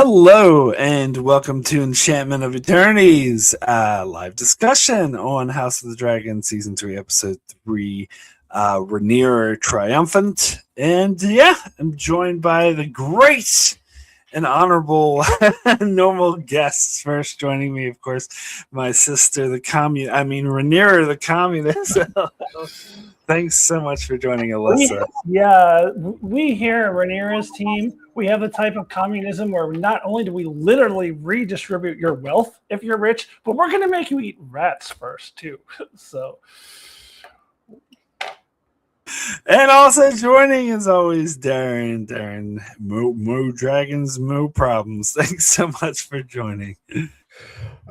Hello and welcome to Enchantment of Eternity's live discussion on House of the Dragon Season 3, Episode 3, Rhaenyra Triumphant. And yeah, I'm joined by the great and honorable normal guests. First joining me, of course, my sister, Rhaenyra the Communist. Thanks so much for joining, Alyssa. We here at Rhaenyra's team, we have the type of communism where not only do we literally redistribute your wealth if you're rich, but we're going to make you eat rats first, too. So. And also joining, as always, Darrin. Mo dragons, mo problems. Thanks so much for joining.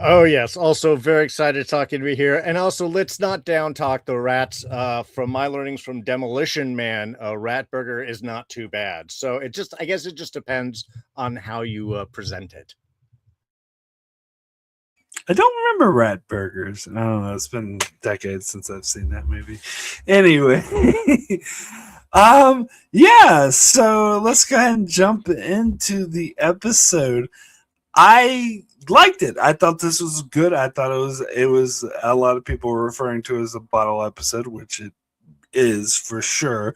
Oh, yes. Also very excited talking to be here. And also, let's not down talk the rats. From my learnings from Demolition Man, a rat burger is not too bad. So I guess it just depends on how you present it. I don't remember rat burgers. I don't know. It's been decades since I've seen that movie. Anyway. So let's go ahead and jump into the episode. I liked it. I thought this was good. I thought it was a lot of people were referring to it as a bottle episode, which it is for sure.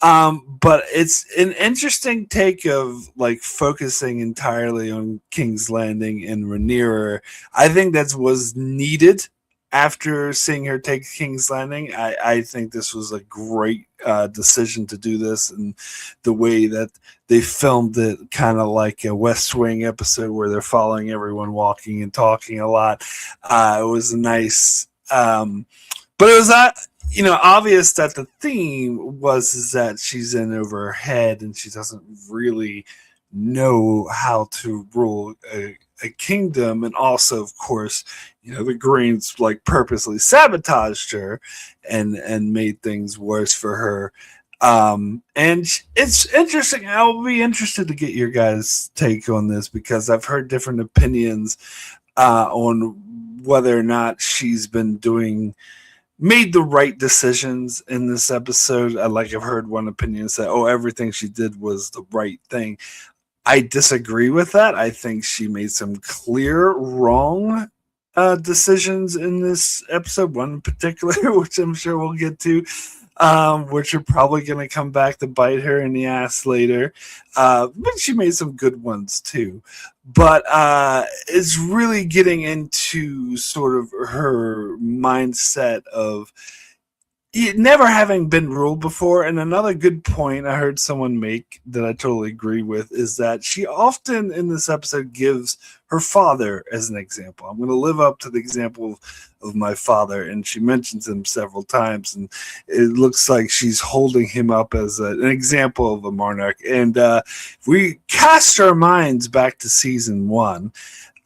But it's an interesting take of like focusing entirely on King's Landing and Rhaenyra. I think that was needed after seeing her take King's Landing. I think this was a great decision to do this, and the way that they filmed it, kind of like a West Wing episode where they're following everyone walking and talking a lot. It was nice, but it was obvious that the theme was that she's in over her head and she doesn't really know how to rule a kingdom. And also, of course, the Greens like purposely sabotaged her and made things worse for her. And it's interesting. I'll be interested to get your guys' take on this, because I've heard different opinions on whether or not she's made the right decisions in this episode. I've heard one opinion say, everything she did was the right thing. I disagree with that. I think she made some clear wrong decisions in this episode, one in particular, which I'm sure we'll get to, which are probably going to come back to bite her in the ass later. But she made some good ones too. But it's really getting into sort of her mindset of never having been ruled before. And another good point I heard someone make that I totally agree with is that she often in this episode gives her father as an example. I'm going to live up to the example of my father, and she mentions him several times, and it looks like she's holding him up as an example of a monarch. And if we cast our minds back to season 1,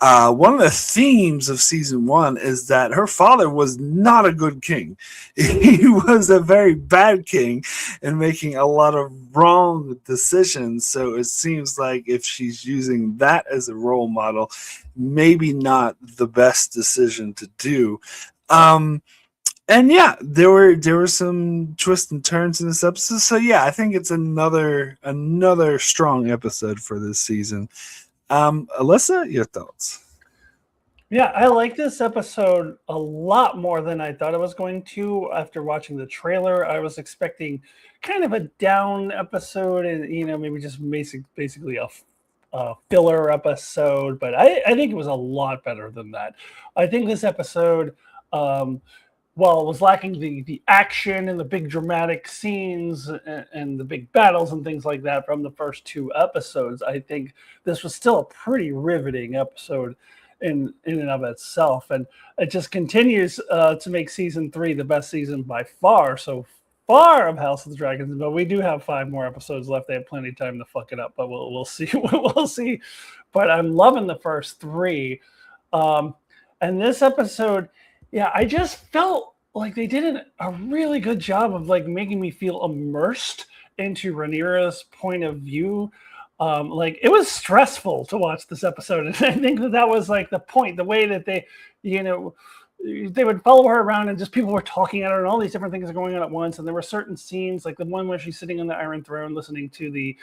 one of the themes of season 1 is that her father was not a good king. He was a very bad king and making a lot of wrong decisions. So it seems like if she's using that as a role model, maybe not the best decision to do. And yeah, there were some twists and turns in this episode. So yeah, I think it's another strong episode for this season. Alyssa, your thoughts? Yeah, I like this episode a lot more than I thought I was going to. After watching the trailer, I was expecting kind of a down episode and, maybe just basically a filler episode. But I think it was a lot better than that. I think this episode, while it was lacking the action and the big dramatic scenes and the big battles and things like that from the first 2 episodes, I think this was still a pretty riveting episode in and of itself. And it just continues to make season 3 the best season by far so far of House of the Dragons. But we do have 5 more episodes left. They have plenty of time to fuck it up, but we'll see. We'll see. But I'm loving the first 3. And this episode, yeah, I just felt like they did a really good job of like making me feel immersed into Rhaenyra's point of view. It was stressful to watch this episode, and I think that was like the point. The way that they would follow her around, and just people were talking at her, and all these different things are going on at once. And there were certain scenes, like the one where she's sitting on the Iron Throne, listening to the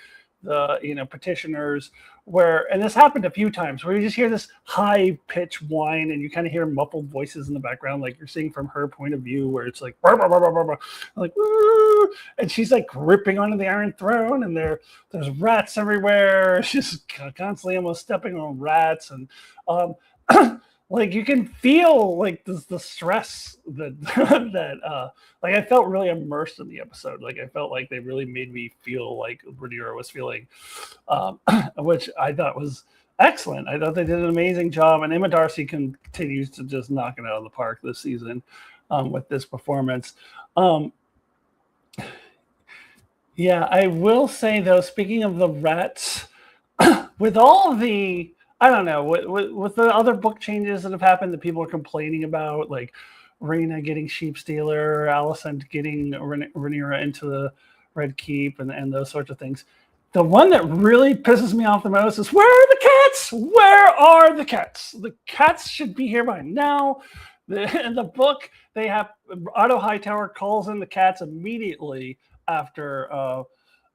the petitioners, and this happened a few times, where you just hear this high pitched whine, and you kind of hear muffled voices in the background, like you're seeing from her point of view, where it's like bah, bah, bah, bah, bah, bah, like woo, and she's like gripping onto the Iron Throne, and there's rats everywhere. She's constantly almost stepping on rats, and like you can feel like the stress that that like I felt really immersed in the episode. Like I felt like they really made me feel like Rhaenyra was feeling, which I thought was excellent. I thought they did an amazing job, and Emma Darcy continues to just knock it out of the park this season with this performance. Yeah, I will say though, speaking of the rats, with all of the, I don't know, with the other book changes that have happened that people are complaining about, like Rhaena getting Sheep Stealer, Alicent getting Rhaenyra into the Red Keep, and those sorts of things. The one that really pisses me off the most is, where are the cats? Where are the cats? The cats should be here by now. In the book, they have Otto Hightower calls in the cats immediately after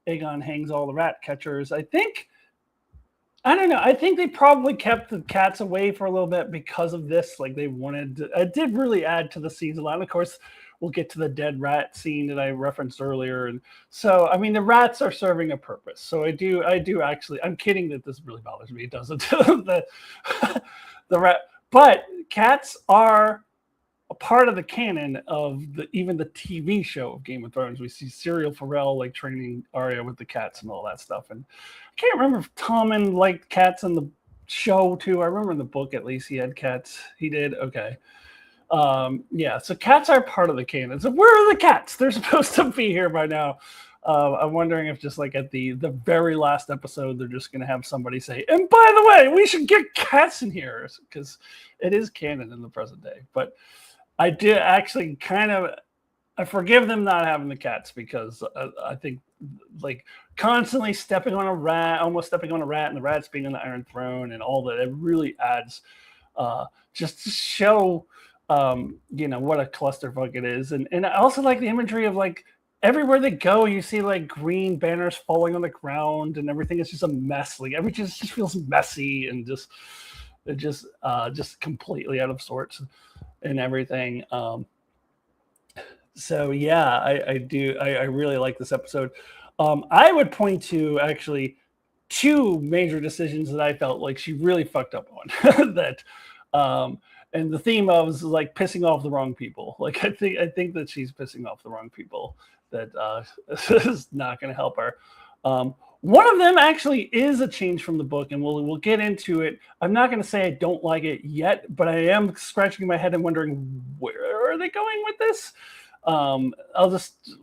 Aegon hangs all the rat catchers. I don't know. I think they probably kept the cats away for a little bit because of this. Like they wanted to, it did really add to the scenes a lot. And of course, we'll get to the dead rat scene that I referenced earlier. And so, I mean, the rats are serving a purpose. So I do actually, I'm kidding that this really bothers me. It doesn't. the rat, but cats are a part of the canon of even the TV show of Game of Thrones. We see Cyril Farrell like training Arya with the cats and all that stuff. And I can't remember if Tommen liked cats in the show too. I remember in the book at least he had cats. He did. Okay. Yeah. So cats are part of the canon. So where are the cats? They're supposed to be here by now. I'm wondering if just like at the very last episode, they're just going to have somebody say, and by the way, we should get cats in here, because it is canon in the present day. But I did actually I forgive them not having the cats, because I think like constantly stepping on a rat, almost stepping on a rat, and the rats being on the Iron Throne and all that, it really adds just to show, what a clusterfuck it is. And I also like the imagery of like everywhere they go, you see like green banners falling on the ground and everything is just a mess. Like everything just feels messy and just completely out of sorts and everything. So yeah, I really like this episode. I would point to actually two major decisions that I felt like she really fucked up on. That and the theme of is like pissing off the wrong people. Like I think that she's pissing off the wrong people. That is not going to help her. One of them actually is a change from the book, and we'll get into it. I'm not going to say I don't like it yet, but I am scratching my head and wondering where are they going with this.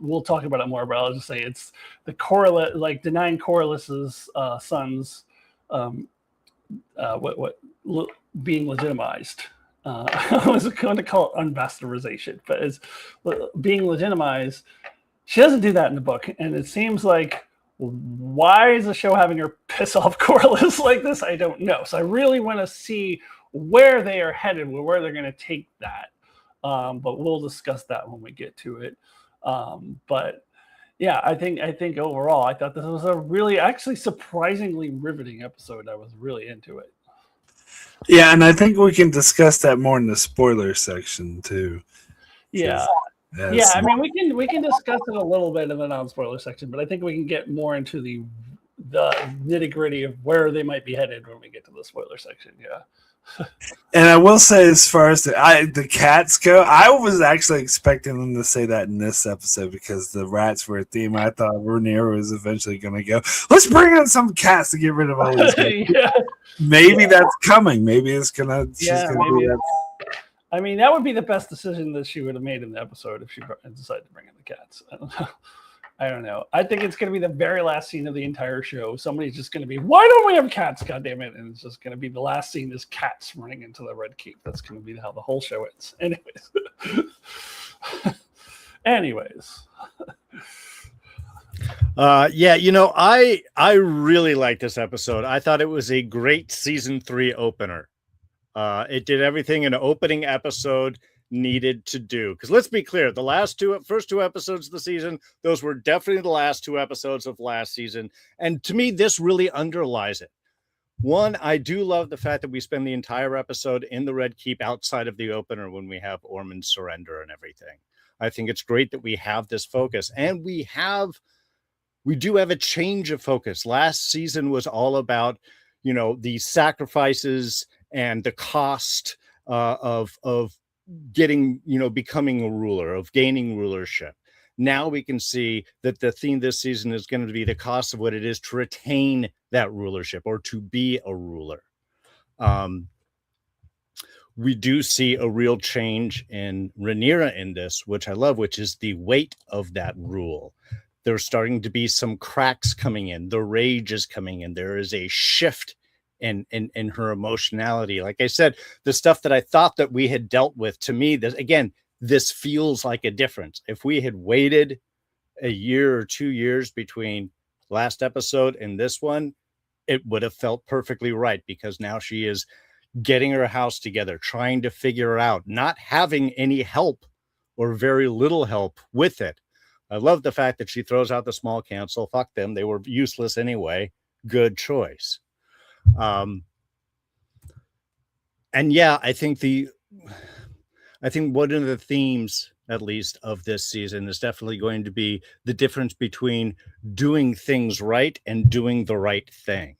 We'll talk about it more, but I'll just say it's the Corlys, like denying Corlys's sons being legitimized. I was going to call it unbastardization, but it's being legitimized. She doesn't do that in the book, and it seems like, why is the show having her piss off Corlys like this? I don't know. So I really want to see where they are headed, where they're going to take that. But we'll discuss that when we get to it. But yeah, I think overall, I thought this was a really, actually surprisingly riveting episode. I was really into it. Yeah, and I think we can discuss that more in the spoiler section too. Yeah. Yeah, I mean, we can discuss it a little bit in the non-spoiler section, but I think we can get more into the nitty-gritty of where they might be headed when we get to the spoiler section. Yeah. And I will say, as far as the cats go, I was actually expecting them to say that in this episode, because the rats were a theme. I thought Rhaenyra was eventually going to go, let's bring in some cats to get rid of all these cats. Yeah. Maybe that's coming. Maybe it's gonna. Yeah, she's gonna do that. I mean, that would be the best decision that she would have made in the episode if she decided to bring in the cats. I don't know. I think it's going to be the very last scene of the entire show. Somebody's just going to be, why don't we have cats? God damn it. And it's just going to be the last scene is cats running into the Red Keep. That's going to be how the whole show ends. Anyways. Yeah, I really like this episode. I thought it was a great season 3 opener. It did everything in an opening episode needed to do. Because let's be clear, the first two episodes of the season, those were definitely the last two episodes of last season. And to me, this really underlies it. One, I do love the fact that we spend the entire episode in the Red Keep outside of the opener when we have Ormund's surrender and everything. I think it's great that we have this focus, and we do have a change of focus. Last season was all about, the sacrifices and the cost of getting, becoming a ruler, of gaining rulership. Now we can see that the theme this season is going to be the cost of what it is to retain that rulership or to be a ruler. We do see a real change in Rhaenyra in this, which I love, which is the weight of that rule. There's starting to be some cracks coming in. The rage is coming in. There is a shift in her emotionality. Like I said, the stuff that I thought that we had dealt with, to me, this feels like a difference. If we had waited a year or 2 years between last episode and this one, it would have felt perfectly right, because now she is getting her house together, trying to figure out, not having any help or very little help with it. I love the fact that she throws out the small council. Fuck them. They were useless anyway. Good choice. And yeah, I think one of the themes, at least, of this season is definitely going to be the difference between doing things right and doing the right thing.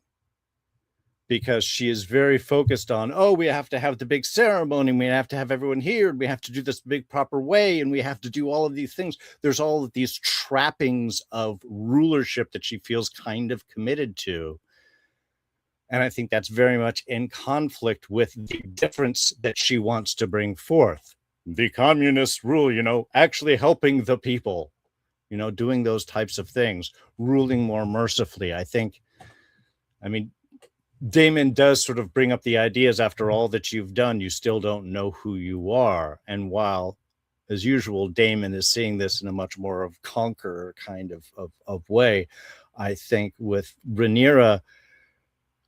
Because she is very focused on, we have to have the big ceremony, we have to have everyone here, and we have to do this big proper way, and we have to do all of these things. There's all of these trappings of rulership that she feels kind of committed to. And I think that's very much in conflict with the difference that she wants to bring forth. The communist rule, actually helping the people, doing those types of things, ruling more mercifully. Daemon does sort of bring up the ideas, after all that you've done, you still don't know who you are. And while, as usual, Daemon is seeing this in a much more of conqueror kind of way, I think with Rhaenyra,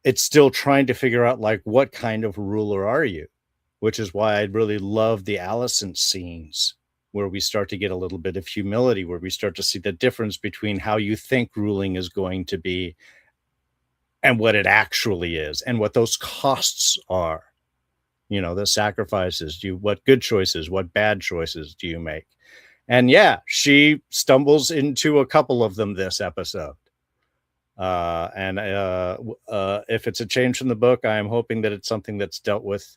it's still trying to figure out, like, what kind of ruler are you? Which is why I really love the Alicent scenes, where we start to get a little bit of humility, where we start to see the difference between how you think ruling is going to be and what it actually is, and what those costs are. The sacrifices. What good choices, what bad choices do you make? And yeah, she stumbles into a couple of them this episode. If it's a change from the book, I am hoping that it's something that's dealt with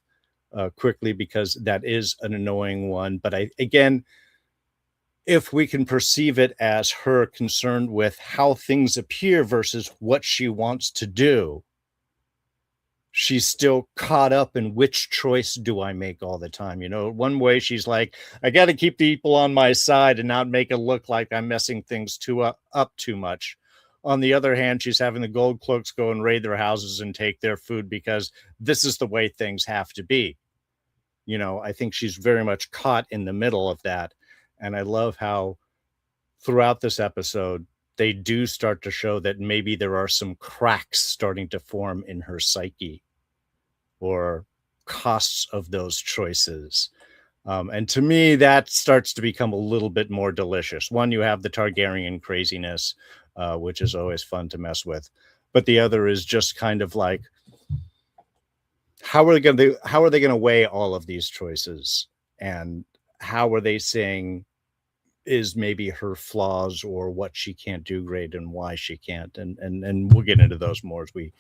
quickly, because that is an annoying one. But if we can perceive it as her concerned with how things appear versus what she wants to do, she's still caught up in which choice do I make all the time. One way she's like, I got to keep people on my side and not make it look like I'm messing things up too much. On the other hand, she's having the gold cloaks go and raid their houses and take their food because this is the way things have to be. I think she's very much caught in the middle of that. And I love how throughout this episode, they do start to show that maybe there are some cracks starting to form in her psyche, or costs of those choices. And to me, that starts to become a little bit more delicious. One, you have the Targaryen craziness, which is always fun to mess with. But the other is just kind of like, how are they going to weigh all of these choices? And how are they saying is maybe her flaws, or what she can't do great and why she can't? And we'll get into those more as we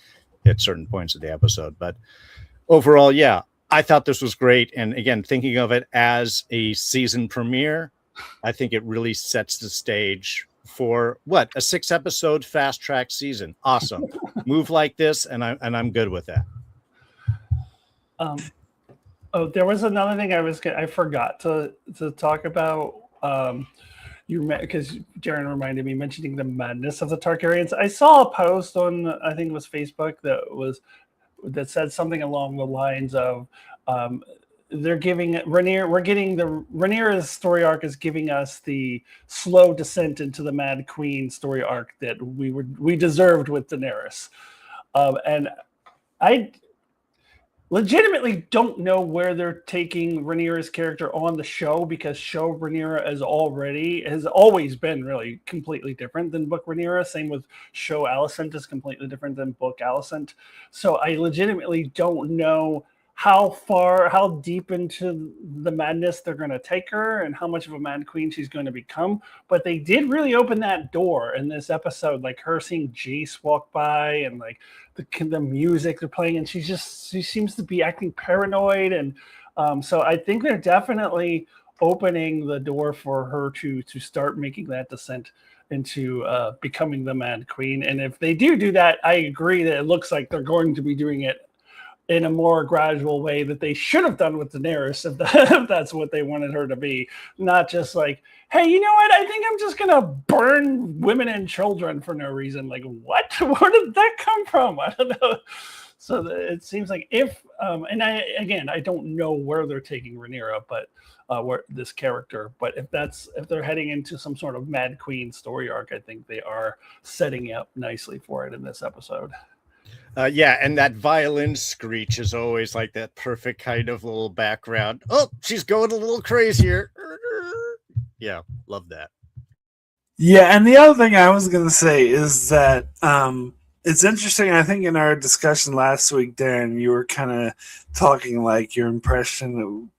hit certain points of the episode. But overall, yeah, I thought this was great. And again, thinking of it as a season premiere, I think it really sets the stage for a 6-episode fast track season. Awesome. Move like this, and I'm good with that. There was another thing I forgot to talk about. Because Darren reminded me, mentioning the madness of the Targaryens. I saw a post on, I think it was Facebook, that said something along the lines of, they're giving Rhaenyra's story arc is giving us the slow descent into the Mad Queen story arc that we deserved with Daenerys. And legitimately don't know where they're taking Rhaenyra's character on the show, because show Rhaenyra has always been really completely different than book Rhaenyra. Same with show Alicent is completely different than book Alicent. So I legitimately don't know how deep into the madness they're going to take her and how much of a mad queen she's going to become. But they did really open that door in this episode, like her seeing Jace walk by and like the music they're playing, and she seems to be acting paranoid. And so I think they're definitely opening the door for her to start making that descent into becoming the mad queen. And if they do that, I agree that it looks like they're going to be doing it in a more gradual way that they should have done with Daenerys, if that's what they wanted her to be. Not just like, hey, you know what? I think I'm just going to burn women and children for no reason. Like, what? Where did that come from? I don't know. So it seems like and I don't know where they're taking Rhaenyra, but where this character, but if they're heading into some sort of Mad Queen story arc, I think they are setting up nicely for it in this episode. Yeah, and that violin screech is always like that perfect kind of little background. Oh, she's going a little crazier. Yeah, love that. Yeah, and the other thing I was going to say is that it's interesting. I think in our discussion last week, Darren, you were kind of talking like your impression.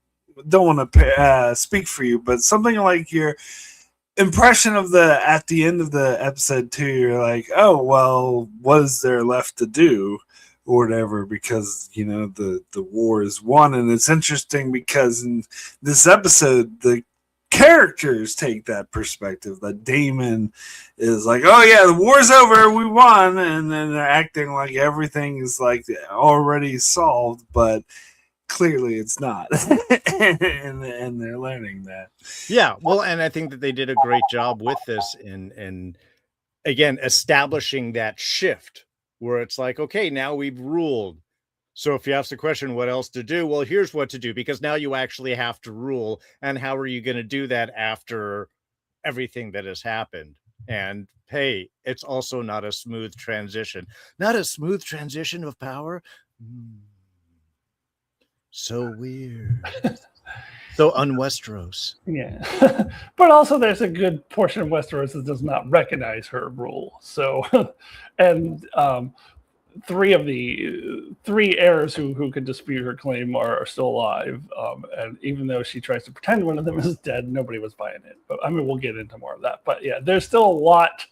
Don't want to speak for you, but something like your impression of at the end of the episode 2, you're like, oh, well, what is there left to do or whatever, because the war is won. And it's interesting because in this episode the characters take that perspective, that Daemon is like, oh yeah, the war's over, we won, and then they're acting like everything is like already solved, but clearly it's not. and they're learning that. Yeah, well, and I think that they did a great job with this in again establishing that shift where it's like, okay, now we've ruled. So if you ask the question, what else to do? Well, here's what to do, because now you actually have to rule. And how are you going to do that after everything that has happened? And hey, it's also not a smooth transition. Not a smooth transition of power. So weird. So un-Westeros. Yeah. But also there's a good portion of Westeros that does not recognize her rule. So, and three heirs who could dispute her claim are still alive. And even though she tries to pretend one of them is dead, nobody was buying it. But I mean, we'll get into more of that. But yeah, there's still a lot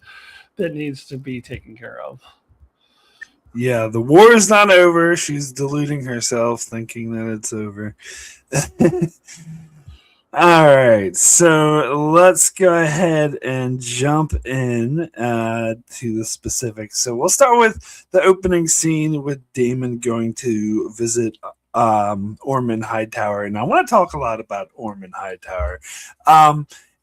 that needs to be taken care of. Yeah, the war is not over. She's deluding herself, thinking that it's over. All right, so let's go ahead and jump in to the specifics. So we'll start with the opening scene with Daemon going to visit Ormund Hightower, and I want to talk a lot about Ormund Hightower.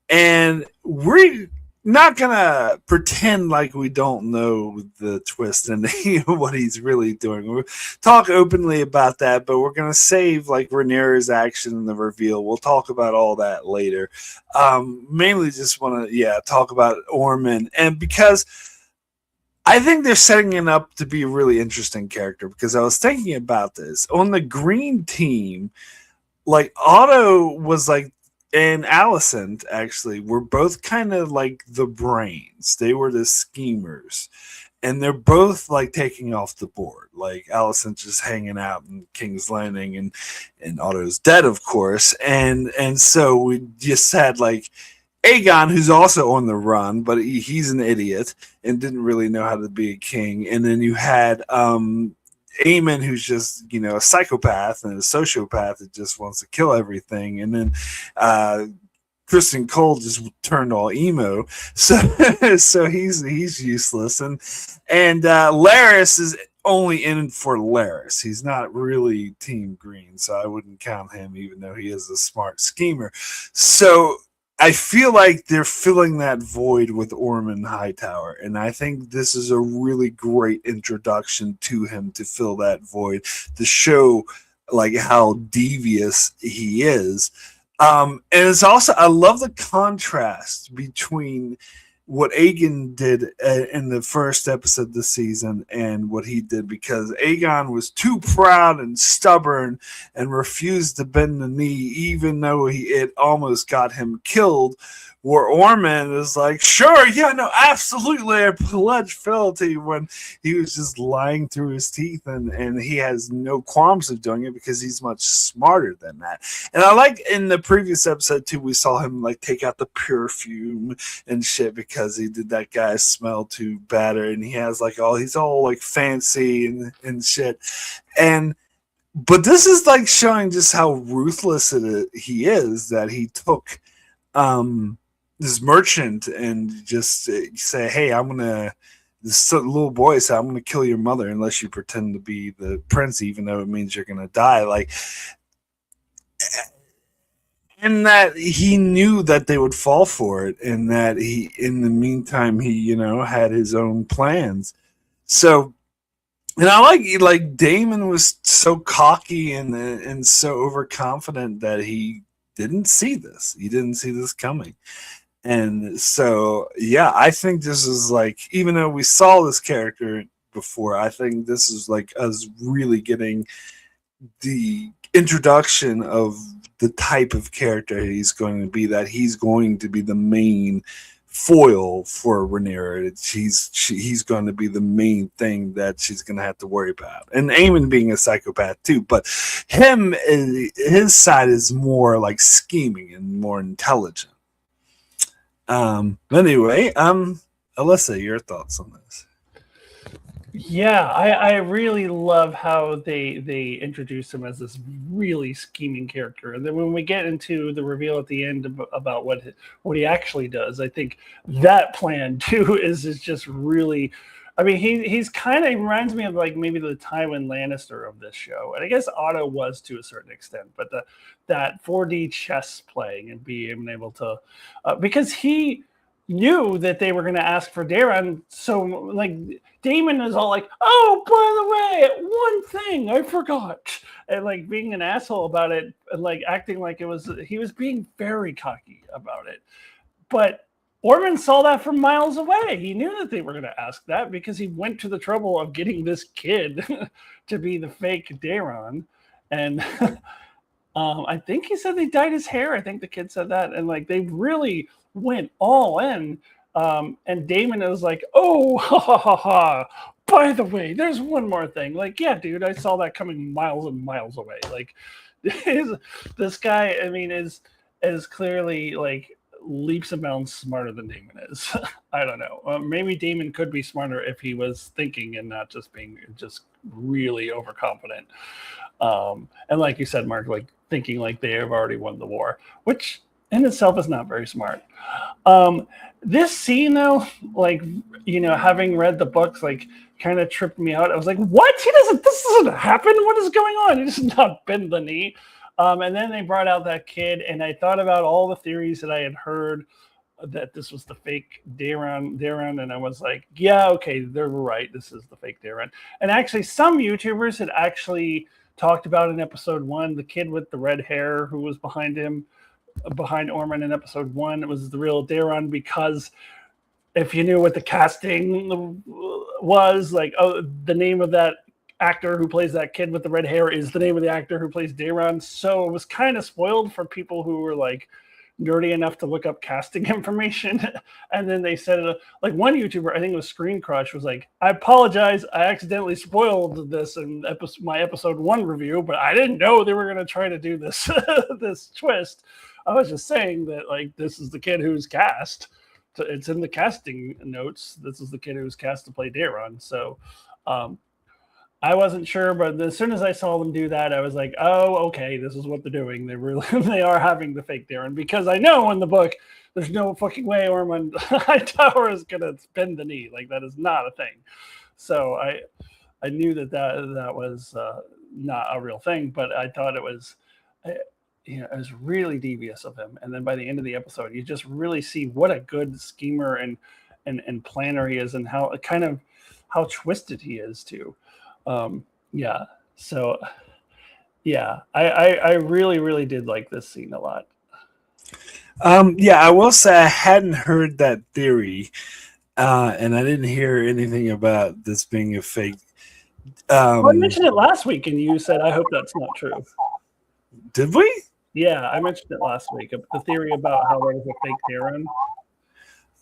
And we're not gonna pretend like we don't know the twist and what he's really doing. We'll talk openly about that, but we're gonna save like Rhaenyra's action and the reveal. We'll talk about all that later. Mainly just want to talk about Ormund, and because I think they're setting him up to be a really interesting character. Because I was thinking about this on the green team, like Otto was like, and Alicent actually were both kind of like the brains. They were the schemers, and they're both like taking off the board. Like Alicent just hanging out in King's Landing, and Otto's dead, of course. And so we just had like Aegon, who's also on the run, but he's an idiot and didn't really know how to be a king. And then you had Aemon, who's just a psychopath and a sociopath that just wants to kill everything, and then Kristen Cole just turned all emo, so he's useless, and Larys is only in for Larys. He's not really Team Green, so I wouldn't count him, even though he is a smart schemer. So I feel like they're filling that void with Ormund Hightower, and I think this is a really great introduction to him to fill that void, to show like how devious he is. And it's also, I love the contrast between what Aegon did in the first episode this season and what he did, because Aegon was too proud and stubborn and refused to bend the knee, even though it almost got him killed. Where Ormund is like, sure, yeah, no, absolutely, I pledge fealty, when he was just lying through his teeth, and he has no qualms of doing it because he's much smarter than that. And I like in the previous episode too, we saw him like take out the perfume and shit because he did that guy smell too better, and he has like he's all like fancy and shit. But this is like showing just how ruthless he is, that he took this merchant and just say, hey, this little boy said, I'm going to kill your mother unless you pretend to be the prince, even though it means you're going to die. Like, and that he knew that they would fall for it, and that he, in the meantime, he, had his own plans. So, and I like Daemon was so cocky and so overconfident that he didn't see this. He didn't see this coming. And so, yeah, I think this is like, even though we saw this character before, I think this is like us really getting the introduction of the type of character he's going to be, that he's going to be the main foil for Rhaenyra. He's going to be the main thing that she's going to have to worry about. And Aemon being a psychopath too, but his side is more like scheming and more intelligent. Anyway, Alyssa, your thoughts on this? Yeah, I really love how they introduce him as this really scheming character, and then when we get into the reveal at the end about what he actually does, I think that plan too is just really. I mean, he's kind of reminds me of like maybe the Tywin Lannister of this show, and I guess Otto was to a certain extent, but that 4D chess playing and being able to, because he knew that they were going to ask for Daeron, so like Daemon is all like, "Oh, by the way, one thing I forgot," and like being an asshole about it, and like acting like he was being very cocky about it, but Ormond saw that from miles away. He knew that they were going to ask that because he went to the trouble of getting this kid to be the fake Daeron. And I think he said they dyed his hair. I think the kid said that. And like they really went all in. And Daemon was like, oh, ha, ha, ha, ha. By the way, there's one more thing. Like, yeah, dude, I saw that coming miles and miles away. Like this guy, I mean, is clearly like leaps and bounds smarter than Daemon is. I don't know. Maybe Daemon could be smarter if he was thinking and not just being just really overconfident. And like you said, Mark, like thinking like they have already won the war, which in itself is not very smart. This scene though, like, having read the books, like kind of tripped me out. I was like, what? This doesn't happen. What is going on? He does not bend the knee. And then they brought out that kid, and I thought about all the theories that I had heard that this was the fake Daeron, and I was like, yeah, okay, they're right. This is the fake Daeron. And actually, some YouTubers had actually talked about in episode 1, the kid with the red hair who was behind Ormond in episode 1, it was the real Daeron, because if you knew what the casting was, like, the name of that actor who plays that kid with the red hair is the name of the actor who plays Daeron. So it was kind of spoiled for people who were like nerdy enough to look up casting information. And then they said, like one YouTuber, I think it was Screen Crush, was like, I apologize, I accidentally spoiled this in my episode 1 review, but I didn't know they were going to try to do this this twist. I was just saying that, like, this is the kid who's cast. It's in the casting notes. This is the kid who's cast to play Daeron. So I wasn't sure, but as soon as I saw them do that, I was like, "Oh, okay, this is what they're doing. They are having the fake Daeron," because I know in the book there's no fucking way Ormund Hightower is gonna bend the knee. Like, that is not a thing. So I knew that was not a real thing, but I thought it was, it was really devious of him. And then by the end of the episode, you just really see what a good schemer and planner he is, and how twisted he is too. Yeah. So yeah, I really, really did like this scene a lot. Yeah, I will say I hadn't heard that theory, and I didn't hear anything about this being a fake. Well, I mentioned it last week, and you said, "I hope that's not true." Did we? Yeah, I mentioned it last week. The theory about how there was a fake Daeron.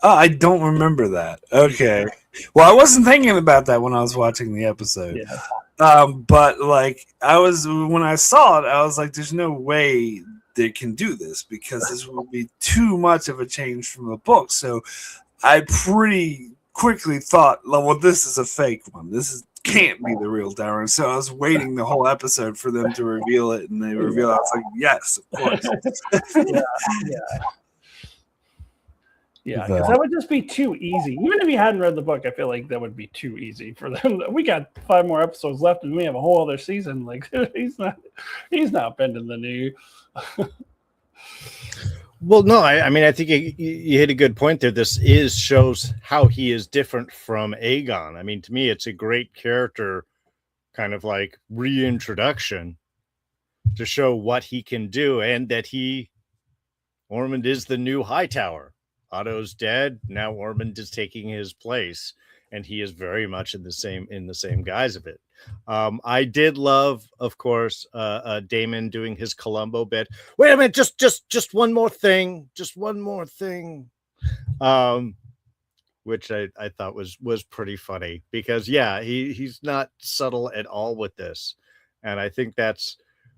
Oh, I don't remember that. Okay. Well, I wasn't thinking about that when I was watching the episode. Yeah. But like when I saw it, I was like, there's no way they can do this because this would be too much of a change from the book. So I pretty quickly thought, well, this is a fake one. Can't be the real Darren. So I was waiting the whole episode for them to reveal it, and they reveal it. I was like, yes, of course. Yeah, because that would just be too easy. Even if you hadn't read the book, I feel like that would be too easy for them. We got 5 more episodes left, and we have a whole other season. Like he's not bending the knee. Well, no, I mean, I think you hit a good point there. This shows how he is different from Aegon. I mean, to me, it's a great character kind of like reintroduction to show what he can do, and that Ormund is the new Hightower. Otto's dead. Now Ormund is taking his place, and he is very much in the same guise of it. I did love, of course, Daemon doing his Columbo bit. Wait a minute, just one more thing, which I thought was pretty funny because he's not subtle at all with this, and I think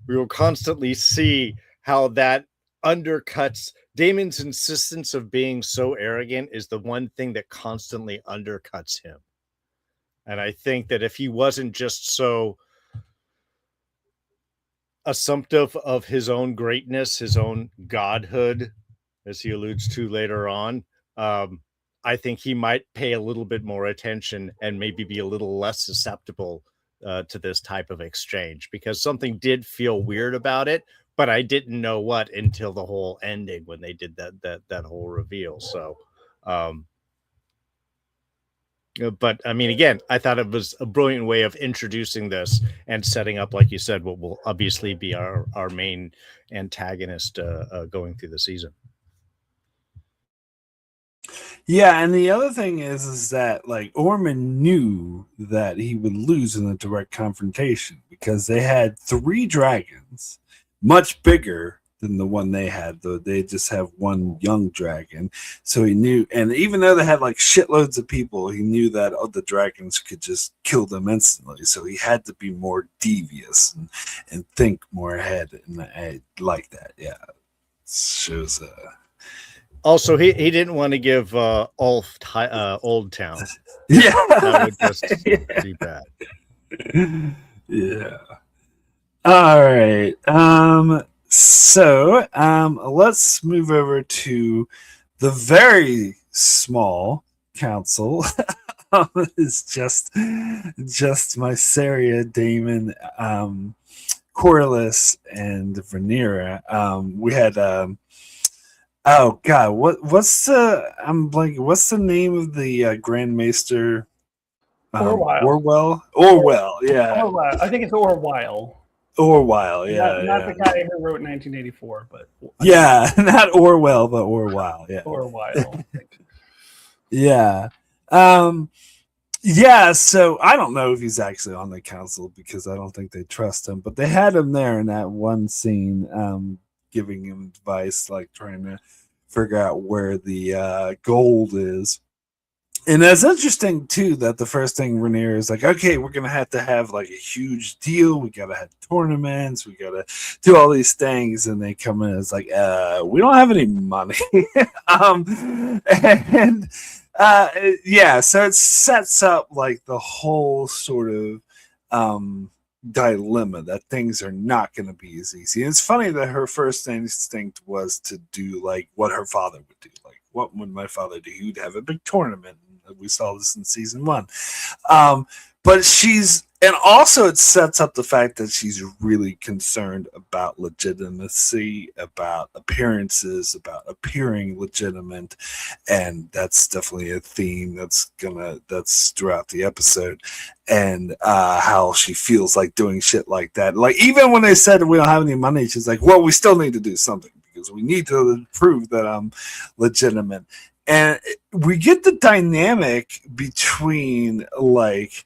we will constantly see how that undercuts Daemon's insistence of being so arrogant is the one thing that constantly undercuts him. And I think that if he wasn't just so assumptive of his own greatness, his own godhood, as he alludes to later on, I think he might pay a little bit more attention and maybe be a little less susceptible to this type of exchange, because something did feel weird about it. But I didn't know what until the whole ending when they did that whole reveal. So, but I mean, again, I thought it was a brilliant way of introducing this and setting up, like you said, what will obviously be our main antagonist going through the season. Yeah, and the other thing is that like Ormund knew that he would lose in a direct confrontation because they had 3 dragons, much bigger than the one they had, though they just have one young dragon. So he knew, and even though they had like shitloads of people, he knew that the dragons could just kill them instantly. So he had to be more devious and think more ahead, and I like that. Yeah, it shows. Also, he didn't want to give Ulf Old Town. Yeah, that would just be bad. Yeah. All right. So let's move over to the very small council. It's just Mysaria, Daemon, Corlys, and Rhaenyra. We had oh god, what's the name of the Grand Maester? Orwell. Yeah. Orwell. I think it's Orwell. Orwell, yeah. Not the guy who wrote 1984, but not Orwell, but Orwell, yeah. Orwell. Yeah. So I don't know if he's actually on the council because I don't think they trust him, but they had him there in that one scene, giving him advice, like trying to figure out where the gold is. And that's interesting too, that the first thing Rhaenyra is like, okay, we're gonna have to have like a huge deal. We gotta have tournaments. We gotta do all these things, and they come in. It's like, we don't have any money. So it sets up like the whole sort of dilemma that things are not going to be as easy. And it's funny that her first instinct was to do like what her father would do. Like, what would my father do? He would have a big tournament. We saw this in season 1. But and also it sets up the fact that she's really concerned about legitimacy, about appearances, about appearing legitimate. And that's definitely a theme that's throughout the episode. And how she feels like doing shit like that. Like, even when they said we don't have any money, she's like, well, we still need to do something. because we need to prove that I'm legitimate. And we get the dynamic between like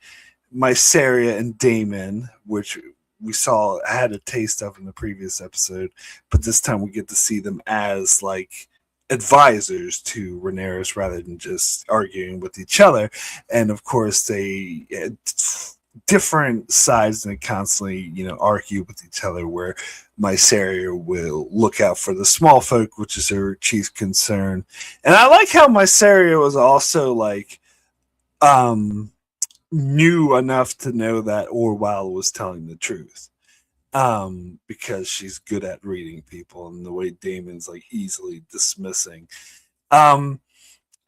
Mysaria and Daemon, which we saw had a taste of in the previous episode, but this time we get to see them as like advisors to Rhaenyra rather than just arguing with each other. And of course, they different sides and they constantly, argue with each other. Where Mysaria will look out for the small folk, which is her chief concern. And I like how Mysaria was also like, knew enough to know that Orwell was telling the truth, because she's good at reading people, and the way Daemon's like easily dismissing. And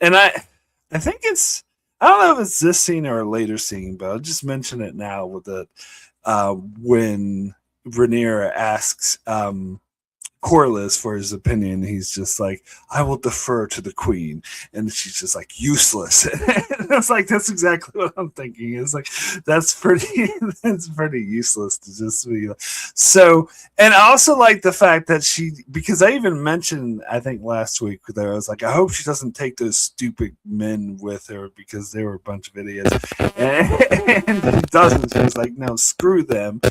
I think I don't know if it's this scene or a later scene, but I'll just mention it now with the when Rhaenyra asks Corlys for his opinion. He's just like, I will defer to the queen. And she's just like, useless. And I was like, that's exactly what I'm thinking. It's like, that's pretty useless to just be like. So, and I also like the fact that because I even mentioned, I think last week, that I was like, I hope she doesn't take those stupid men with her because they were a bunch of idiots. And she doesn't. She was like, no, screw them.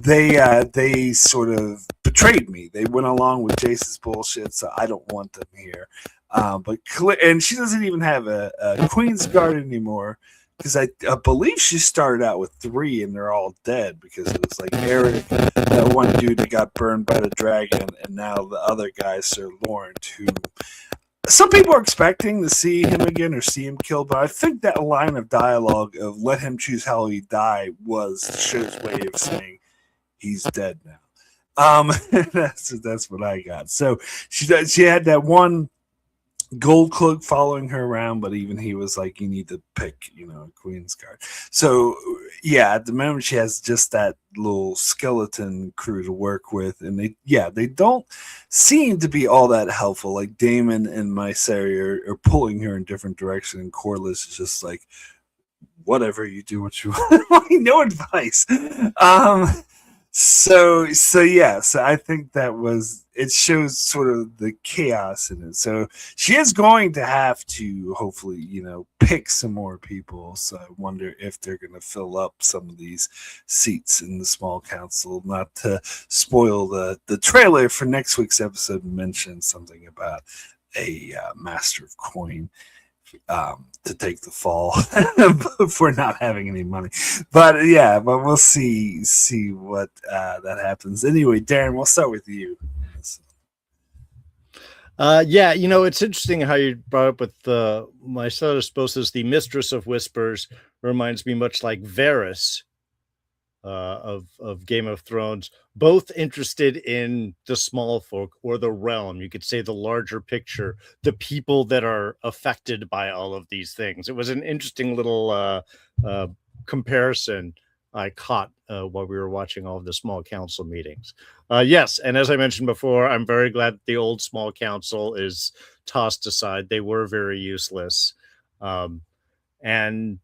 They sort of betrayed me. They went along with Jace's bullshit, so I don't want them here. And she doesn't even have a Queen's Guard anymore, because I believe she started out with 3 and they're all dead, because it was like Eric, that one dude that got burned by the dragon, and now the other guy, Sir Lawrence, who some people are expecting to see him again or see him killed, but I think that line of dialogue of let him choose how he die was the show's way of saying he's dead now. That's what I got. So she had that one gold cloak following her around, but even he was like, you need to pick, a Queen's Guard. So yeah, at the moment she has just that little skeleton crew to work with, and they don't seem to be all that helpful. Like Daemon and Mysaria are pulling her in different directions, and Corlys is just like, whatever, you do what you want. No advice. So I think it shows sort of the chaos in it. So she is going to have to hopefully, pick some more people. So I wonder if they're going to fill up some of these seats in the small council. Not to spoil the trailer for next week's episode, mention something about a master of coin to take the fall for not having any money. But we'll see what that happens. Anyway, Darren, we'll start with you. It's interesting how you brought up with Mysaria Spouse as the Mistress of Whispers. Reminds me much like Varys of Game of Thrones, both interested in the small folk or the realm. You could say the larger picture, the people that are affected by all of these things. It was an interesting little comparison I caught while we were watching all of the small council meetings. Yes, and as I mentioned before, I'm very glad that the old small council is tossed aside. They were very useless. And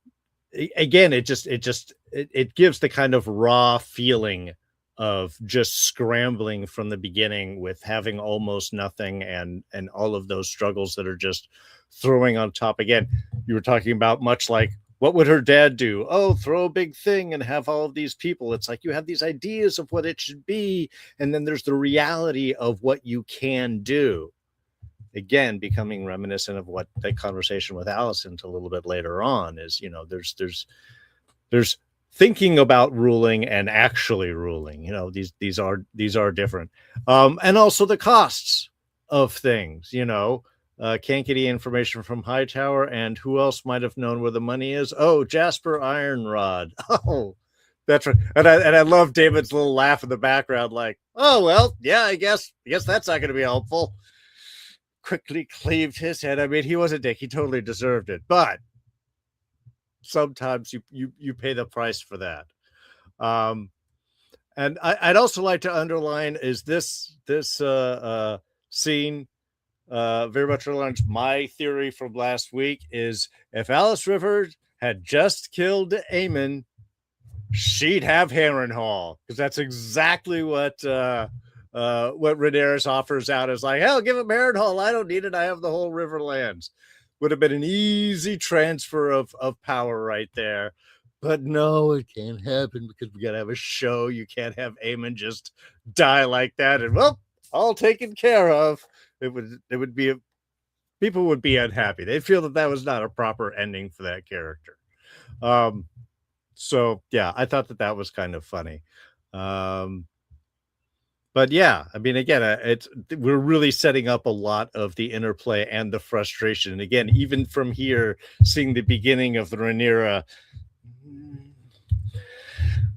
again, it gives the kind of raw feeling of just scrambling from the beginning with having almost nothing and all of those struggles that are just throwing on top. Again, you were talking about much like, what would her dad do? Oh, throw a big thing and have all of these people. It's like you have these ideas of what it should be, and then there's the reality of what you can do. Again, becoming reminiscent of what that conversation with Alicent a little bit later on is, there's thinking about ruling and actually ruling. These are different. And also the costs of things, can't get any information from Hightower, and who else might have known where the money is? Oh, Jasper Ironrod. Oh, that's right. And I love David's little laugh in the background, like, oh well, yeah, I guess that's not going to be helpful. Quickly cleaved his head. I mean, he was a dick. He totally deserved it. But sometimes you pay the price for that. And I'd also like to underline is this scene very much underlines my theory from last week is if Alice Rivers had just killed Aemon, she'd have Harrenhal, because that's exactly what what Rhaenyra offers out is like, hell, give it Harrenhal. I don't need it. I have the whole Riverlands. Would have been an easy transfer of power right there. But no, it can't happen because we got to have a show. You can't have Aemon just die like that. And, well, all taken care of. It would be people would be unhappy. They'd feel that was not a proper ending for that character. So yeah, I thought that was kind of funny. But yeah, I mean, again, we're really setting up a lot of the interplay and the frustration. And again, even from here, seeing the beginning of the Rhaenyra,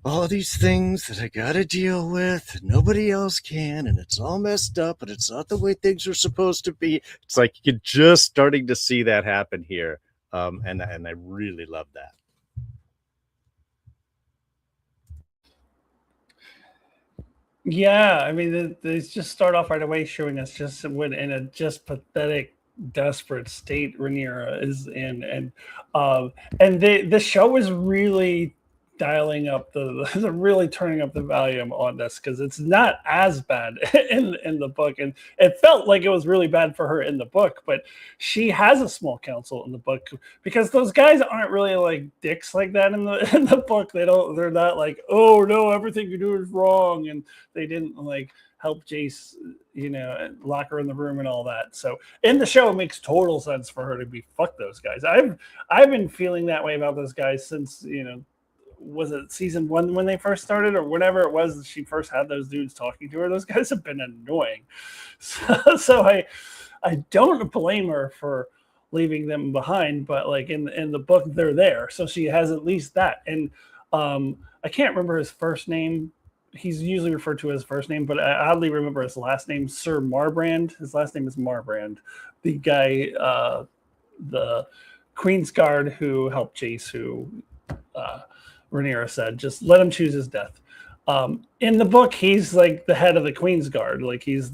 all these things that I got to deal with, and nobody else can, and it's all messed up, and it's not the way things are supposed to be. It's like you're just starting to see that happen here, and I really love that. Yeah, I mean, they just start off right away showing us just when in a just pathetic, desperate state Rhaenyra is in, and the show is really dialing up really turning up the volume on this because it's not as bad in the book, and it felt like it was really bad for her in the book, but she has a small council in the book because those guys aren't really like dicks like that in the book. They're not like, oh no, everything you do is wrong, and they didn't like help Jace, and lock her in the room and all that. So in the show, it makes total sense for her to be fuck those guys. I've been feeling that way about those guys since was it season 1 when they first started, or whenever it was she first had those dudes talking to her? Those guys have been annoying. So I don't blame her for leaving them behind, but like in the book they're there, so she has at least that. And I can't remember his first name. He's usually referred to as first name, but I oddly remember his last name, Sir Marbrand. His last name is Marbrand. The guy, the Queen's Guard who helped Jace, who Rhaenyra said, just let him choose his death. In the book, he's like the head of the Queen's Guard. Like he's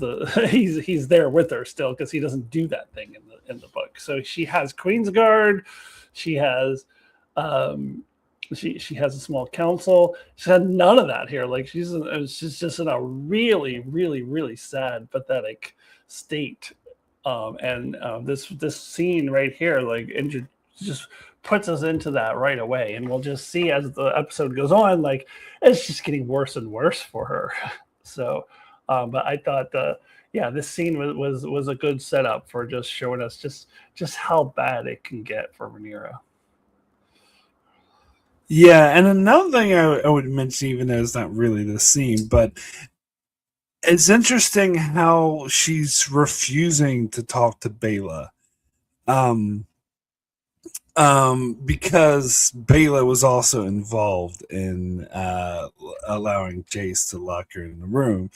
he's there with her still because he doesn't do that thing in the book. So she has Queen's Guard. She has she has a small council. She had none of that here. Like she's just in a really, really, really sad, pathetic state. This scene right here, like, just puts us into that right away, and we'll just see as the episode goes on, like it's just getting worse and worse for her. So, but I thought, this scene was a good setup for just showing us just how bad it can get for Rhaenyra. Yeah, and another thing I would mention, even though it's not really the scene, but it's interesting how she's refusing to talk to Baela. Because Baela was also involved in allowing Jace to lock her in the room,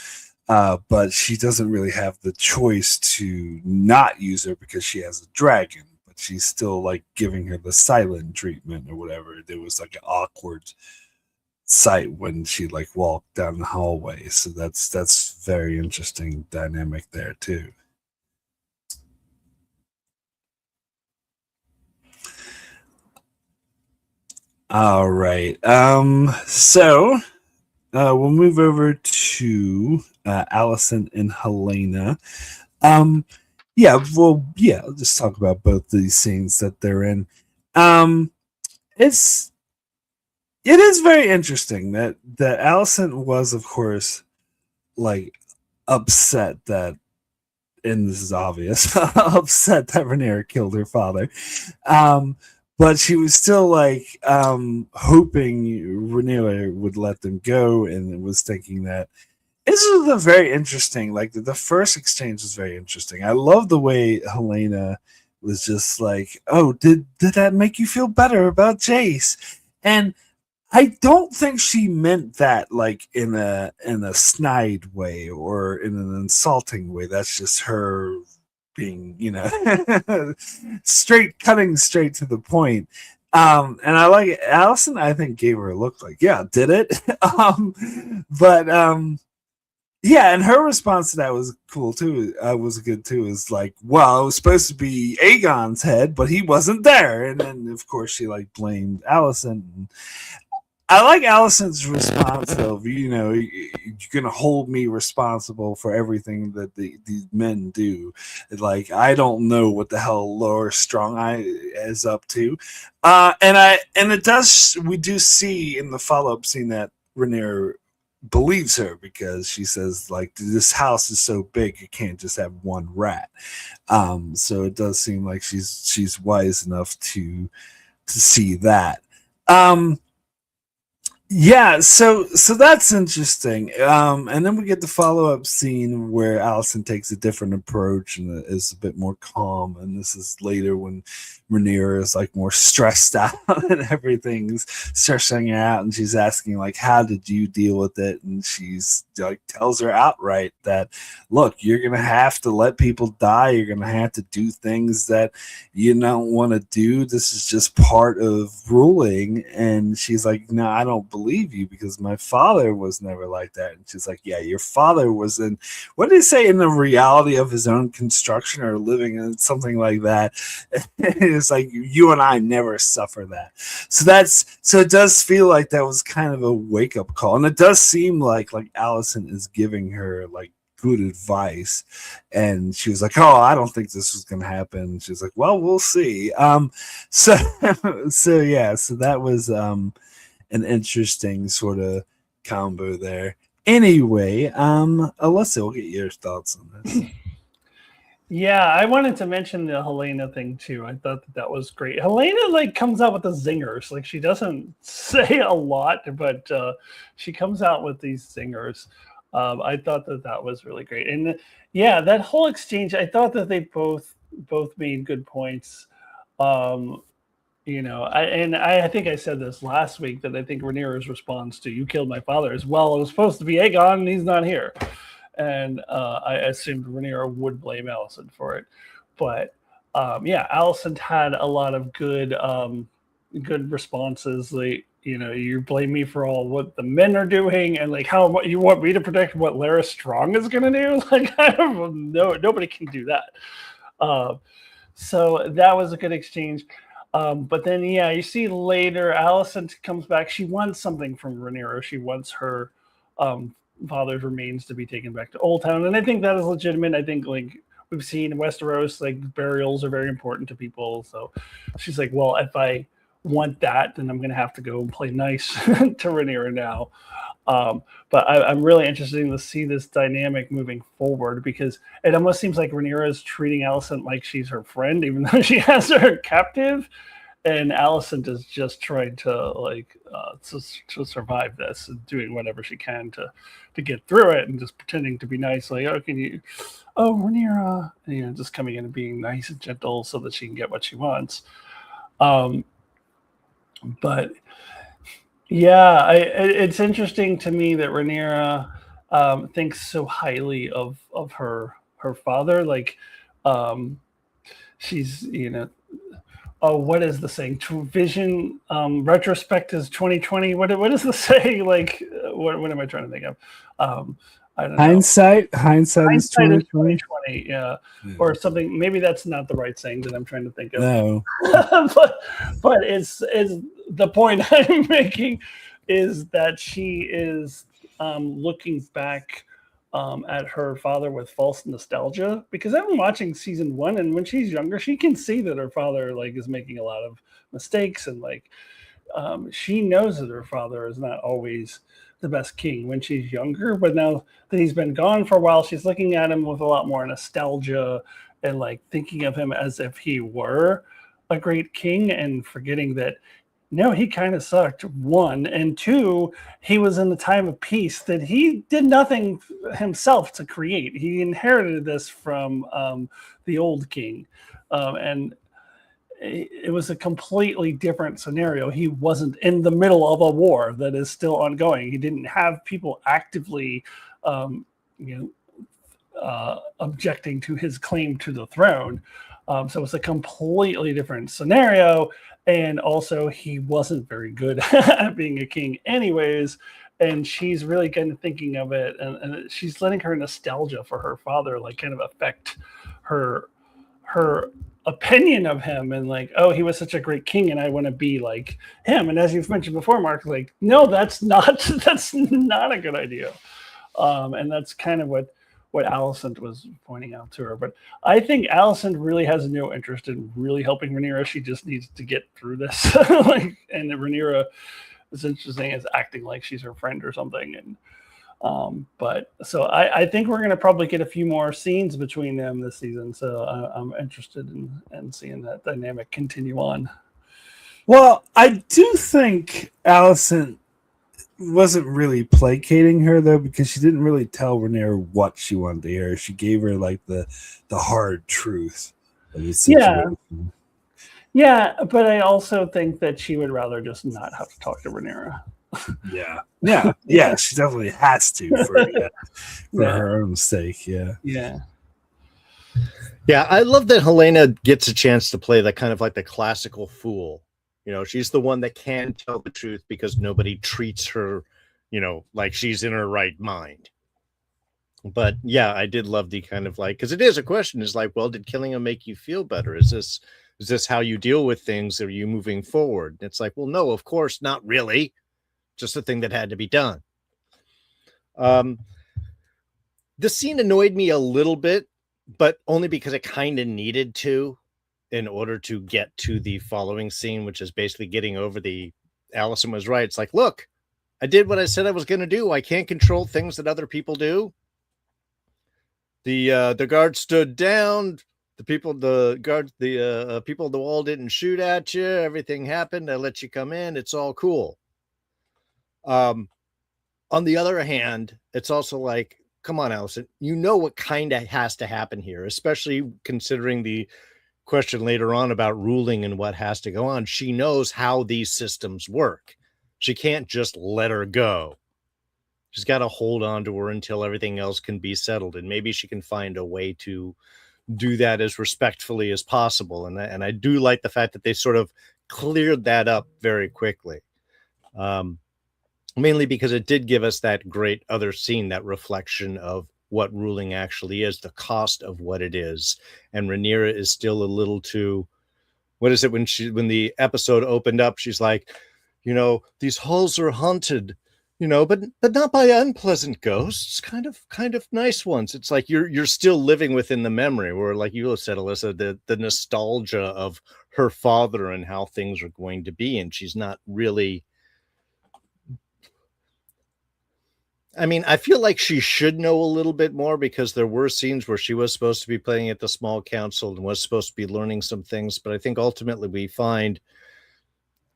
but she doesn't really have the choice to not use her because she has a dragon. But she's still like giving her the silent treatment or whatever. There was like an awkward sight when she like walked down the hallway, so that's very interesting dynamic there too. All right. So we'll move over to Alicent and Helena. I'll just talk about both these scenes that they're in. It is very interesting that Alicent was, of course, like upset that, and this is obvious, upset that Rhaenyra killed her father. But she was still like hoping Rhaenyra would let them go, and was thinking that this was a very interesting. Like the first exchange was very interesting. I love the way Helena was just like, "Oh, did that make you feel better about Jace?" And I don't think she meant that like in a snide way or in an insulting way. That's just her being, cutting straight to the point. And I like it. Alicent, I think, gave her a look like, yeah, did it? Yeah, and her response to that was cool too. Was good too. Is like, well, it was supposed to be Aegon's head, but he wasn't there. And then, of course, she like blamed Alicent. I like Alicent's response of, you're gonna hold me responsible for everything that these men do. Like, I don't know what the hell Lower Strong Eye is up to, we do see in the follow up scene that Rhaenyra believes her, because she says, like, this house is so big you can't just have one rat. So it does seem like she's wise enough to see that. Yeah, so that's interesting. And then we get the follow-up scene where Alicent takes a different approach and is a bit more calm. And this is later when Rhaenyra is like more stressed out and everything's stressing her out, and she's asking, like, how did you deal with it? And she's like, tells her outright that, look, you're gonna have to let people die, you're gonna have to do things that you don't want to do. This is just part of ruling. And she's like, no, I don't believe you, because my father was never like that. And she's like, yeah, your father was in, what did he say, in the reality of his own construction, or living in something like that. It's like, you and I never suffer that. So it does feel like that was kind of a wake-up call. And it does seem like Alicent is giving her like good advice. And she was like, oh, I don't think this was gonna happen. She's like, well, we'll see. So that was an interesting sort of combo there. Anyway, Alyssa, we'll get your thoughts on this. Yeah, I wanted to mention the Helena thing too. I thought that was great. Helena like comes out with the zingers. Like, she doesn't say a lot, but she comes out with these zingers. I thought that was really great. And yeah, that whole exchange, I thought that they both made good points. I think I said this last week, that I think Rhaenyra's response to "you killed my father" is, well, it was supposed to be Aegon and he's not here. And I assumed Rhaenyra would blame Alicent for it. But Alicent had a lot of good responses. Like, you blame me for all what the men are doing, and like how you want me to protect what Larys Strong is going to do. Like, I don't know, nobody can do that. So that was a good exchange. But then, you see later, Alicent comes back. She wants something from Rhaenyra. She wants her father's remains to be taken back to Old Town, and I think that is legitimate. I think, like, we've seen in Westeros, like, burials are very important to people. So she's like, well, if I want that, then I'm going to have to go and play nice to Rhaenyra now. But I'm really interested to see this dynamic moving forward, because it almost seems like Rhaenyra is treating Alicent like she's her friend, even though she has her captive. And Alicent is just trying to to survive this, and doing whatever she can to get through it, and just pretending to be nice, like, Rhaenyra, just coming in and being nice and gentle so that she can get what she wants. But yeah, it's interesting to me that Rhaenyra thinks so highly of her father. Like, she's what is the saying? Vision, retrospect is 2020. What is the saying? Like, what am I trying to think of? I don't know. Hindsight is 2020. Yeah, or something. Maybe that's not the right saying that I'm trying to think of. No, but it's the point I'm making is that she is looking back at her father with false nostalgia, because I've been watching season 1, and when she's younger, she can see that her father is making a lot of mistakes, and she knows that her father is not always the best king when she's younger. But now that he's been gone for a while, she's looking at him with a lot more nostalgia, and thinking of him as if he were a great king, and forgetting that no, he kind of sucked, 1, and 2, he was in a time of peace that he did nothing himself to create. He inherited this from the old king, and it was a completely different scenario. He wasn't in the middle of a war that is still ongoing. He didn't have people actively objecting to his claim to the throne. So it's a completely different scenario. And also, he wasn't very good at being a king anyways. And she's really kind of thinking of it. And she's letting her nostalgia for her father kind of affect her her opinion of him and like, oh, he was such a great king and I want to be like him. And as you've mentioned before, Mark, like, no, that's not a good idea. And that's kind of what Alicent was pointing out to her. But I think Alicent really has no interest in really helping Rhaenyra. She just needs to get through this. And Rhaenyra, is interesting, is acting like she's her friend or something. And but so I think we're going to probably get a few more scenes between them this season. So I'm interested in seeing that dynamic continue on. Well, I do think Alicent wasn't really placating her though, because she didn't really tell Rhaenyra what she wanted to hear. She gave her like the hard truth of the situation. Yeah, but I also think that she would rather just not have to talk to Rhaenyra. Yeah. She definitely has to for her own sake. Yeah. I love that Helena gets a chance to play the kind of like the classical fool. You know, she's the one that can tell the truth because nobody treats her, you know, like she's in her right mind. But yeah, I did love the kind of like, because it is a question, is like, well, did killing him make you feel better? Is this how you deal with things? Are you moving forward? And it's like, well, no, of course, not really. Just a thing that had to be done. The scene annoyed me a little bit, but only because it kind of needed to in order to get to the following scene, which is basically getting over the Alicent was right. It's like, look, I did what I said I was going to do. I can't control things that other people do. The guard stood down. The people on the wall didn't shoot at you. Everything happened. I let you come in. It's all cool. On the other hand, it's also like, come on, Alicent, you know what kind of has to happen here, especially considering the question later on about ruling and what has to go on. She knows how these systems work. She can't just let her go. She's got to hold on to her until everything else can be settled. And maybe she can find a way to do that as respectfully as possible. And I do like the fact that they sort of cleared that up very quickly. Mainly because it did give us that great other scene, that reflection of what ruling actually is, the cost of what it is. And Rhaenyra is still a little too, what is it, when the episode opened up, she's like, you know, these halls are haunted, you know, but not by unpleasant ghosts, kind of nice ones. It's like you're still living within the memory, where, like you said, Alyssa, the nostalgia of her father and how things are going to be, and she's not really. I mean, I feel like she should know a little bit more, because there were scenes where she was supposed to be playing at the small council and was supposed to be learning some things. But I think ultimately we find,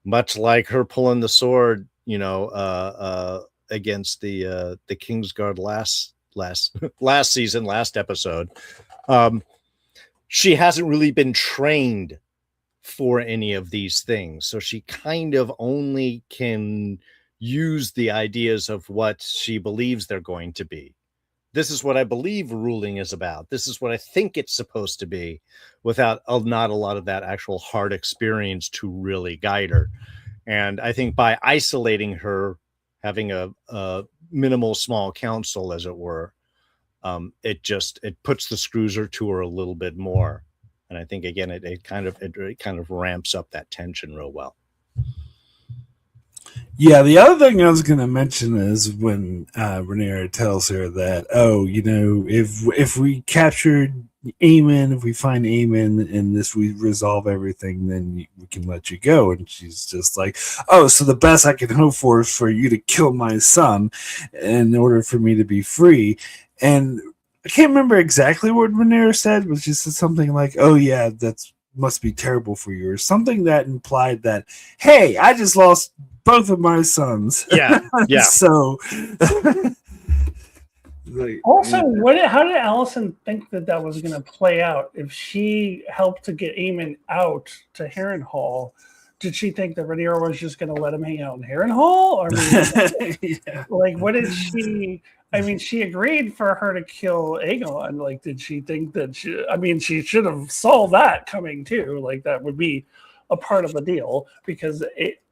much like her pulling the sword, you know, against the Kingsguard last season, last episode, she hasn't really been trained for any of these things. So she kind of only can use the ideas of what she believes they're going to be. This is what I believe ruling is about. This is what I think it's supposed to be, without not a lot of that actual hard experience to really guide her. And I think by isolating her, having a minimal small council, as it were, it puts the screws to her a little bit more. And I think, again, it kind of ramps up that tension real well. Yeah, the other thing I was going to mention is when Rhaenyra tells her that, oh, you know, if we captured Aemon, if we find Aemon and we resolve everything, then we can let you go. And she's just like, oh, so the best I can hope for is for you to kill my son in order for me to be free. And I can't remember exactly what Rhaenyra said, but she said something like, oh, yeah, that's must be terrible for you, or something that implied that, hey, I just lost both of my sons. Yeah. So also, how did Alicent think that was going to play out? If she helped to get Aemon out to Harrenhal, did she think that Rhaenyra was just going to let him hang out in Harrenhal? Or like, what did she? I mean, she agreed for her to kill Aegon. Like, did she think that she should have saw that coming too. Like, that would be a part of the deal because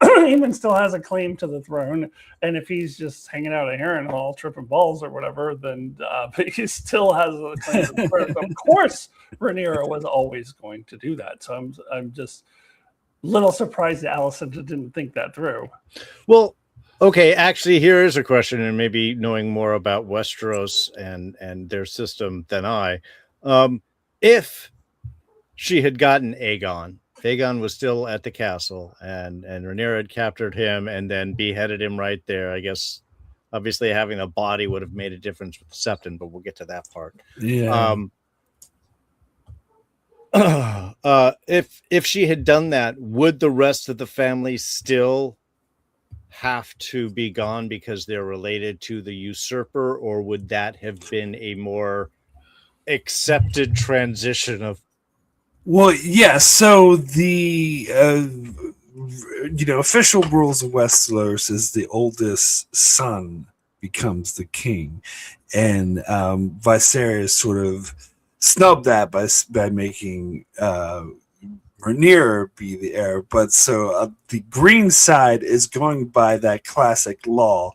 Aemon still has a claim to the throne, and if he's just hanging out at Harrenhal tripping balls or whatever, then he still has a claim to the throne. Of course, Rhaenyra was always going to do that. So I'm just a little surprised that Alicent didn't think that through. Well, okay, actually, here is a question, and maybe knowing more about Westeros and their system than I, if she had gotten Aegon was still at the castle, and Rhaenyra had captured him and then beheaded him right there. I guess, obviously, having a body would have made a difference with Septon, but we'll get to that part. Yeah. If she had done that, would the rest of the family still have to be gone because they're related to the usurper, or would that have been a more accepted transition of? Well, yeah. So the official rules of Westeros is the oldest son becomes the king, and Viserys sort of snubbed that by making Rhaenyra be the heir. But so the green side is going by that classic law.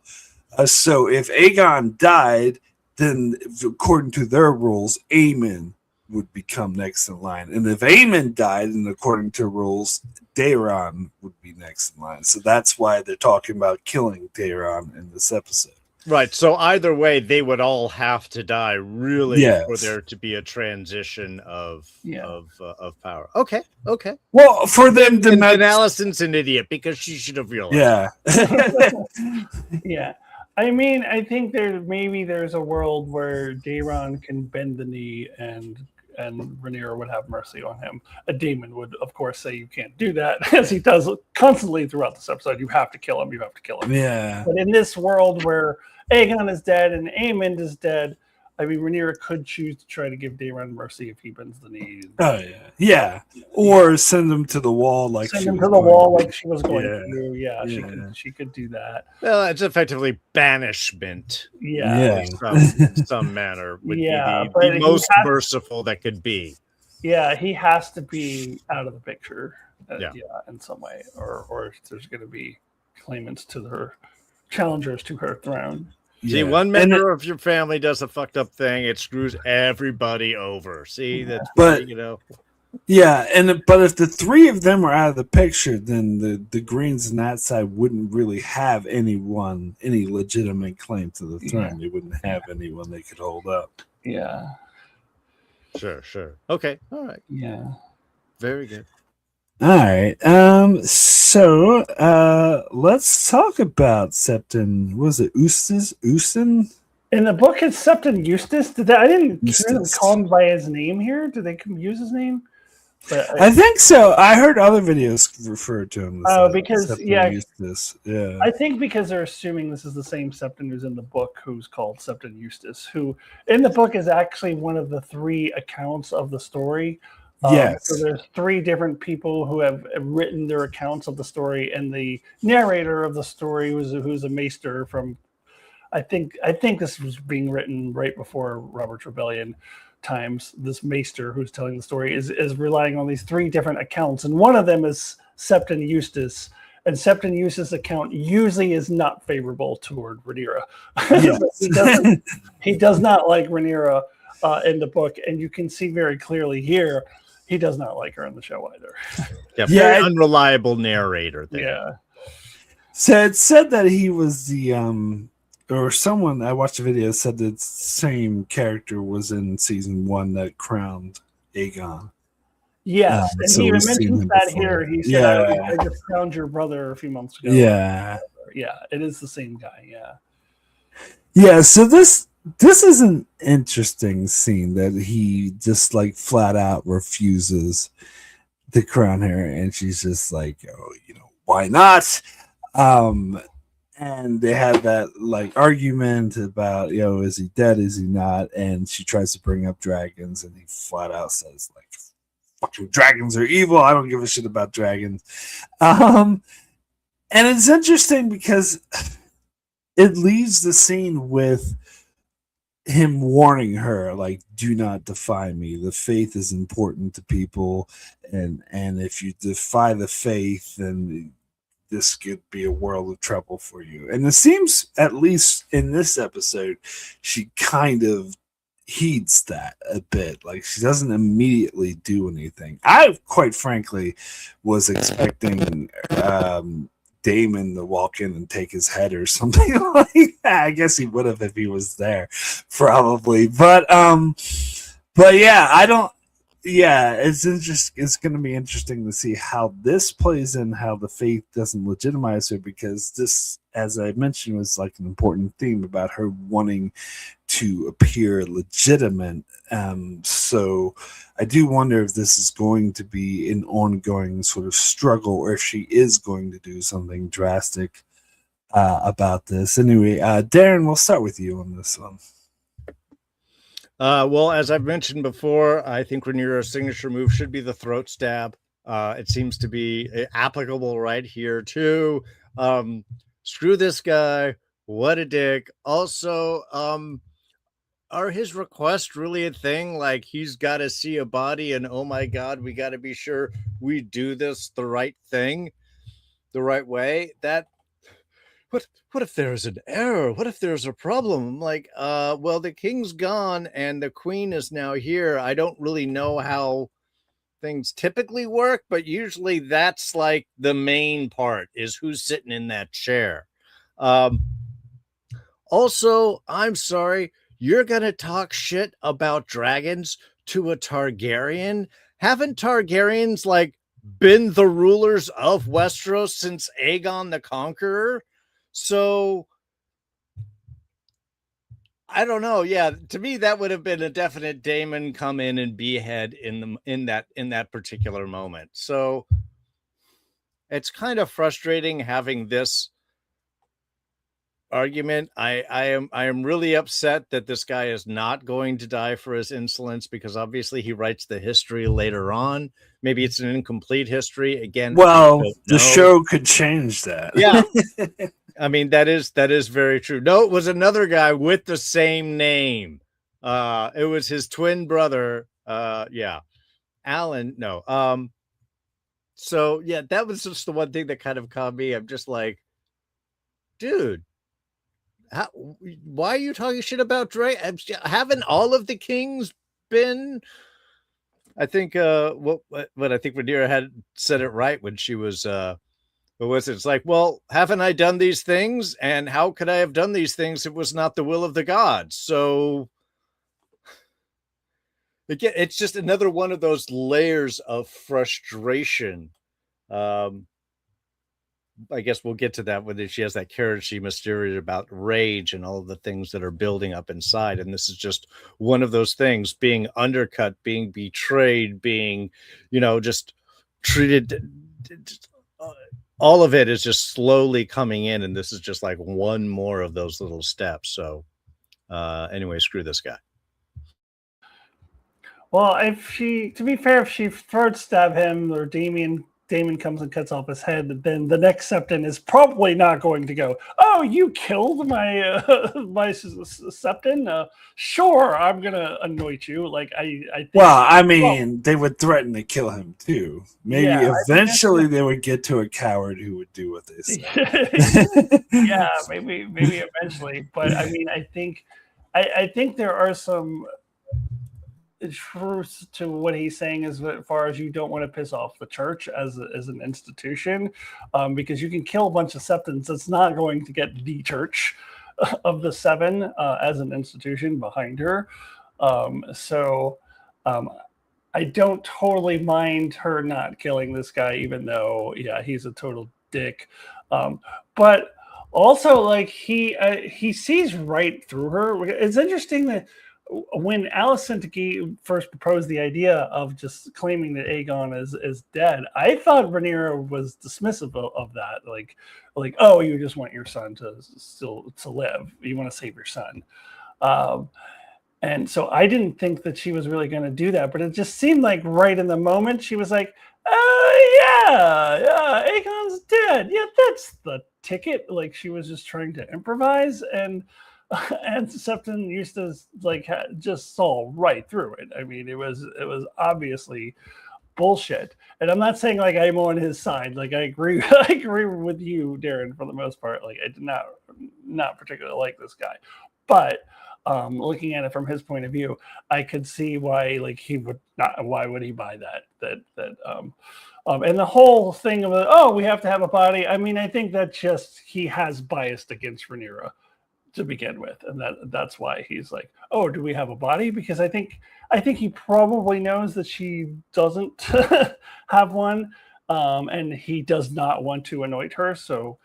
So if Aegon died, then according to their rules, Aemon would become next in line. And if Aemon died, and according to rules, Daeron would be next in line. So that's why they're talking about killing Daeron in this episode. Right. So either way, they would all have to die, really, Yes. for there to be a transition of power. Okay. Well, for them to And not... Alicent's an idiot because she should have realized. Yeah. Yeah. I mean, I think there's a world where Daeron can bend the knee and Rhaenyra would have mercy on him. A Daemon would, of course, say you can't do that, as he does constantly throughout this episode. You have to kill him. You have to kill him. Yeah. But in this world where Aegon is dead and Aemond is dead, I mean, Rhaenyra could choose to try to give Daeron mercy if he bends the knee. Oh, yeah. Or send him to the wall like Send she him was to the going wall to. like she was going Yeah. to. Yeah, Yeah. she could do that. Well, it's effectively banishment. Yeah. In some manner would be but the he most has- merciful that could be. Yeah, he has to be out of the picture. Yeah. In some way, or there's going to be claimants to her, challengers to her throne. See, one member of your family does a fucked up thing, it screws everybody over. See, that's But- yeah. but if the three of them are out of the picture, then the Greens on that side wouldn't really have any legitimate claim to the throne. They wouldn't have anyone they could hold up. Yeah. Sure. Okay. All right. Yeah. Very good. All right. So let's talk about Septon. Was it Eustace? In the book, it's Septon Eustace. I didn't hear them Eustace. call him by his name here. Did they use his name? But I think so. I heard other videos refer to him. As because Septon Eustace. Yeah. I think because they're assuming this is the same Septon who's in the book, who's called Septon Eustace, who in the book is actually one of the three accounts of the story. Yes. So there's three different people who have written their accounts of the story, and the narrator of the story who's a maester from. I think this was being written right before Robert's Rebellion times. This maester who's telling the story is relying on these three different accounts, and one of them is Septon Eustace. And Septon Eustace's account usually is not favorable toward Rhaenyra. Yes. He does not like Rhaenyra in the book, and you can see very clearly here he does not like her in the show either. Very unreliable narrator there. Yeah. So it said that he was the or someone I watched a video said that the same character was in season 1 that crowned Aegon. Yes, and so he we've seen mentions him that before. here. He said, Yeah. I just found your brother a few months ago. Yeah. Yeah, it is the same guy. Yeah. Yeah, so this is an interesting scene that he just like flat out refuses to crown her, and she's just like, oh, why not? And they have that like argument about, is he dead? Is he not? And she tries to bring up dragons, and he flat out says like, fucking dragons are evil. I don't give a shit about dragons. And it's interesting because it leaves the scene with him warning her, like, do not defy me. The faith is important to people, and if you defy the faith, then this could be a world of trouble for you. And it seems, at least in this episode, she kind of heeds that a bit. Like, she doesn't immediately do anything. I, quite frankly, was expecting Daemon to walk in and take his head or something like that. I guess he would have if he was there, probably. But yeah, I don't. Yeah, it's going to be interesting to see how this plays in, how the faith doesn't legitimize her, because this, as I mentioned, was like an important theme about her wanting to appear legitimate. So I do wonder if this is going to be an ongoing sort of struggle, or if she is going to do something drastic about this. Anyway, Darren, we'll start with you on this one. Well, as I've mentioned before, I think Rhaenyra's signature move should be the throat stab. It seems to be applicable right here too. Screw this guy. What a dick. Also, are his requests really a thing? Like, he's got to see a body and, oh my God, we got to be sure we do this the right thing, the right way. That, what if there's an error? What if there's a problem? I'm like, well, the king's gone and the queen is now here. I don't really know how things typically work, but usually that's like the main part, is who's sitting in that chair. Also, I'm sorry, you're going to talk shit about dragons to a Targaryen? Haven't Targaryens like been the rulers of Westeros since Aegon the Conqueror? So I don't know. Yeah, to me that would have been a definite Daemon come in and behead in that particular moment. So it's kind of frustrating having this argument. I am really upset that this guy is not going to die for his insolence, because obviously he writes the history later on. Maybe it's an incomplete history. Again, well, the show could change that. Yeah. I mean, that is very true. No, it was another guy with the same name. It was his twin brother. Yeah. Alan. No. So yeah, that was just the one thing that kind of caught me. I'm just like, dude, why are you talking shit about Drake? Haven't all of the kings been? I think what I think Rhaenyra had said it right when she was what was it? It's like, well, haven't I done these things? And how could I have done these things if it was not the will of the gods? So again, it's just another one of those layers of frustration. I guess we'll get to that when she has that character she mysterious about rage and all of the things that are building up inside. And this is just one of those things, being undercut, being betrayed, being, just treated. All of it is just slowly coming in. And this is just like one more of those little steps. So anyway, screw this guy. Well, to be fair, if she throat stab him or Daemon comes and cuts off his head, then the next Septon is probably not going to go, oh, you killed my my Septon? Sure, I'm going to anoint you. Like, I think... Well, I mean, they would threaten to kill him, too. Maybe eventually they would get to a coward who would do what they said. Yeah, maybe eventually. But, I mean, I think there are some truth to what he's saying, as far as you don't want to piss off the church as an institution, because you can kill a bunch of Septons. It's not going to get the church of the seven as an institution behind her. So I don't totally mind her not killing this guy, even though, yeah, he's a total dick. But also, like, he sees right through her. It's interesting that when Alicent first proposed the idea of just claiming that Aegon is dead, I thought Rhaenyra was dismissive of that. Like, oh, you just want your son to live. You want to save your son. And so I didn't think that she was really going to do that, but it just seemed like right in the moment she was like, yeah, Aegon's dead. Yeah, that's the ticket. Like, she was just trying to improvise. And and Septon Eustace just saw right through it. I mean, it was obviously bullshit. And I'm not saying like I'm on his side. Like I agree, I agree with you, Darren, for the most part. Like I did not particularly like this guy, but looking at it from his point of view, I could see why like he would not. Why would he buy that? And the whole thing of we have to have a body. I mean, I think that just he has biased against Rhaenyra to begin with, and that's why he's like, oh, do we have a body? Because I think he probably knows that she doesn't have one, and he does not want to anoint her. So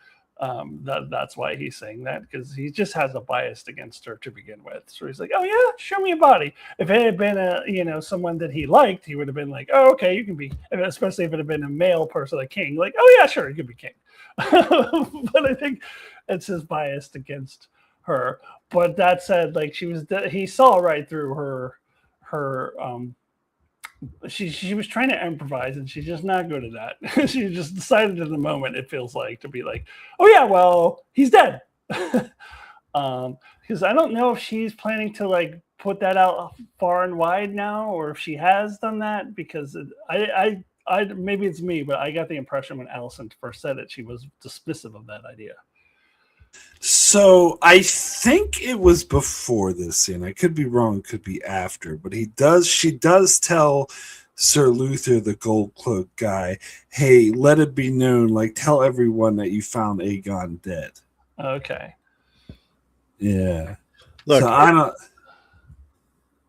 that's why he's saying that, because he just has a bias against her to begin with. So he's like, oh yeah, show me a body. If it had been someone that he liked, he would have been like, oh okay, you can be. Especially if it had been a male person, like king, like, oh yeah, sure, you can be king. But I think it's his bias against her. But that said, like he saw right through her. She was trying to improvise, and she's just not good at that. She just decided in the moment, it feels like, to be like, oh yeah, well, he's dead. Because I don't know if she's planning to like put that out far and wide now, or if she has done that, because I maybe it's me, but I got the impression when Alicent first said it, she was dismissive of that idea. So I think it was before this scene. I could be wrong, it could be after, but she does tell Sir Luther, the gold cloak guy, hey, let it be known, like tell everyone that you found Aegon dead. Okay. Yeah. Look, so I don't.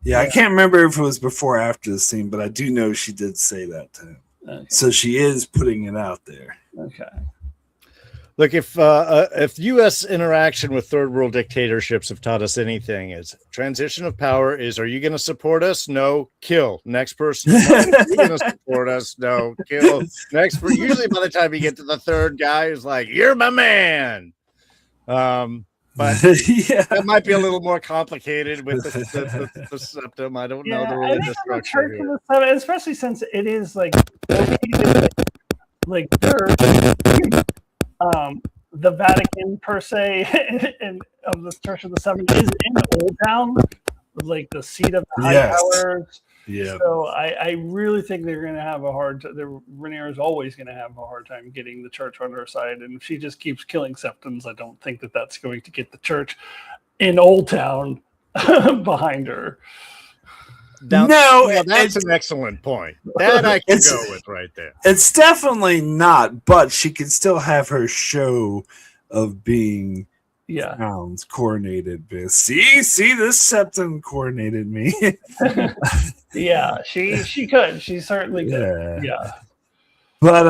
Yeah, I can't remember if it was before or after the scene, but I do know she did say that to him. Okay. So she is putting it out there. Okay. Look, if U.S. interaction with third world dictatorships have taught us anything, is transition of power is: are you going to support us? No, kill. Next person. No, are you going to support us? No, kill. Next person. Usually, by the time you get to the third guy, is like, "You're my man." But that might be a little more complicated with the septum. I don't know the religious structure here. Especially since it is like they're the Vatican per se of the Church of the Seven is in Old Town, like the seat of the Hightowers. Yeah. So I really think they're going to have a hard time. Rhaenyra is always going to have a hard time getting the church on her side, and if she just keeps killing Septons, I don't think that's going to get the church in Old Town behind her. That's an excellent point. That I can go with right there. It's definitely not, but she can still have her show of being crowns coronated. See, this septum coronated me. Yeah, she could. She certainly could. Yeah. But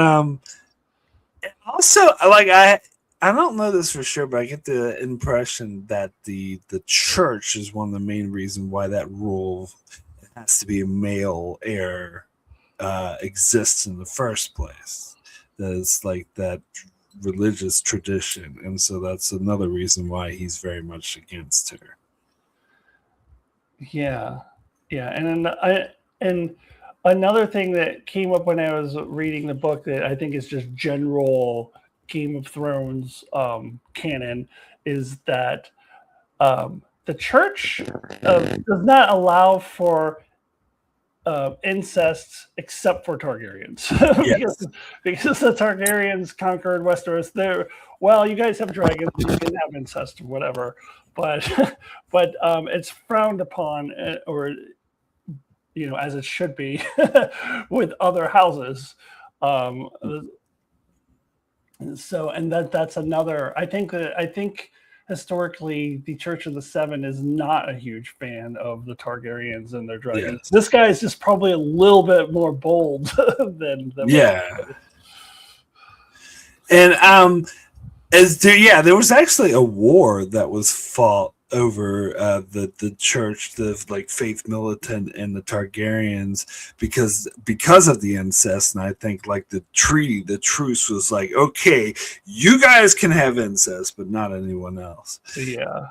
also, like I don't know this for sure, but I get the impression that the church is one of the main reasons why that rule has to be a male heir exists in the first place. There's like that religious tradition, and so that's another reason why he's very much against her. Yeah, and another thing that came up when I was reading the book that I think is just general Game of Thrones canon is that the church does not allow for incest except for Targaryens. because the Targaryens conquered Westeros. You guys have dragons, you can have incest or whatever, but it's frowned upon, or as it should be with other houses. So, and that's another. I think historically, the Church of the Seven is not a huge fan of the Targaryens and their dragons. Yes. This guy is just probably a little bit more bold than And there was actually a war that was fought over the church, the like faith militant and the Targaryens because of the incest. And I think like the truce was like, okay, you guys can have incest, but not anyone else. Yeah.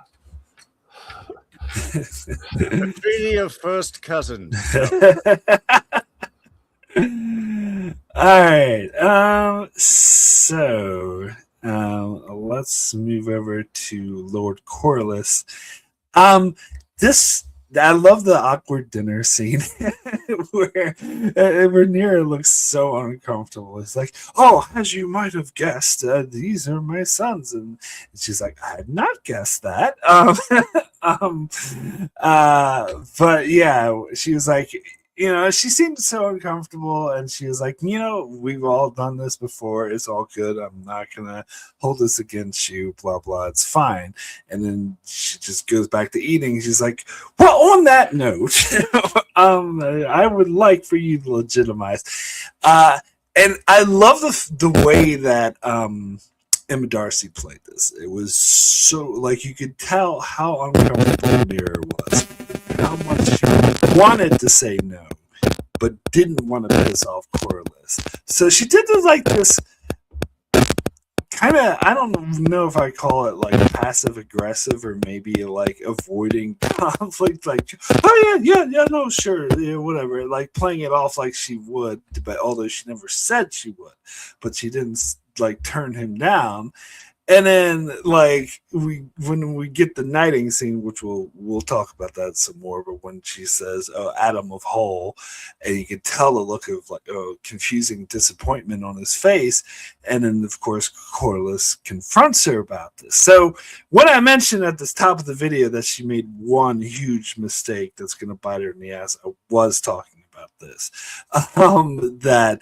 The treaty of first cousins. All right. So Let's move over to Lord Corlys. This I love the awkward dinner scene where Rhaenyra looks so uncomfortable. It's like, oh, as you might have guessed, these are my sons, and she's like, I had not guessed that. Um, but yeah, she was like, she seemed so uncomfortable, and she was like, we've all done this before. It's all good. I'm not gonna hold this against you. Blah blah. It's fine. And then she just goes back to eating. She's like, well, on that note, I would like for you to legitimize. And I love the way that Emma Darcy played this. It was so, like, you could tell how uncomfortable Mira was, how much she wanted to say no, but didn't want to piss off Corlys. So she did this kind of, I don't know if I call it like passive aggressive or maybe like avoiding conflict, like, oh yeah, no, sure, yeah, whatever, like playing it off like she would, but although she never said she would, but she didn't like turn him down. And then, like, when we get the knighting scene, which we'll talk about that some more, but when she says, "Oh, Adam of Hull," and you can tell the look of like confusing disappointment on his face, and then of course Corlys confronts her about this. So when I mentioned at the top of the video that she made one huge mistake that's going to bite her in the ass, I was talking about this, that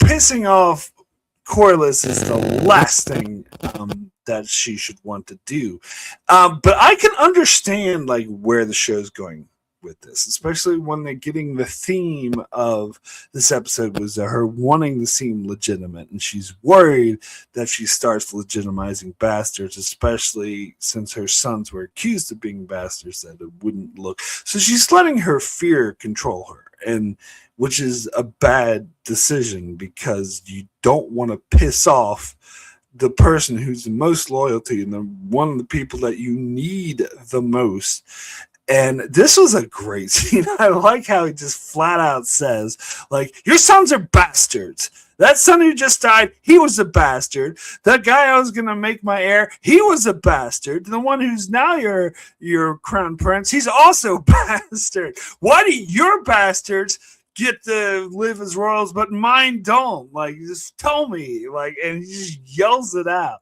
pissing off Corlys is the last thing that she should want to do. But I can understand like where the show's going with this, especially when they're getting the theme of this episode was her wanting to seem legitimate, and she's worried that she starts legitimizing bastards, especially since her sons were accused of being bastards, that it wouldn't look. So she's letting her fear control her, and which is a bad decision because you don't want to piss off the person who's the most loyal to you and one of the people that you need the most. And this was a great scene. I like how he just flat out says, like, your sons are bastards. That son who just died, he was a bastard. That guy I was going to make my heir, he was a bastard. The one who's now your crown prince, he's also a bastard. Why do your bastards get to live as royals, but mine don't? Like, just tell me. Like, and he just yells it out.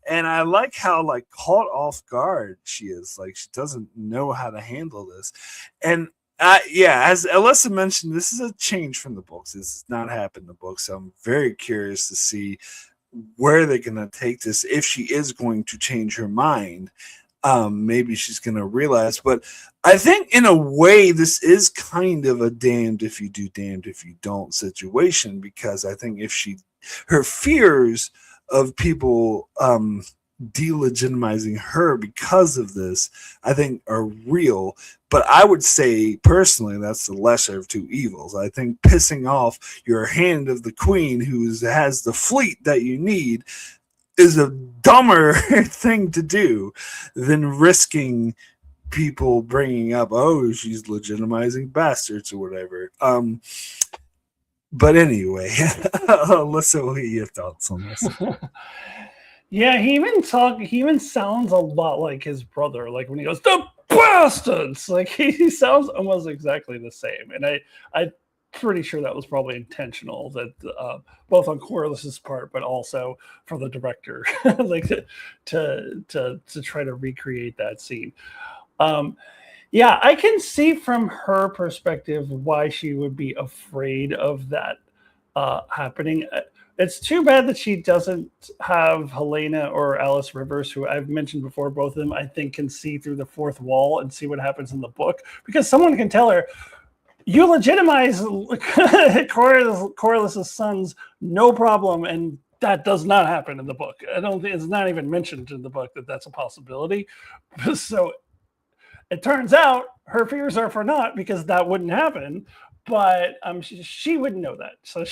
And I like how like caught off guard she is. Like, she doesn't know how to handle this. And yeah, as Alyssa mentioned, this is a change from the books. This has not happened in the books. So I'm very curious to see where they're going to take this. If she is going to change her mind, maybe she's going to realize. But I think in a way, this is kind of a damned if you do, damned if you don't situation, because I think if her fears of people delegitimizing her because of this, I think are real. But I would say personally that's the lesser of two evils. I think pissing off your hand of the queen who has the fleet that you need is a dumber thing to do than risking people bringing up, oh, she's legitimizing bastards or whatever. But anyway, Alyssa, what are your thoughts on this? Yeah, he even sounds a lot like his brother. Like when he goes, the bastards! Like he sounds almost exactly the same. And I'm pretty sure that was probably intentional, that both on Corlys's part, but also for the director, like to try to recreate that scene. Yeah, I can see from her perspective why she would be afraid of that happening. It's too bad that she doesn't have Helena or Alice Rivers, who I've mentioned before. Both of them, I think, can see through the fourth wall and see what happens in the book, because someone can tell her, you legitimize Corlys' sons, no problem, and that does not happen in the book. I don't think it's not even mentioned in the book that that's a possibility. So it turns out her fears are for naught, because that wouldn't happen. But she wouldn't know that. So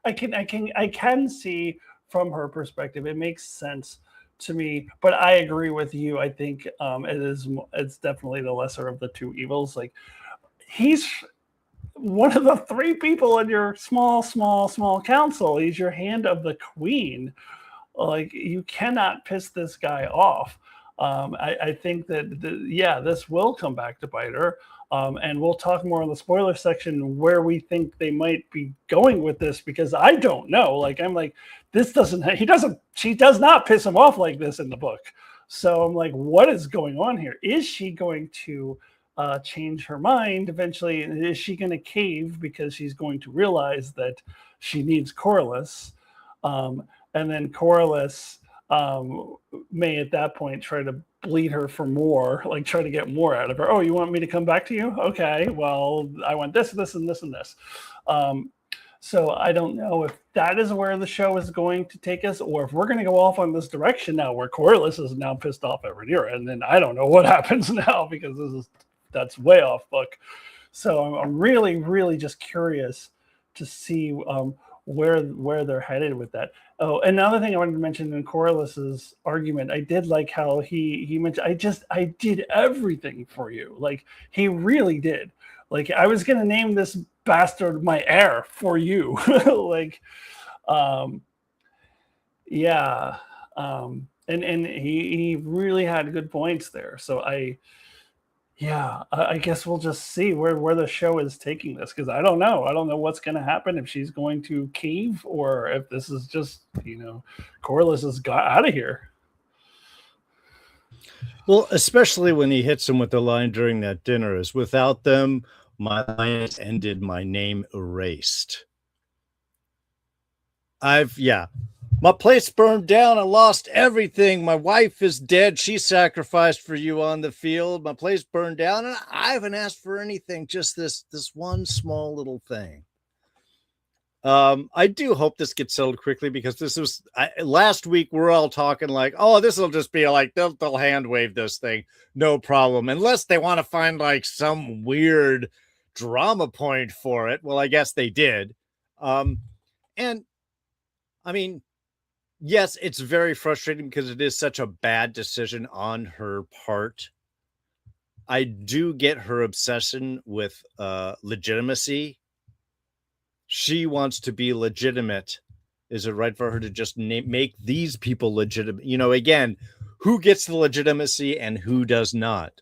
I can see from her perspective. It makes sense to me. But I agree with you. I think it's definitely the lesser of the two evils. Like, one of the 3 people in your small council. He's your hand of the queen. Like, you cannot piss this guy off. I think that, this will come back to bite her. And we'll talk more in the spoiler section where we think they might be going with this, because I don't know. Like, I'm like, she does not piss him off like this in the book. So I'm like, what is going on here? Is she going to change her mind eventually? Is she going to cave because she's going to realize that she needs Corlys? And then Corlys may at that point try to bleed her for more, like try to get more out of her. Oh, you want me to come back to you? Okay, well, I want this, this, and this, and this. So I don't know if that is where the show is going to take us, or if we're going to go off on this direction now where Corlys is now pissed off at Rhaenyra, and then I don't know what happens now, because that's way off book. So I'm really, really just curious to see where they're headed with that. Oh, another thing I wanted to mention in Corlys's argument, I did like how he mentioned, I did everything for you. Like, he really did. Like, I was going to name this bastard my heir for you. Like, and he really had good points there. So I guess we'll just see where the show is taking this, because I don't know. I don't know what's going to happen, if she's going to cave, or if this is just, Corlys has got out of here. Well, especially when he hits him with the line during that dinner is, without them, my line is ended, my name erased. My place burned down. I lost everything. My wife is dead. She sacrificed for you on the field. My place burned down, and I haven't asked for anything. Just this one small little thing. I do hope this gets settled quickly, because this was last week. We're all talking like, oh, this will just be like they'll hand wave this thing, no problem, unless they want to find like some weird drama point for it. Well, I guess they did, and I mean. Yes, it's very frustrating because it is such a bad decision on her part. I do get her obsession with legitimacy. She wants to be legitimate. Is it right for her to just make these people legitimate? Again, who gets the legitimacy and who does not?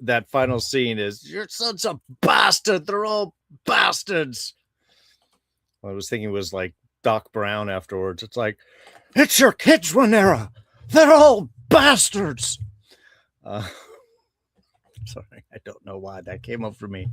That final scene is, your son's a bastard. They're all bastards. Well, I was thinking it was like Doc Brown afterwards. It's like, it's your kids, Rhaenyra. They're all bastards. Sorry, I don't know why that came up for me.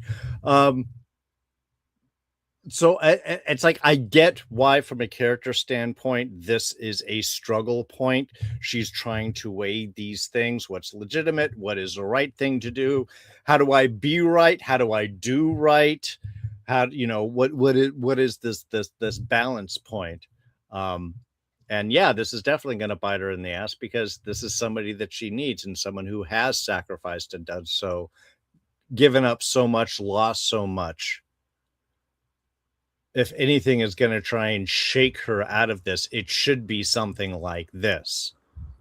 So it's like, I get why, from a character standpoint, this is a struggle point. She's trying to weigh these things. What's legitimate? What is the right thing to do? How do I be right? How do I do right? How, what is this balance point? And this is definitely going to bite her in the ass, because this is somebody that she needs, and someone who has sacrificed and done so, given up so much, lost so much. If anything is going to try and shake her out of this, it should be something like this.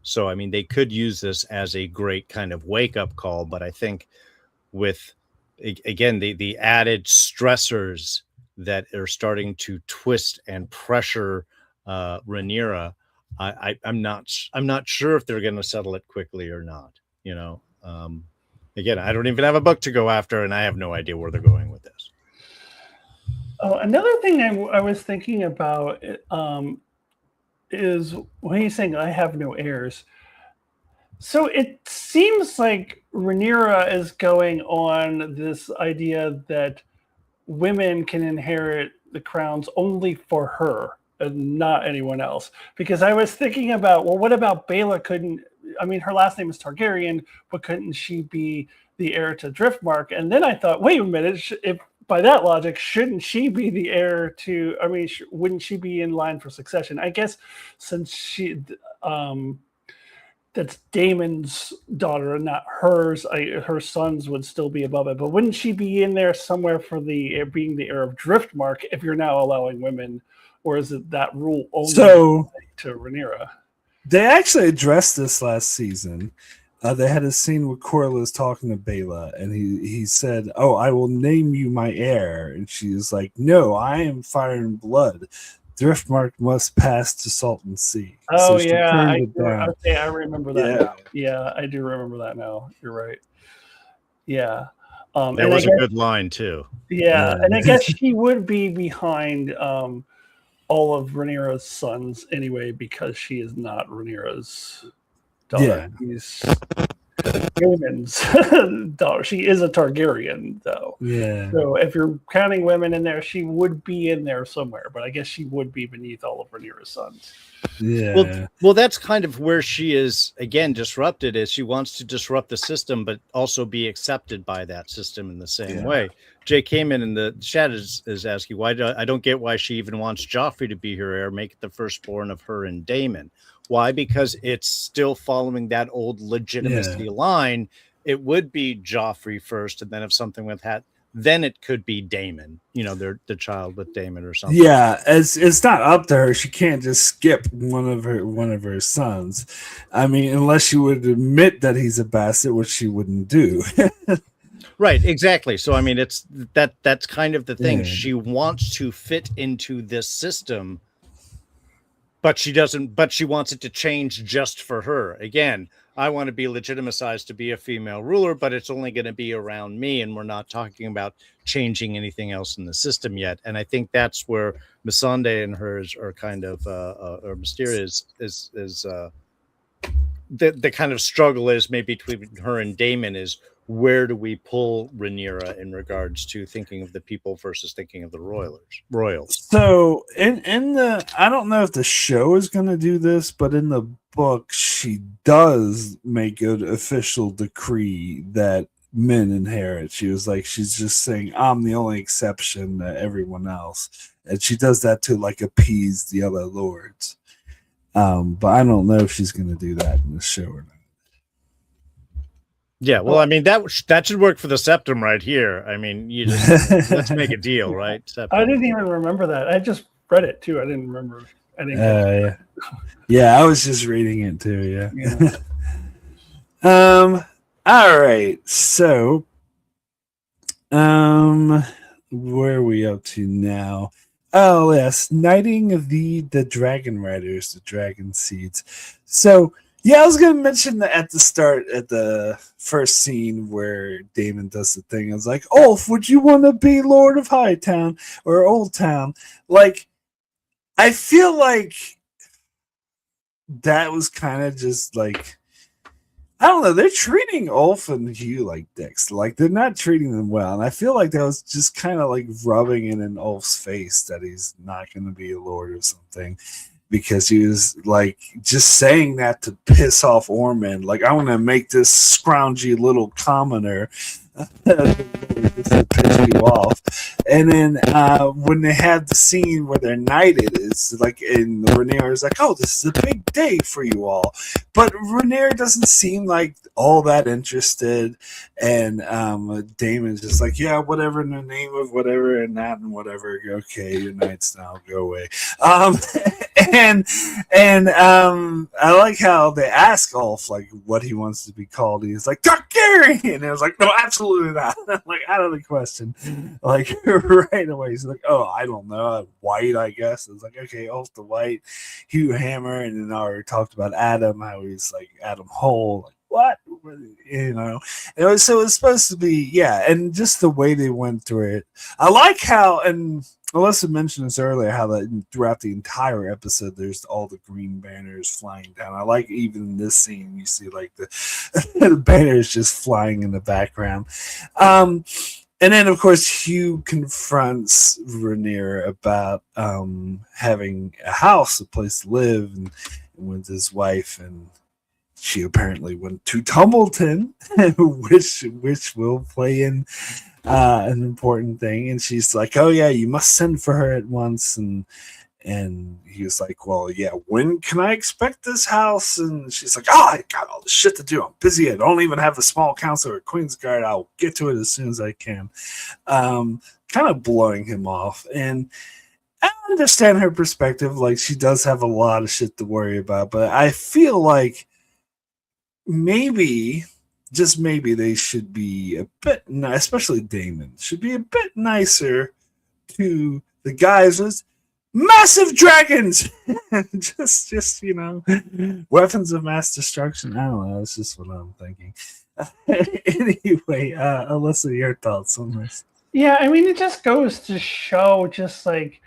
So, I mean, they could use this as a great kind of wake-up call, but I think with, again, the added stressors that are starting to twist and pressure Rhaenyra, I'm not sure if they're going to settle it quickly or not. Again, I don't even have a book to go after, and I have no idea where they're going with this. Oh, another thing I was thinking about is when he's saying, I have no heirs. So it seems like Rhaenyra is going on this idea that women can inherit the crowns only for her and not anyone else. Because I was thinking about, well, what about Baela? Her last name is Targaryen, but couldn't she be the heir to Driftmark? And then I thought, wait a minute, if by that logic, shouldn't she be the heir to, wouldn't she be in line for succession? I guess since she, that's Daemon's daughter and not hers, her sons would still be above it. But wouldn't she be in there somewhere for being the heir of Driftmark, if you're now allowing women, or is it that rule only to Rhaenyra? They actually addressed this last season. they had a scene with Corlys talking to Bela, and he said, "Oh, I will name you my heir," and she was like, "No, I am fire and blood. Driftmark must pass to Salton Sea." Oh So she yeah, turned it down. okay, I remember that Yeah. now. Yeah, I do remember that now. You're right. Yeah. That and was I a guess, good line too. yeah, Yeah. and I guess she would be behind all of Rhaenyra's sons anyway, because she is not Rhaenyra's daughter. She's Daemon's daughter. She is a Targaryen, though. Yeah. So if you're counting women in there, she would be in there somewhere. But I guess she would be beneath all of Rhaenyra's sons. Yeah. Well, that's kind of where she is again disrupted. Is she wants to disrupt the system, but also be accepted by that system in the same way. Jay Cayman in the chat is asking why I don't get why she even wants Joffrey to be her heir, make it the firstborn of her and Daemon. Why? Because it's still following that old legitimacy line. It would be Joffrey first, and then if something with that, then it could be Daemon. You know, the child with Daemon or something. Yeah, it's not up to her. She can't just skip one of her sons. I mean, unless she would admit that he's a bastard, which she wouldn't do. Right, exactly. So I mean, it's that's kind of the thing. Yeah. She wants to fit into this system, but she doesn't. But she wants it to change just for her. Again, I want to be legitimized to be a female ruler, but it's only going to be around me, and we're not talking about changing anything else in the system yet. And I think that's where Missandei and hers are kind of, or Mysteria is the kind of struggle is maybe between her and Daemon is where do we pull Rhaenyra in regards to thinking of the people versus thinking of the royals. So in the, I don't know if the show is going to do this, but in the book, she does make an official decree that men inherit. She was like, she's just saying, I'm the only exception to everyone else. And she does that to like appease the other lords. But I don't know if she's going to do that in the show or not. Yeah, well, I mean that should work for the Septon right here. I mean, you just let's make a deal, right? Septon. I didn't even remember that. I just read it too. I didn't remember. I didn't. Yeah, I was just reading it too. Yeah. All right. So, where are we up to now? Oh yes, knighting the dragon riders, the dragon seeds. So. Yeah, I was going to mention that at the start, at the first scene where Daemon does the thing. I was like, Ulf, would you want to be Lord of Hightown or Old Town? Like, I feel like that was kind of just like, I don't know, they're treating Ulf and Hugh like dicks. Like, they're not treating them well. And I feel like that was just kind of like rubbing it in Ulf's face that he's not going to be a lord or something. Because he was like just saying that to piss off Ormund. Like, I want to make this scroungy little commoner just to piss you off. And then when they have the scene where they're knighted, it's like, and Rhaenyra is like, oh, this is a big day for you all. But Rhaenyra doesn't seem like all that interested. And Daemon's just like, yeah, whatever, in the name of whatever and that and whatever. Okay, your knights now, go away. And I like how they ask Ulf like what he wants to be called. He's like Targaryen, and I was like, no, absolutely not. Like, out of the question. Like, right away, he's like, oh, I don't know, White, I guess. It's like, okay, Ulf the White, Hugh Hammer, and then I already talked about Adam, how he's like Adam Hole. Like, what? You know, so it was supposed to be, yeah, and just the way they went through it. I like how, and Alyssa mentioned this earlier, how that throughout the entire episode, there's all the green banners flying down. I like even in this scene, you see like the, the banners just flying in the background. And then, of course, Hugh confronts Rhaenyra about having a house, a place to live, and with his wife, and she apparently went to Tumbleton, which will play in an important thing. And she's like, oh yeah, you must send for her at once. And he was like, well, yeah, when can I expect this house? And she's like, oh, I got all this shit to do, I'm busy, I don't even have a small council or Queen's Guard, I'll get to it as soon as I can. Kind of blowing him off. And I understand her perspective, like she does have a lot of shit to worry about, but I feel like maybe, just maybe, they should be a bit nice, especially Daemon, should be a bit nicer to the guys with massive dragons. just weapons of mass destruction. I don't know. That's just what I'm thinking. Anyway, Alyssa, your thoughts on this? Yeah, I mean, it just goes to show, just like,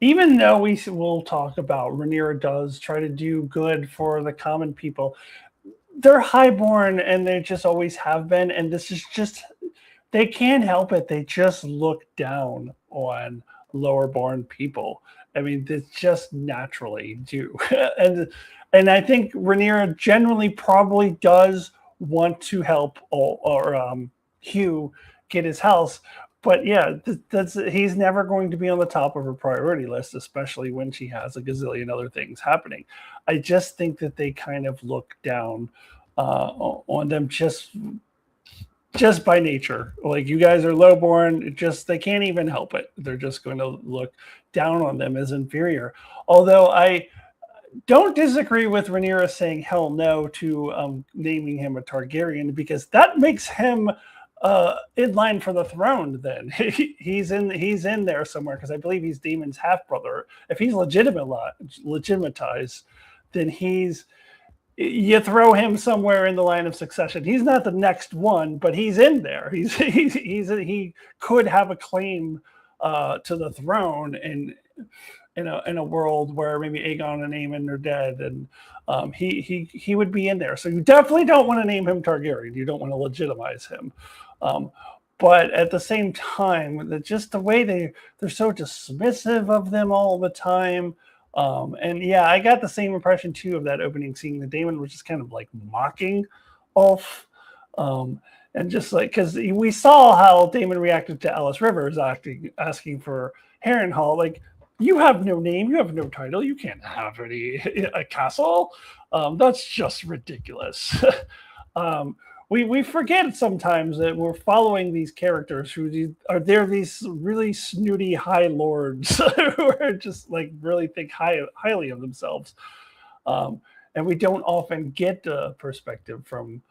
even though we will talk about Rhaenyra does try to do good for the common people, they're highborn and they just always have been. And this is just, they can't help it. They just look down on lower born people. I mean, they just naturally do. and I think Rhaenyra generally probably does want to help Hugh get his house. But yeah, he's never going to be on the top of her priority list, especially when she has a gazillion other things happening. I just think that they kind of look down on them just by nature. Like, you guys are lowborn, they can't even help it. They're just going to look down on them as inferior. Although I don't disagree with Rhaenyra saying hell no to naming him a Targaryen, because that makes him in line for the throne. Then he's in there somewhere, because I believe he's Daemon's half brother. If he's legitimatized, then you throw him somewhere in the line of succession. He's not the next one, but he's in there. He could have a claim to the throne in a world where maybe Aegon and Aemon are dead, and he would be in there. So you definitely don't want to name him Targaryen. You don't want to legitimize him. But at the same time, just the way they're so dismissive of them all the time. And yeah, I got the same impression too of that opening scene. The Daemon was just kind of like mocking Ulf. And just like, because we saw how Daemon reacted to Alice Rivers asking for Harrenhal. Like, you have no name, you have no title, you can't have a castle. That's just ridiculous. We forget sometimes that we're following these characters who are these really snooty high lords who are just like really think highly of themselves, and we don't often get a perspective from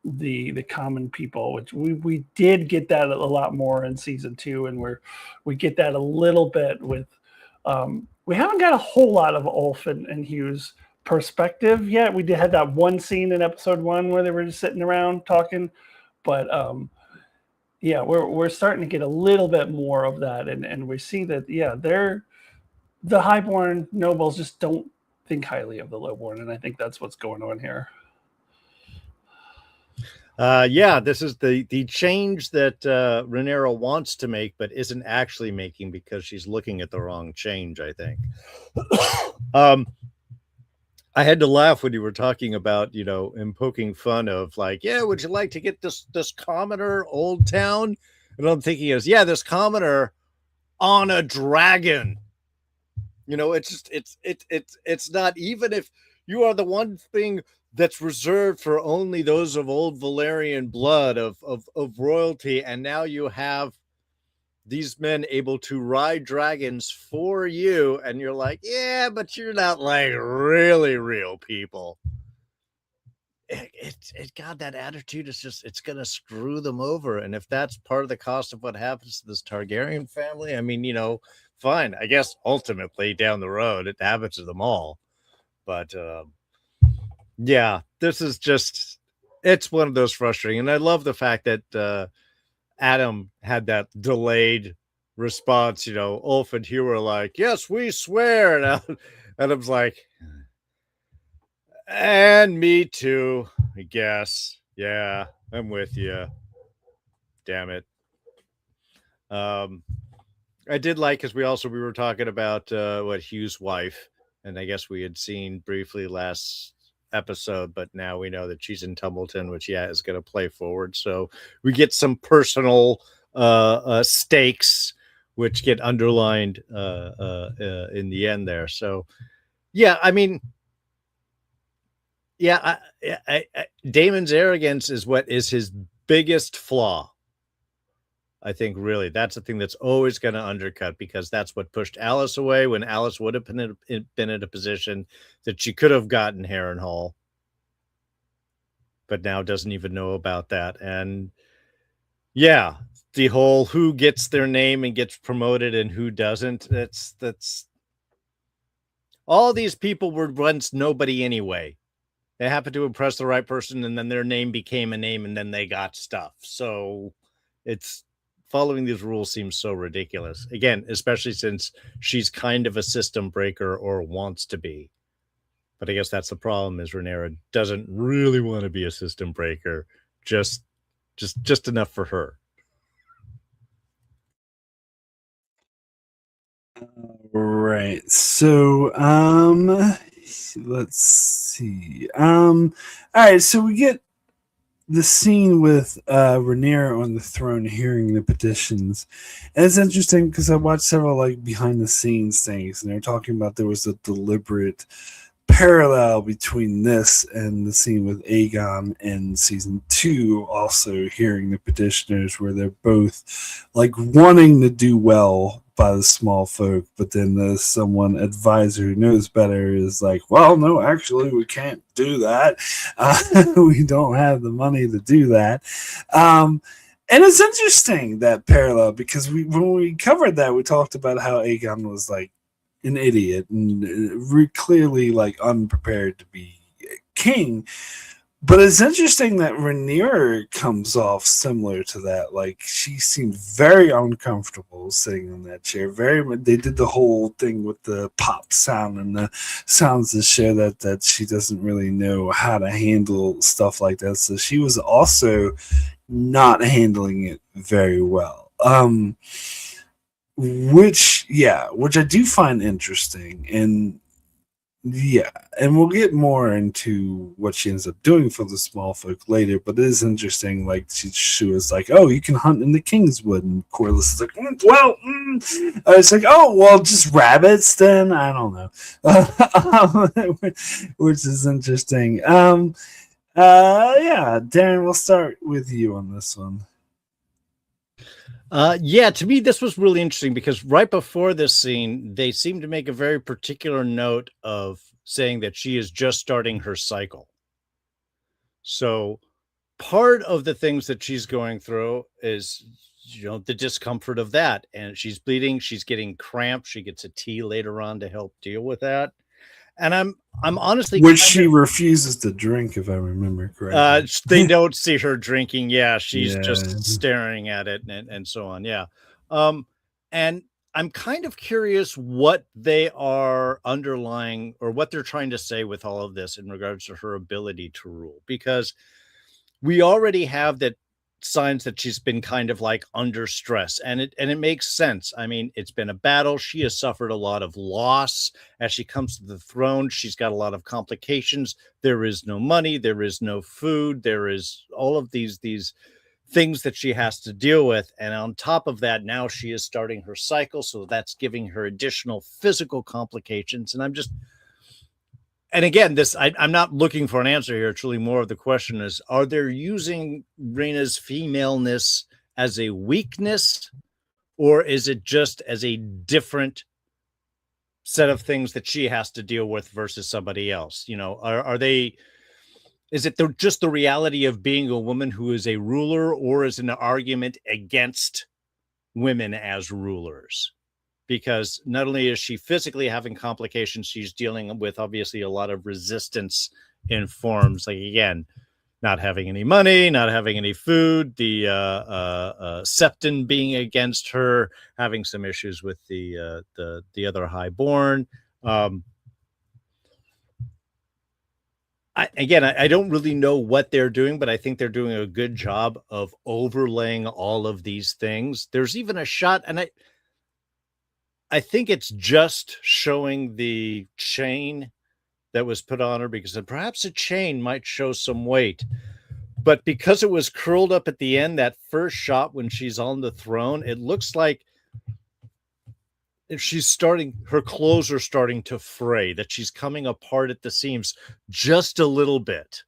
the common people, which we did get that a lot more in season 2, and we get that a little bit with we haven't got a whole lot of Ulf and Hugh's perspective yet. We had that one scene in episode 1 where they were just sitting around talking, but yeah, we're starting to get a little bit more of that, and we see that they're the highborn nobles just don't think highly of the lowborn, and I think that's what's going on here. Yeah, this is the change that Rhaenyra wants to make, but isn't actually making because she's looking at the wrong change, I think. I had to laugh when you were talking about, and poking fun of like, yeah, would you like to get this commoner Old Town? And I'm thinking is, yeah, this commoner on a dragon. It's just it's not, even if you are the one thing that's reserved for only those of old Valyrian blood of royalty, and now you have these men able to ride dragons for you, and you're like, yeah, but you're not like really real people. God, that attitude is just, it's gonna screw them over. And if that's part of the cost of what happens to this Targaryen family, I mean, fine, I guess ultimately down the road it happens to them all. But yeah, this is just, it's one of those frustrating. And I love the fact that Adam had that delayed response. Ulf and Hugh were like, yes, we swear. And Adam's like, and me too, I guess. Yeah, I'm with you. Damn it. I did like, because we were talking about Hugh's wife, and I guess we had seen briefly last episode, but now we know that she's in Tumbleton, which is going to play forward. So we get some personal stakes, which get underlined in the end there. So yeah, I mean, yeah, Daemon's arrogance is what is his biggest flaw. I think really that's the thing that's always going to undercut, because that's what pushed Alice away when Alice would have been in a position that she could have gotten Harrenhal. but now doesn't even know about that. And yeah, the whole who gets their name and gets promoted and who doesn't, that's all these people were once nobody anyway. They happened to impress the right person, and then their name became a name, and then they got stuff. So it's following these rules seems so ridiculous. Again, especially since she's kind of a system breaker or wants to be. But I guess that's the problem, is Rhaenyra doesn't really want to be a system breaker, just enough for her. Right. So, let's see. All right. So we get the scene with Rhaenyra on the throne hearing the petitions. And it's interesting because I watched several like behind the scenes things, and they're talking about there was a deliberate parallel between this and the scene with Aegon in season 2, also hearing the petitioners, where they're both like wanting to do well by the small folk, but then there's someone advisor who knows better is like, well, no, actually we can't do that. We don't have the money to do that. And it's interesting, that parallel, because when we covered that, we talked about how Aegon was like an idiot and clearly like unprepared to be king. But it's interesting that Rhaenyra comes off similar to that. Like, she seemed very uncomfortable sitting in that chair. They did the whole thing with the pop sound and the sounds to show that she doesn't really know how to handle stuff like that. So she was also not handling it very well. Which I do find interesting. And we'll get more into what she ends up doing for the small folk later, but it is interesting. Like, she was like, oh, you can hunt in the Kingswood, and Corlys is like, it's like, oh, well, just rabbits then? I don't know. Which is interesting. Darren, we'll start with you on this one. To me, this was really interesting because right before this scene, they seem to make a very particular note of saying that she is just starting her cycle. So part of the things that she's going through is, the discomfort of that. And she's bleeding, she's getting cramps, she gets a tea later on to help deal with that. And I'm honestly, which she refuses to drink, if I remember correctly. They don't see her drinking. Yeah, she's just staring at it and so on. Yeah. And I'm kind of curious what they are underlying or what they're trying to say with all of this in regards to her ability to rule, because we already have that signs that she's been kind of like under stress, and it makes sense. I mean, it's been a battle. She has suffered a lot of loss as she comes to the throne. She's got a lot of complications. There is no money, there is no food, there is all of these things that she has to deal with, and on top of that, now she is starting her cycle, so that's giving her additional physical complications. And again, I'm not looking for an answer here. It's really more of the question is, are they using Rhaenyra's femaleness as a weakness, or is it just as a different set of things that she has to deal with versus somebody else? Is it just the reality of being a woman who is a ruler, or is it an argument against women as rulers? Because not only is she physically having complications, she's dealing with obviously a lot of resistance in forms like, again, not having any money, not having any food, the Septon being against her, having some issues with the other highborn. I don't really know what they're doing, but I think they're doing a good job of overlaying all of these things. There's even a shot, and I think it's just showing the chain that was put on her, because perhaps a chain might show some weight. But because it was curled up at the end, that first shot when she's on the throne, it looks like if her clothes are starting to fray, that she's coming apart at the seams just a little bit.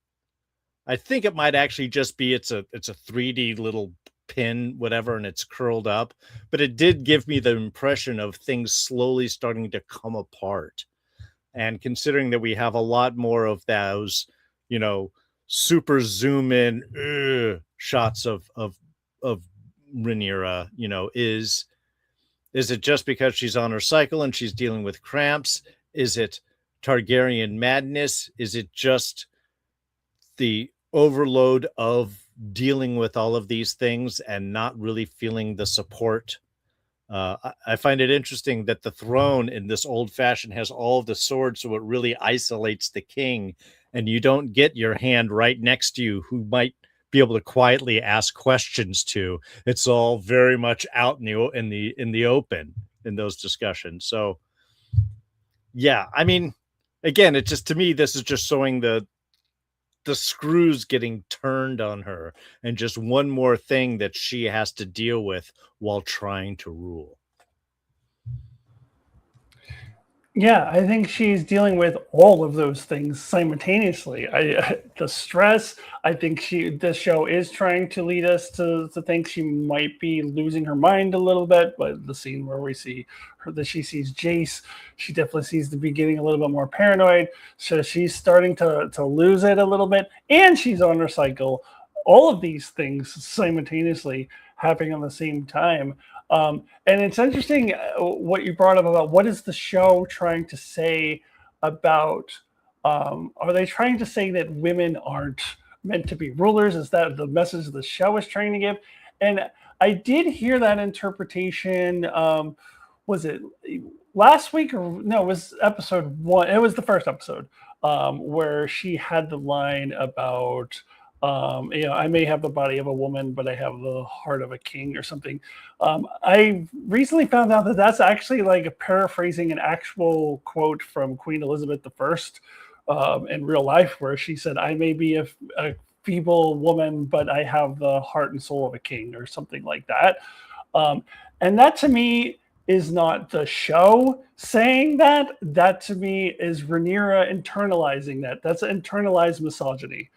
I think it might actually just be it's a 3D little pin, whatever, and it's curled up, but it did give me the impression of things slowly starting to come apart. And considering that we have a lot more of those, super zoom in shots of Rhaenyra, is it just because she's on her cycle and she's dealing with cramps? Is it Targaryen madness? Is it just the overload of dealing with all of these things and not really feeling the support? I find it interesting that the throne in this old fashion has all of the swords, so it really isolates the king, and you don't get your hand right next to you who might be able to quietly ask questions to. It's all very much out in the open in those discussions. So yeah, I mean, again, it just, to me, this is just showing the screws getting turned on her, and just one more thing that she has to deal with while trying to rule. Yeah, I think she's dealing with all of those things simultaneously. The stress. I think the show is trying to lead us to think she might be losing her mind a little bit. But the scene where we see her, that she sees Jace, she definitely seems to be getting a little bit more paranoid. So she's starting to lose it a little bit, and she's on her cycle. All of these things simultaneously happening on the same time. And it's interesting what you brought up about what is the show trying to say about, are they trying to say that women aren't meant to be rulers? Is that the message the show is trying to give? And I did hear that interpretation. Was it last week or no, it was episode 1. It was the first episode where she had the line about, I may have the body of a woman, but I have the heart of a king or something. I recently found out that that's actually like a paraphrasing an actual quote from Queen Elizabeth I in real life, where she said, I may be a feeble woman, but I have the heart and soul of a king, or something like that. And that to me is not the show saying that. That to me is Rhaenyra internalizing that. That's internalized misogyny.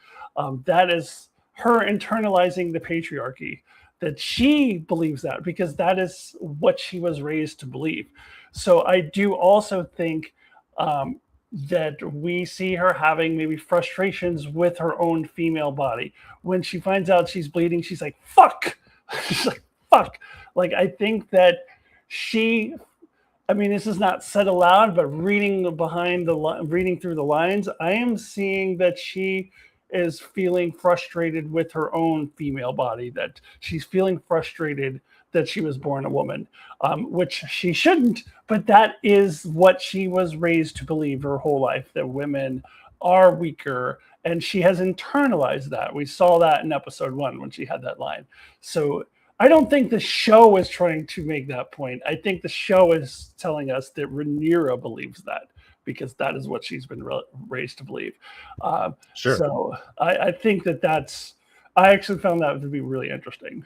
That is her internalizing the patriarchy, that she believes that because that is what she was raised to believe. So I do also think that we see her having maybe frustrations with her own female body. When she finds out she's bleeding, she's like, fuck. She's like, fuck. Like, I think that this is not said aloud, but reading through the lines, I am seeing that she is feeling frustrated with her own female body, that she's feeling frustrated that she was born a woman, which she shouldn't, but that is what she was raised to believe her whole life, that women are weaker, and she has internalized that. We saw that in episode 1 when she had that line. So I don't think the show is trying to make that point. I think the show is telling us that Rhaenyra believes that, because that is what she's been raised to believe. Sure. So I think I actually found that to be really interesting.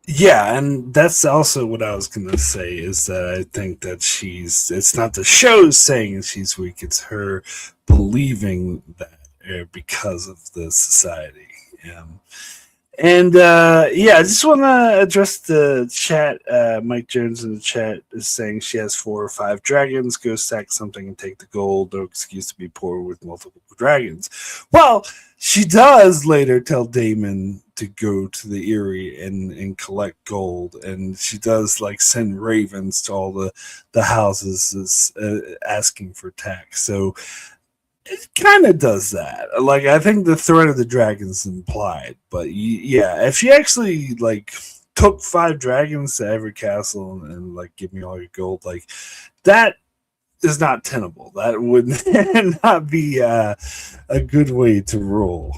Yeah, and that's also what I was going to say, is that I think that it's not the show saying she's weak, it's her believing that because of the society. I just want to address the chat. Mike Jones in the chat is saying she has 4 or 5 dragons. Go sack something and take the gold. No excuse to be poor with multiple dragons. Well, she does later tell Daemon to go to the Eyrie and collect gold, and she does send ravens to all the houses asking for tax. So it kind of does that. I think the threat of the dragon's implied, but yeah, if she actually took 5 dragons to every castle and give me all your gold, that is not tenable. That would not be a good way to rule.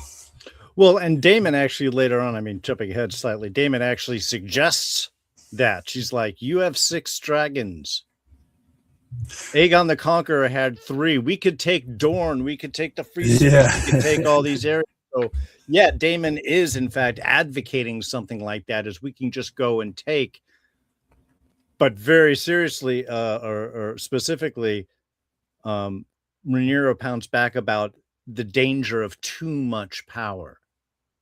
Well, and Daemon actually later on, jumping ahead slightly, Daemon actually suggests that. She's like, you have 6 dragons. Aegon the Conqueror had 3. We could take Dorne. We could take the Free Cities. Yeah. We could take all these areas. So, yeah, Daemon is, in fact, advocating something like that, as we can just go and take. But very seriously, or specifically, Rhaenyra pounds back about the danger of too much power.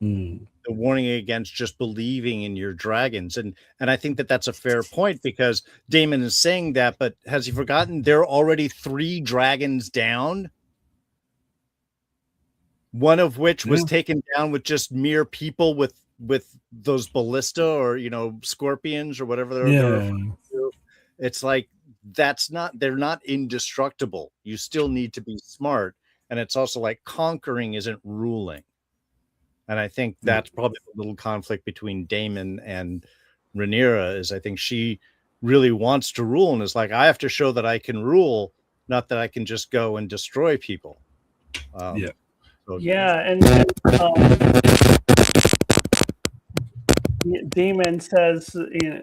The warning against just believing in your dragons. And I think that that's a fair point, because Daemon is saying that, but has he forgotten they're already 3 dragons down? one of which was taken down with just mere people with those ballista or scorpions or whatever they're referring to. It's like they're not indestructible. You still need to be smart, and it's also like conquering isn't ruling. And I think that's probably a little conflict between Daemon and Rhaenyra. Is I think she really wants to rule and is like, I have to show that I can rule, not that I can just go and destroy people. And Daemon says, I'm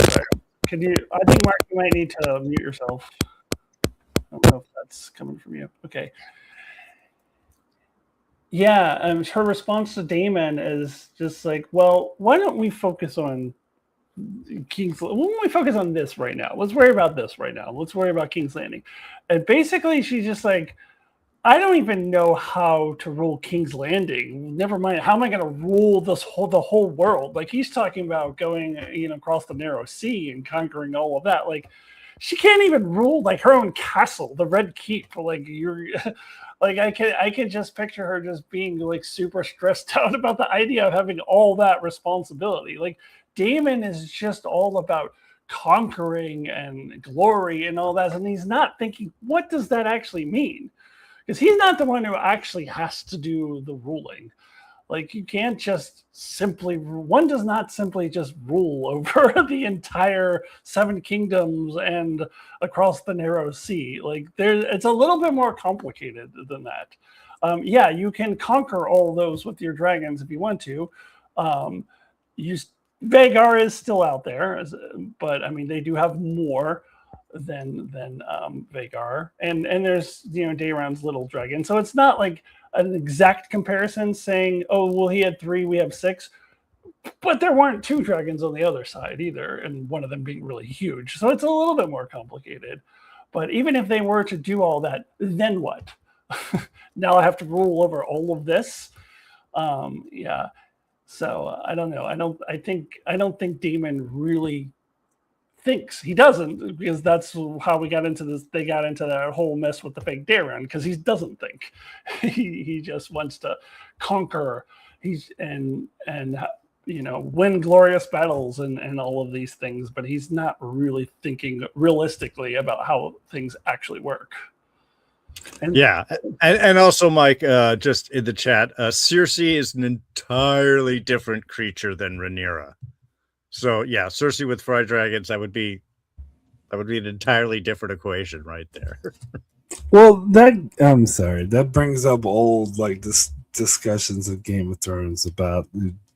sorry, could you? I think Mark, you might need to mute yourself. I don't know if that's coming from you. Okay. Yeah, her response to Daemon is just like, well, why don't we focus on King's? Why don't we focus on this right now? Let's worry about this right now. Let's worry about King's Landing. And basically, she's just like, I don't even know how to rule King's Landing. Never mind, how am I going to rule the whole world? Like, he's talking about going, across the narrow sea and conquering all of that. Like, she can't even rule like her own castle, the Red Keep. Like, like I can just picture her just being like super stressed out about the idea of having all that responsibility. Like, Daemon is just all about conquering and glory and all that, and he's not thinking, what does that actually mean? Because he's not the one who actually has to do the ruling. Like, you can't just one does not simply just rule over the entire 7 kingdoms and across the narrow sea. Like, it's a little bit more complicated than that. You can conquer all those with your dragons if you want to. Vhagar is still out there, but I mean, they do have more than Vhagar, and there's Daeron's little dragon, so it's not like an exact comparison saying, oh well, he had 3, we have 6, but there weren't 2 dragons on the other side either, and one of them being really huge, so it's a little bit more complicated. But even if they were to do all that, then what? Now I have to rule over all of this. So I don't know. I don't think Daemon really thinks. He doesn't, because that's how we got into this. They got into that whole mess with the fake Daeron, because he doesn't think. he just wants to conquer. And win glorious battles and all of these things, but he's not really thinking realistically about how things actually work. And also, Mike, just in the chat, Cersei is an entirely different creature than Rhaenyra. So yeah, Cersei with fried dragons, that would be an entirely different equation right there. Well, I'm sorry, that brings up old discussions of Game of Thrones about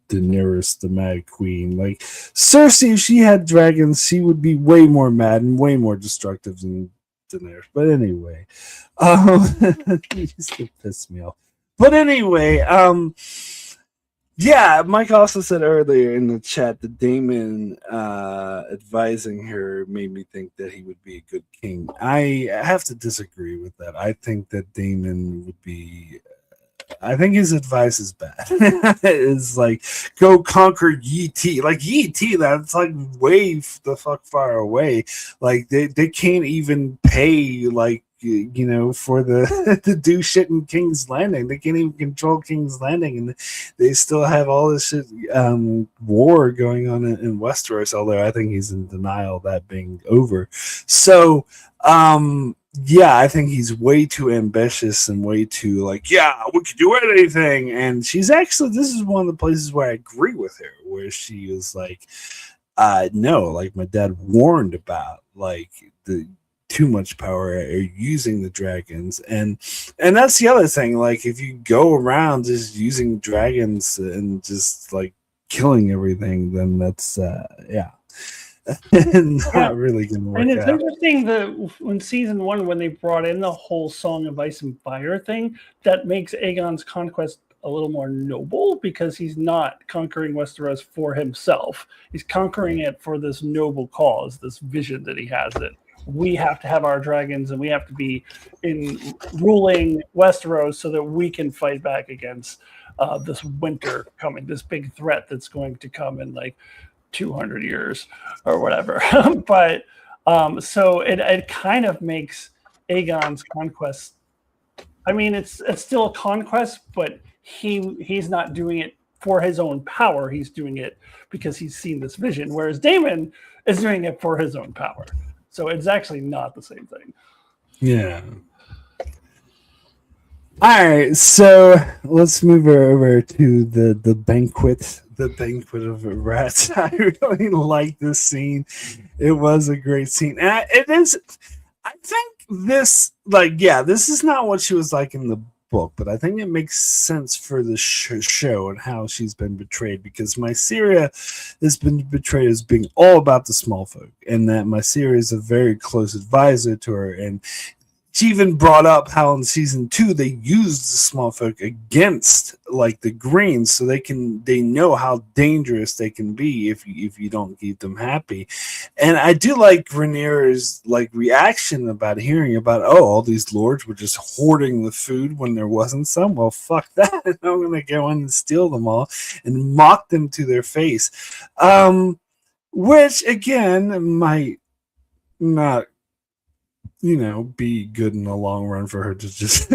Daenerys, the Mad Queen. Like, Cersei, if she had dragons, she would be way more mad and way more destructive than Daenerys. But anyway, you just piss me off. But anyway, Mike also said earlier in the chat that Daemon advising her made me think that he would be a good king. I have to disagree with that. I think that Daemon would be. I think his advice is bad. It's like, go conquer Yi Ti. Like, Yi Ti, that's like way the fuck far away. Like, they can't even pay, like, for the to do shit in King's Landing. They can't even control King's Landing, and they still have all this shit war going on in Westeros, although I think he's in denial of that being over. So I think he's way too ambitious and way too we can do anything. And she's actually, this is one of the places where I agree with her, where she was like, no, like my dad warned about like the too much power or using the dragons. And that's the other thing. Like, if you go around just using dragons and just like killing everything, then that's not really gonna work. And it's out. interesting that in season 1, when they brought in the whole Song of Ice and Fire thing, that makes Aegon's conquest a little more noble, because he's not conquering Westeros for himself. He's conquering it for this noble cause, this vision that he has, that we have to have our dragons and we have to be in ruling Westeros so that we can fight back against this winter coming, this big threat that's going to come in like 200 years or whatever. But so it kind of makes Aegon's conquest I mean, it's still a conquest, but he's not doing it for his own power. He's doing it because he's seen this vision, whereas Daemon is doing it for his own power. So it's actually not the same thing. Yeah. All right, so let's move over to the banquet of rats. I really like this scene. It was a great scene. And it is. I think this, this is not what she was like in the book, but I think it makes sense for the show and how she's been betrayed, because Myceria has been betrayed as being all about the small folk, and that Myceria is a very close advisor to her. And she even brought up how in season 2 they used the small folk against the greens, so they know how dangerous they can be if you don't keep them happy. And I do like Rhaenyra's reaction about hearing about all these lords were just hoarding the food when there wasn't some. Well, fuck that! I'm gonna go in and steal them all and mock them to their face, which again might not be good in the long run for her to just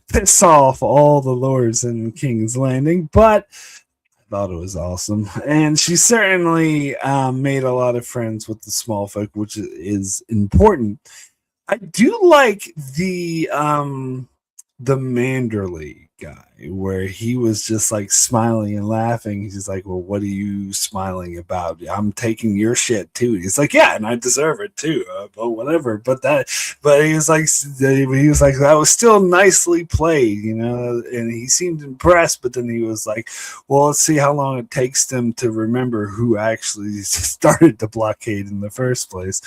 piss off all the lords in King's Landing, but I thought it was awesome. And she certainly made a lot of friends with the small folk, which is important. I do like the Manderley guy, where he was just smiling and laughing. He's like, well, what are you smiling about? I'm taking your shit too. He's like, yeah, and I deserve it too, but whatever. But he was like, that was still nicely played, and he seemed impressed. But then he was like, well, let's see how long it takes them to remember who actually started the blockade in the first place.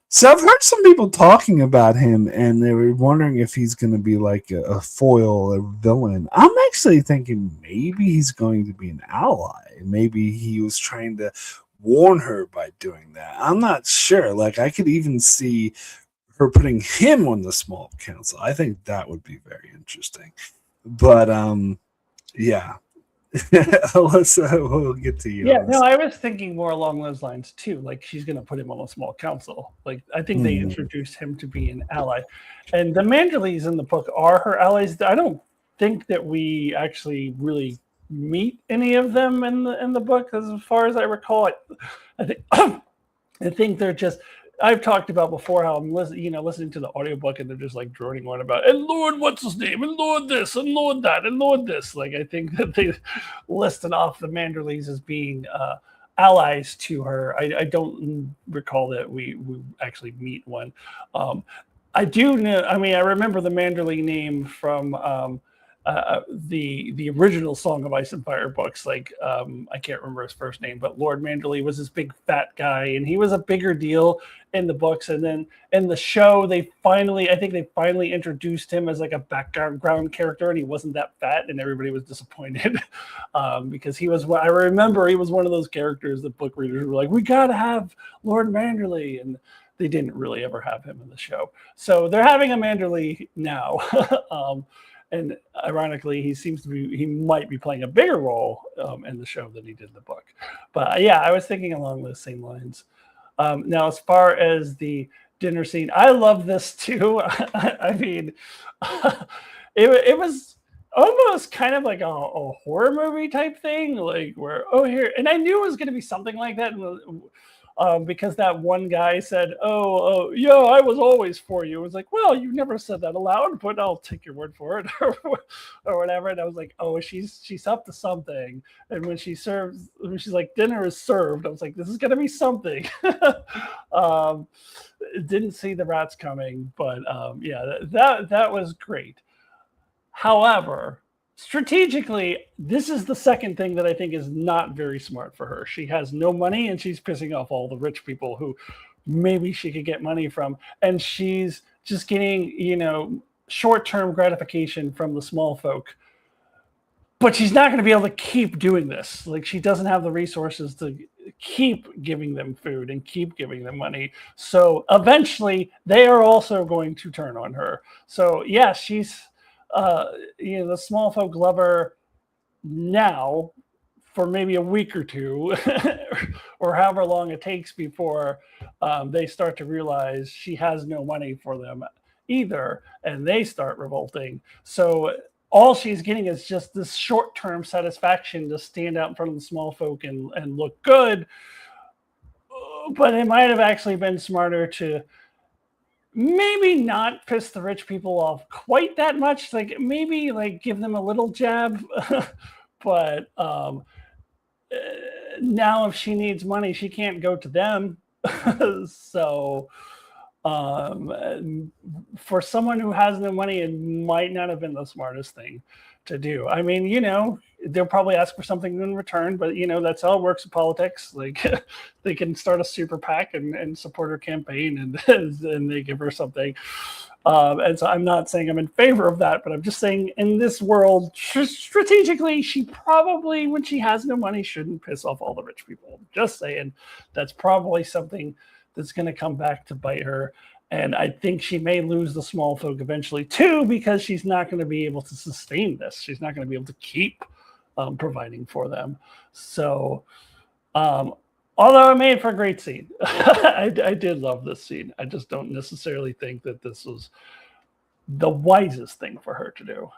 So I've heard some people talking about him, and they were wondering if he's going to be like a foil, a villain. I'm actually thinking maybe he's going to be an ally. Maybe he was trying to warn her by doing that. I'm not sure. I could even see her putting him on the small council. I think that would be very interesting. But yeah. Alyssa, we'll get to you. Yeah, no, I was thinking more along those lines too. She's going to put him on a small council. I think they introduced him to be an ally, and the Manderleys in the book are her allies. I don't think that we actually really meet any of them in the book, as far as I recall. I think they're just. I've talked about before how I'm listening to the audiobook, and they're just droning on about, and Lord what's his name, and Lord this, and Lord that, and Lord this. I think that they listed off the Manderleys as being allies to her. I don't recall that we actually meet one. I do know. I mean, I remember the Manderley name from the original Song of Ice and Fire books. I can't remember his first name, but Lord Manderley was this big fat guy, and he was a bigger deal in the books. And then in the show, they finally introduced him as a background character, and he wasn't that fat, and everybody was disappointed because he was. I remember he was one of those characters that book readers were like, "We gotta have Lord Manderley," and they didn't really ever have him in the show. So they're having a Manderley now. And ironically, he might be playing a bigger role in the show than he did in the book. But yeah, I was thinking along those same lines. Now, as far as the dinner scene, I love this too. I mean, it was almost kind of like a horror movie type thing, where, here, and I knew it was going to be something like that. Because that one guy said, oh, yeah, I was always for you. It was like, well, you never said that aloud, but I'll take your word for it or whatever. And I was like, oh, she's up to something. And when she's like, dinner is served, I was like, this is going to be something. Didn't see the rats coming, but yeah, that was great. However, strategically, this is the second thing that I think is not very smart for her. She has no money, and she's pissing off all the rich people who maybe she could get money from. And she's just getting, short-term gratification from the small folk. But she's not going to be able to keep doing this. She doesn't have the resources to keep giving them food and keep giving them money. So eventually, they are also going to turn on her. So yeah, she's... the small folk love her now for maybe a week or two or however long it takes before they start to realize she has no money for them either, and they start revolting. So all she's getting is just this short-term satisfaction to stand out in front of the small folk and look good. But it might have actually been smarter to maybe not piss the rich people off quite that much. Like maybe like give them a little jab. But now if she needs money, she can't go to them. So for someone who has no money, it might not have been the smartest thing to do. I mean, you know, they'll probably ask for something in return, but you know, that's how it works in politics. Like they can start a super PAC and support her campaign and they give her something. And so I'm not saying I'm in favor of that, but I'm just saying in this world, strategically, she probably, when she has no money, shouldn't piss off all the rich people. Just saying, that's probably something that's going to come back to bite her. And I think she may lose the small folk eventually too, because she's not going to be able to sustain this. She's not going to be able to keep providing for them. So, although it made for a great scene, I did love this scene. I just don't necessarily think that this was the wisest thing for her to do.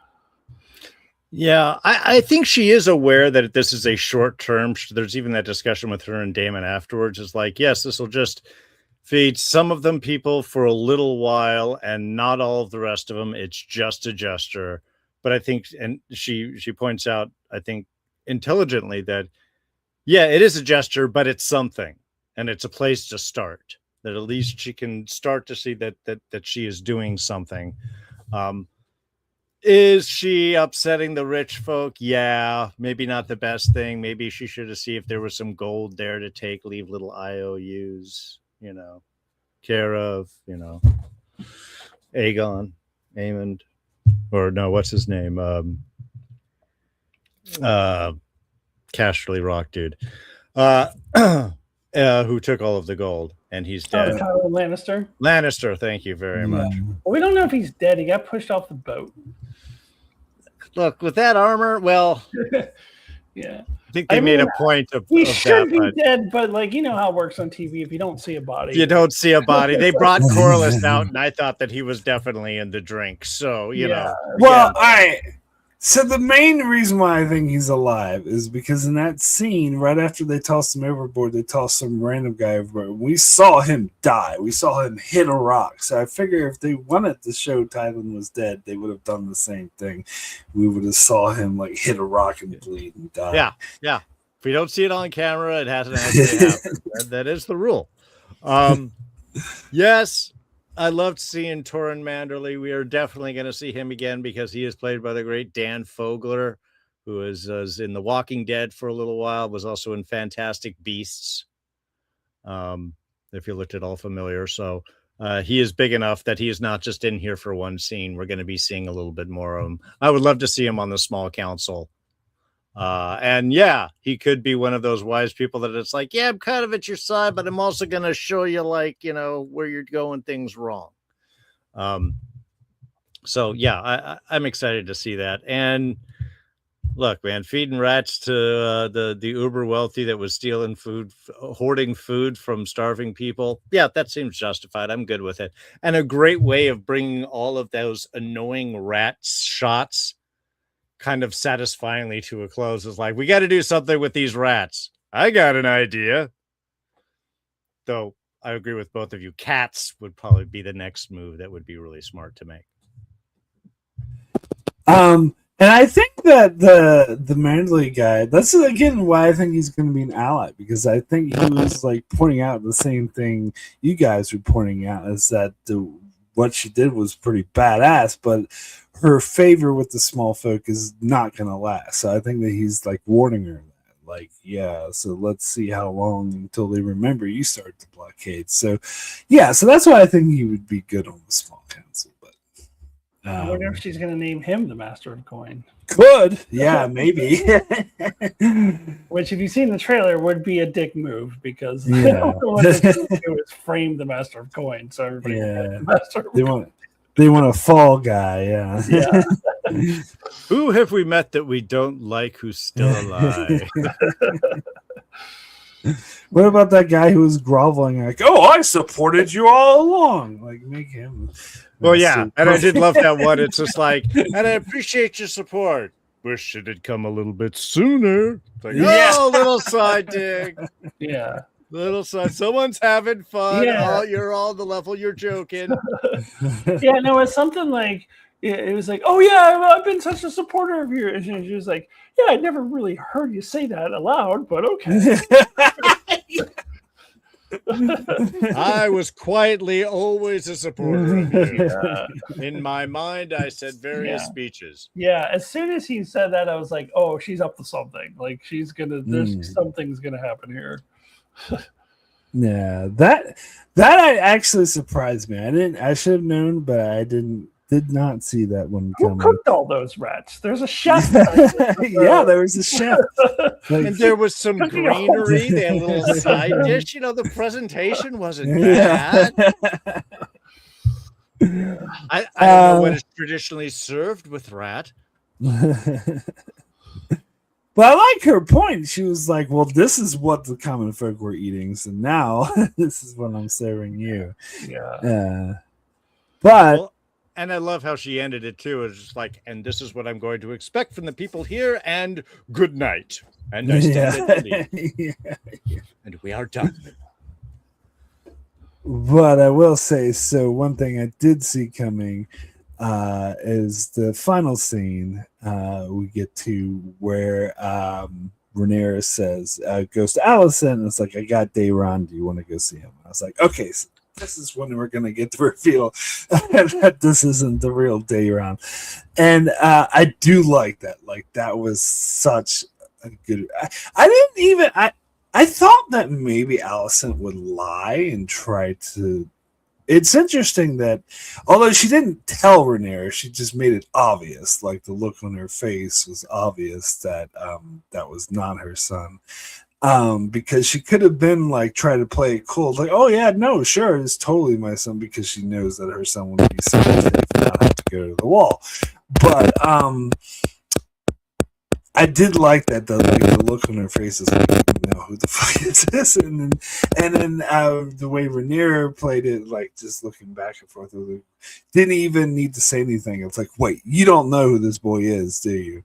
Yeah, I think she is aware that this is a short term. There's even that discussion with her and Daemon afterwards. Is like, yes, this will just feed some of them people for a little while and not all of the rest of them. It's just a gesture. But I think, and she points out, I think intelligently, that yeah, it is a gesture, but it's something, and it's a place to start. That at least she can start to see that she is doing something. Is she upsetting the rich folk? Yeah, maybe not the best thing. Maybe she should have seen if there was some gold there to take, leave little IOUs, you know, care of, you know, Aemond, or no, what's his name? Casterly Rock dude, who took all of the gold, and he's dead. Tywin Lannister. Lannister, thank you very much. Well, we don't know if he's dead. He got pushed off the boat. Look, with that armor, well, yeah. I think they made a point of he of should that, be but dead, but like you know how it works on TV. If you don't see a body, you don't see a body. They brought Corlys out, and I thought that he was definitely in the drink. So you know, well, all right. So the main reason why I think he's alive is because in that scene, right after they tossed him overboard, they tossed some random guy overboard. We saw him die. We saw him hit a rock. So I figure if they wanted to show Tywin was dead, they would have done the same thing. We would have saw him like hit a rock and bleed and die. Yeah. If we don't see it on camera, it hasn't actually happened. That is the rule. Yes. I loved seeing Torrin Manderly. We are definitely going to see him again because he is played by the great Dan Fogler, who was in The Walking Dead for a little while, was also in Fantastic Beasts, if you looked at all familiar. So he is big enough that he is not just in here for one scene. We're going to be seeing a little bit more of him. I would love to see him on the small council. And yeah, he could be one of those wise people that it's like, yeah, I'm kind of at your side, but I'm also going to show you, like, you know, where you're going things wrong. So yeah, I'm excited to see that. And look, man, feeding rats to the uber wealthy that was stealing food, hoarding food from starving people. Yeah, that seems justified. I'm good with it. And a great way of bringing all of those annoying rat shots kind of satisfyingly to a close is like, we got to do something with these rats. I got an idea. Though I agree with both of you. Cats would probably be the next move that would be really smart to make. And I think that the Manderly guy, that's again why I think he's going to be an ally, because I think he was like pointing out the same thing you guys were pointing out, is that what she did was pretty badass, but her favor with the small folk is not going to last. So I think that he's like warning her that, like, yeah, so let's see how long until they remember you start the blockade. So yeah, so that's why I think he would be good on the small council. But I wonder if she's going to name him the Master of Coin. Could, yeah, maybe. Which, if you've seen the trailer, would be a dick move, because what they're going to do is frame the Master of Coin, so everybody the Master of Coin. They want a fall guy, yeah. Who have we met that we don't like who's still alive? What about that guy who was groveling like, "Oh, I supported you all along"? Like, make him. Well, yeah, and I did love that one. It's just like, and I appreciate your support. Wish it had come a little bit sooner. It's like, oh, little side dig. Yeah. Little side. Someone's having fun. Yeah. Oh, you're all the level. You're joking. Yeah, no, it's something like it was like, oh yeah, I've been such a supporter of yours. And she was like, yeah, I never really heard you say that aloud, but okay. I was quietly always a supporter of you. Yeah. In my mind, I said various speeches. Yeah, as soon as he said that, I was like, oh, she's up to something. Like she's gonna, there's something's gonna happen here. Yeah, that I actually surprised me. I should have known, but I did not see that one coming. Who cooked all those rats? There's a chef. Yeah, there was a chef. Like, and there was some greenery. They had a little side dish. You know, the presentation wasn't bad. I don't know what is traditionally served with rat. But I like her point. She was like, well, this is what the common folk were eating, so now this is what I'm serving you. Yeah. But and I love how she ended it too. It's just like, and this is what I'm going to expect from the people here, and good night. And I stand at the lead. And we are done. But I will say, so one thing I did see coming is the final scene. We get to where Rhaenyra says, goes to Alicent, and it's like, I got Daeron, do you want to go see him? I was like, okay, so this is when we're going to get the reveal that this isn't the real Daeron. And I do like that. Like, that was such a good... I thought that maybe Alicent would lie and try to... It's interesting that, although she didn't tell Rhaenyra, she just made it obvious. Like, the look on her face was obvious that that was not her son. Because she could have been like, try to play it cool, like, oh yeah, no, sure, it's totally my son, because she knows that her son would be safe and not have to go to the wall. But I did like that, though. Like, the look on her face is like, no, who the fuck is this? And then the way Rhaenyra played it, like, just looking back and forth, didn't even need to say anything. It's like, wait, you don't know who this boy is, do you?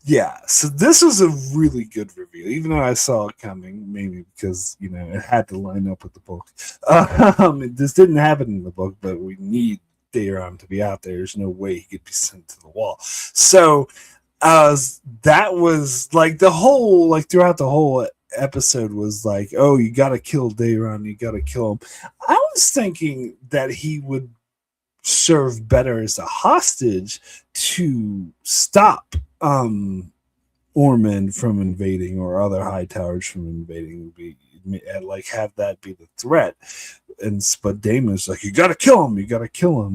Yeah, so this was a really good reveal, even though I saw it coming, maybe because, you know, it had to line up with the book. This didn't happen in the book, but we need Daeron to be out there. There's no way he could be sent to the wall. So that was like the whole, like throughout the whole episode was like, oh, you got to kill Daeron, you got to kill him. I was thinking that he would serve better as a hostage to stop Ormund from invading, or other Hightowers from invading, like have that be the threat. But Daemon's like, you gotta kill him,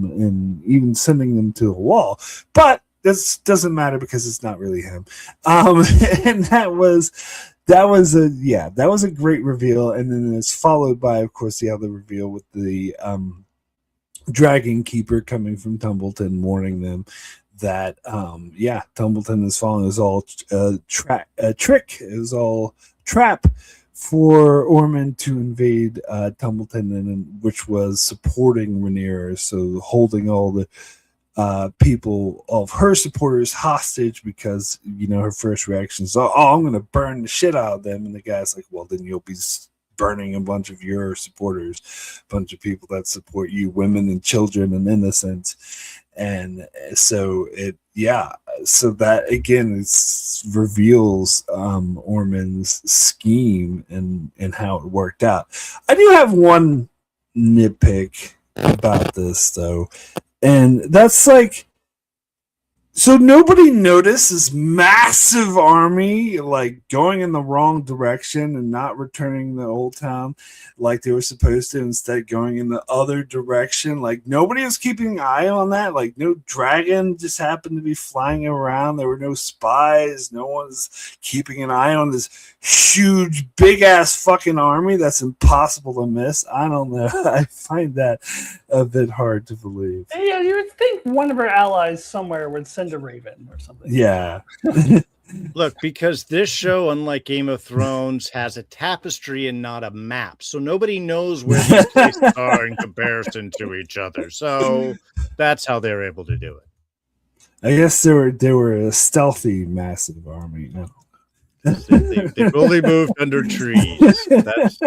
and even sending them to a wall. But this doesn't matter because it's not really him. And that was a great reveal. And then it's followed by, of course, the other reveal with the Dragon Keeper coming from Tumbleton, warning them that Tumbleton is falling. It was all a trick. It was all trap for Ormond to invade Tumbleton, and which was supporting Rhaenyra, so holding all the people of her supporters hostage, because, you know, her first reaction is, oh, I'm going to burn the shit out of them. And the guy's like, well, then you'll be burning a bunch of your supporters, a bunch of people that support you, women and children and innocents. And so so that again, it reveals Ormond's scheme and how it worked out. I do have one nitpick about this, though, and that's like, so nobody noticed this massive army like going in the wrong direction and not returning the old town like they were supposed to, instead going in the other direction. Like, nobody was keeping an eye on that. Like, no dragon just happened to be flying around. There were no spies. No one's keeping an eye on this huge, big ass fucking army that's impossible to miss. I don't know. I find that a bit hard to believe. Yeah, you would think one of our allies somewhere would send a raven or something. Yeah. Look, because this show, unlike Game of Thrones, has a tapestry and not a map. So nobody knows where these places are in comparison to each other. So that's how they're able to do it. I guess they were a stealthy, massive army. No. They've only moved under trees. That's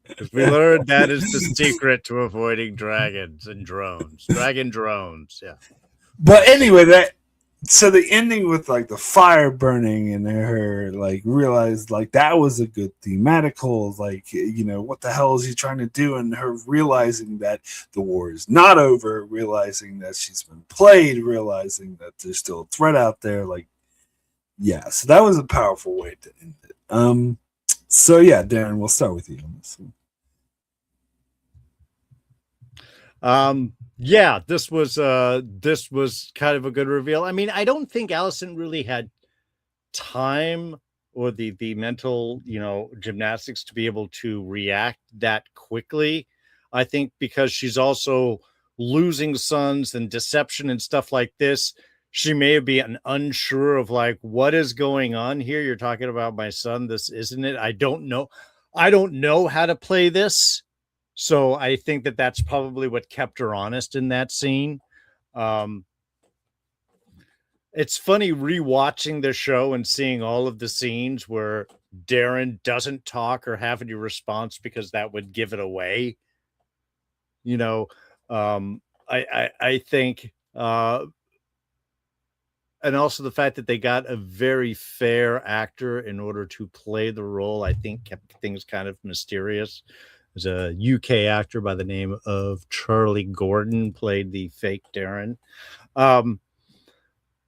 because we learned that is the secret to avoiding dragons and drones. Dragon drones, yeah. But anyway, so the ending with like the fire burning and her like realized like that was a good thematical, like, you know, what the hell is he trying to do, and her realizing that the war is not over, realizing that she's been played, realizing that there's still a threat out there, like, yeah, so that was a powerful way to end it. So yeah, Darren, we'll start with you on this one. Yeah, this was kind of a good reveal. I mean, I don't think Alicent really had time or the mental, you know, gymnastics to be able to react that quickly. I think because she's also losing sons and deception and stuff like this, she may have been unsure of like, what is going on here? You're talking about my son. This isn't it. I don't know how to play this. So I think that that's probably what kept her honest in that scene. It's funny rewatching the show and seeing all of the scenes where Darren doesn't talk or have any response because that would give it away. You know, I think, and also the fact that they got a very fair actor in order to play the role, I think kept things kind of mysterious. There's a UK actor by the name of Charlie Gordon played the fake Darren.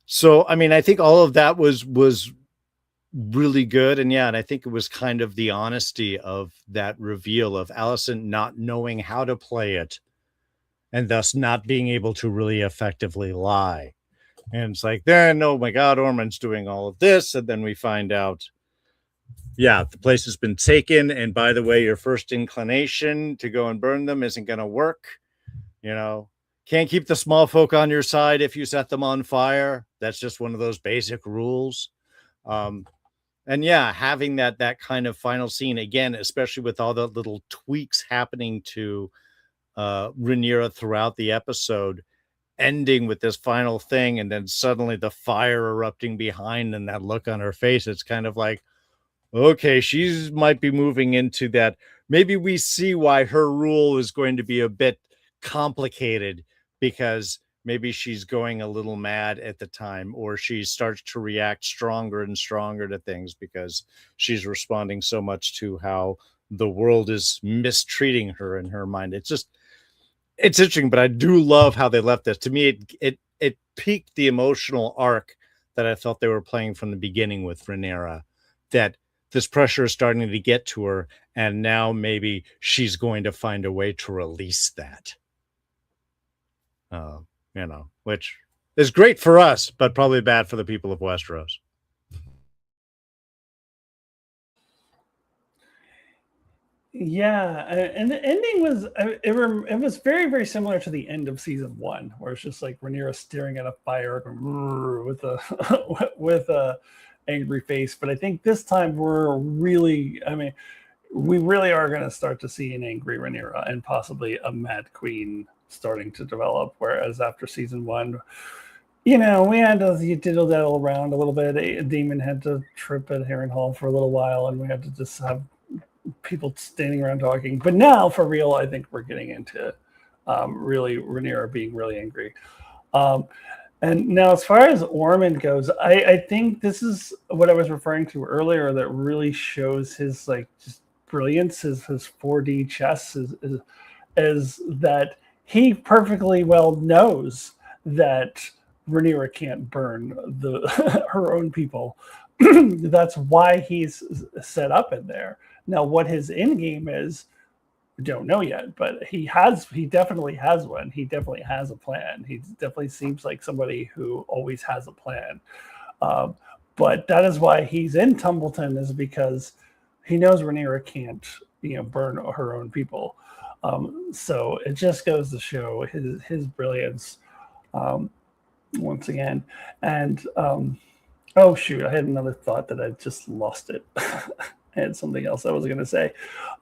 So, I mean, I think all of that was really good. And yeah, and I think it was kind of the honesty of that reveal of Alicent not knowing how to play it and thus not being able to really effectively lie. And it's like, then, oh my God, Ormund's doing all of this. And then we find out, yeah, the place has been taken. And by the way, your first inclination to go and burn them isn't going to work. You know, can't keep the small folk on your side if you set them on fire. That's just one of those basic rules. And yeah, having that kind of final scene again, especially with all the little tweaks happening to Rhaenyra throughout the episode, ending with this final thing, and then suddenly the fire erupting behind and that look on her face. It's kind of like, okay, she might be moving into that. Maybe we see why her rule is going to be a bit complicated, because maybe she's going a little mad at the time, or she starts to react stronger and stronger to things because she's responding so much to how the world is mistreating her in her mind. It's interesting, but I do love how they left this. To me, it piqued the emotional arc that I felt they were playing from the beginning with Rhaenyra, that this pressure is starting to get to her, and now maybe she's going to find a way to release that. You know, which is great for us, but probably bad for the people of Westeros. Yeah, and the ending was it was very, very similar to the end of season 1, where it's just like Rhaenyra staring at a fire with a with a angry face. But I think this time we really are going to start to see an angry Rhaenyra and possibly a Mad Queen starting to develop. Whereas after season 1, you know, we had to diddle around a little bit. Daemon had to trip at Harrenhal for a little while, and we had to just have people standing around talking. But now, for real, I think we're getting into really Rhaenyra being really angry. And now, as far as Ormund goes, I think this is what I was referring to earlier that really shows his like just brilliance, his 4D chess is that he perfectly well knows that Rhaenyra can't burn her own people. That's why he's set up in there. Now, what his end game is, we don't know yet, but he definitely has one. He definitely has a plan. He definitely seems like somebody who always has a plan. But that is why he's in Tumbleton, is because he knows Rhaenyra can't, burn her own people. So it just goes to show his brilliance once again. And Oh shoot! I had another thought that I just lost it. I had something else I was going to say.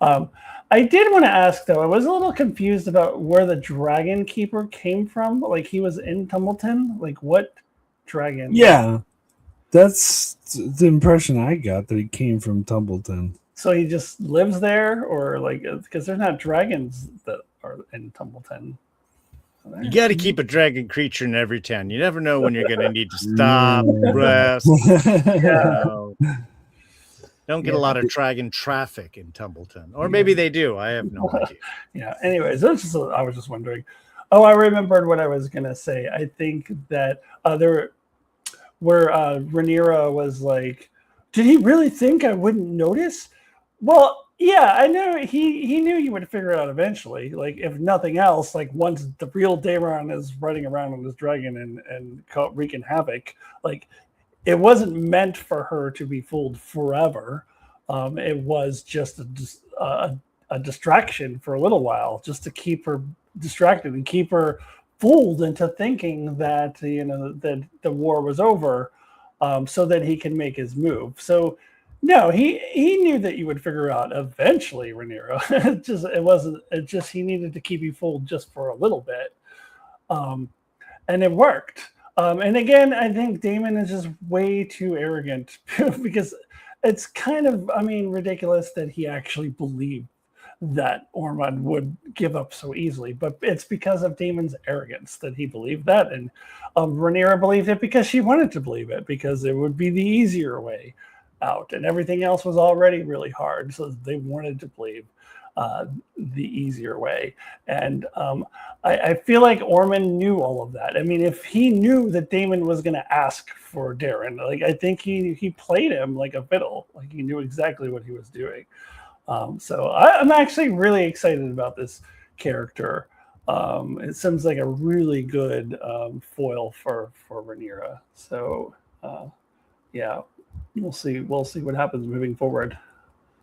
I did want to ask though. I was a little confused about where the Dragon Keeper came from. Like he was in Tumbleton. Like what dragon? Yeah, that's the impression I got, that he came from Tumbleton. So he just lives there, or like because there's not dragons that are in Tumbleton. You got to keep a dragon creature in every town. You never know when you're going to need to stop, rest. Don't get a lot of dragon traffic in Tumbleton, or maybe they do. I have no idea. Yeah. Anyways, I was just wondering. Oh, I remembered what I was going to say. I think that where Rhaenyra was like, did he really think I wouldn't notice? Well, yeah, I know he knew you would figure it out eventually. Like, if nothing else, like once the real Daeron is running around on this dragon and wreaking havoc, like it wasn't meant for her to be fooled forever. It was just a distraction for a little while, just to keep her distracted and keep her fooled into thinking that that the war was over, so that he can make his move. So. No, he knew that you would figure out eventually, Rhaenyra. It just he needed to keep you fooled just for a little bit, and it worked. And again, I think Daemon is just way too arrogant because it's kind of, ridiculous that he actually believed that Ormund would give up so easily. But it's because of Daemon's arrogance that he believed that, and Rhaenyra believed it because she wanted to believe it, because it would be the easier way out, and everything else was already really hard, so they wanted to believe the easier way. And I feel like Ormund knew all of that. I mean, if he knew that Daemon was going to ask for Darrin, like I think he played him like a fiddle. Like he knew exactly what he was doing. So I'm actually really excited about this character. It seems like a really good foil for Rhaenyra. So yeah. We'll see what happens moving forward.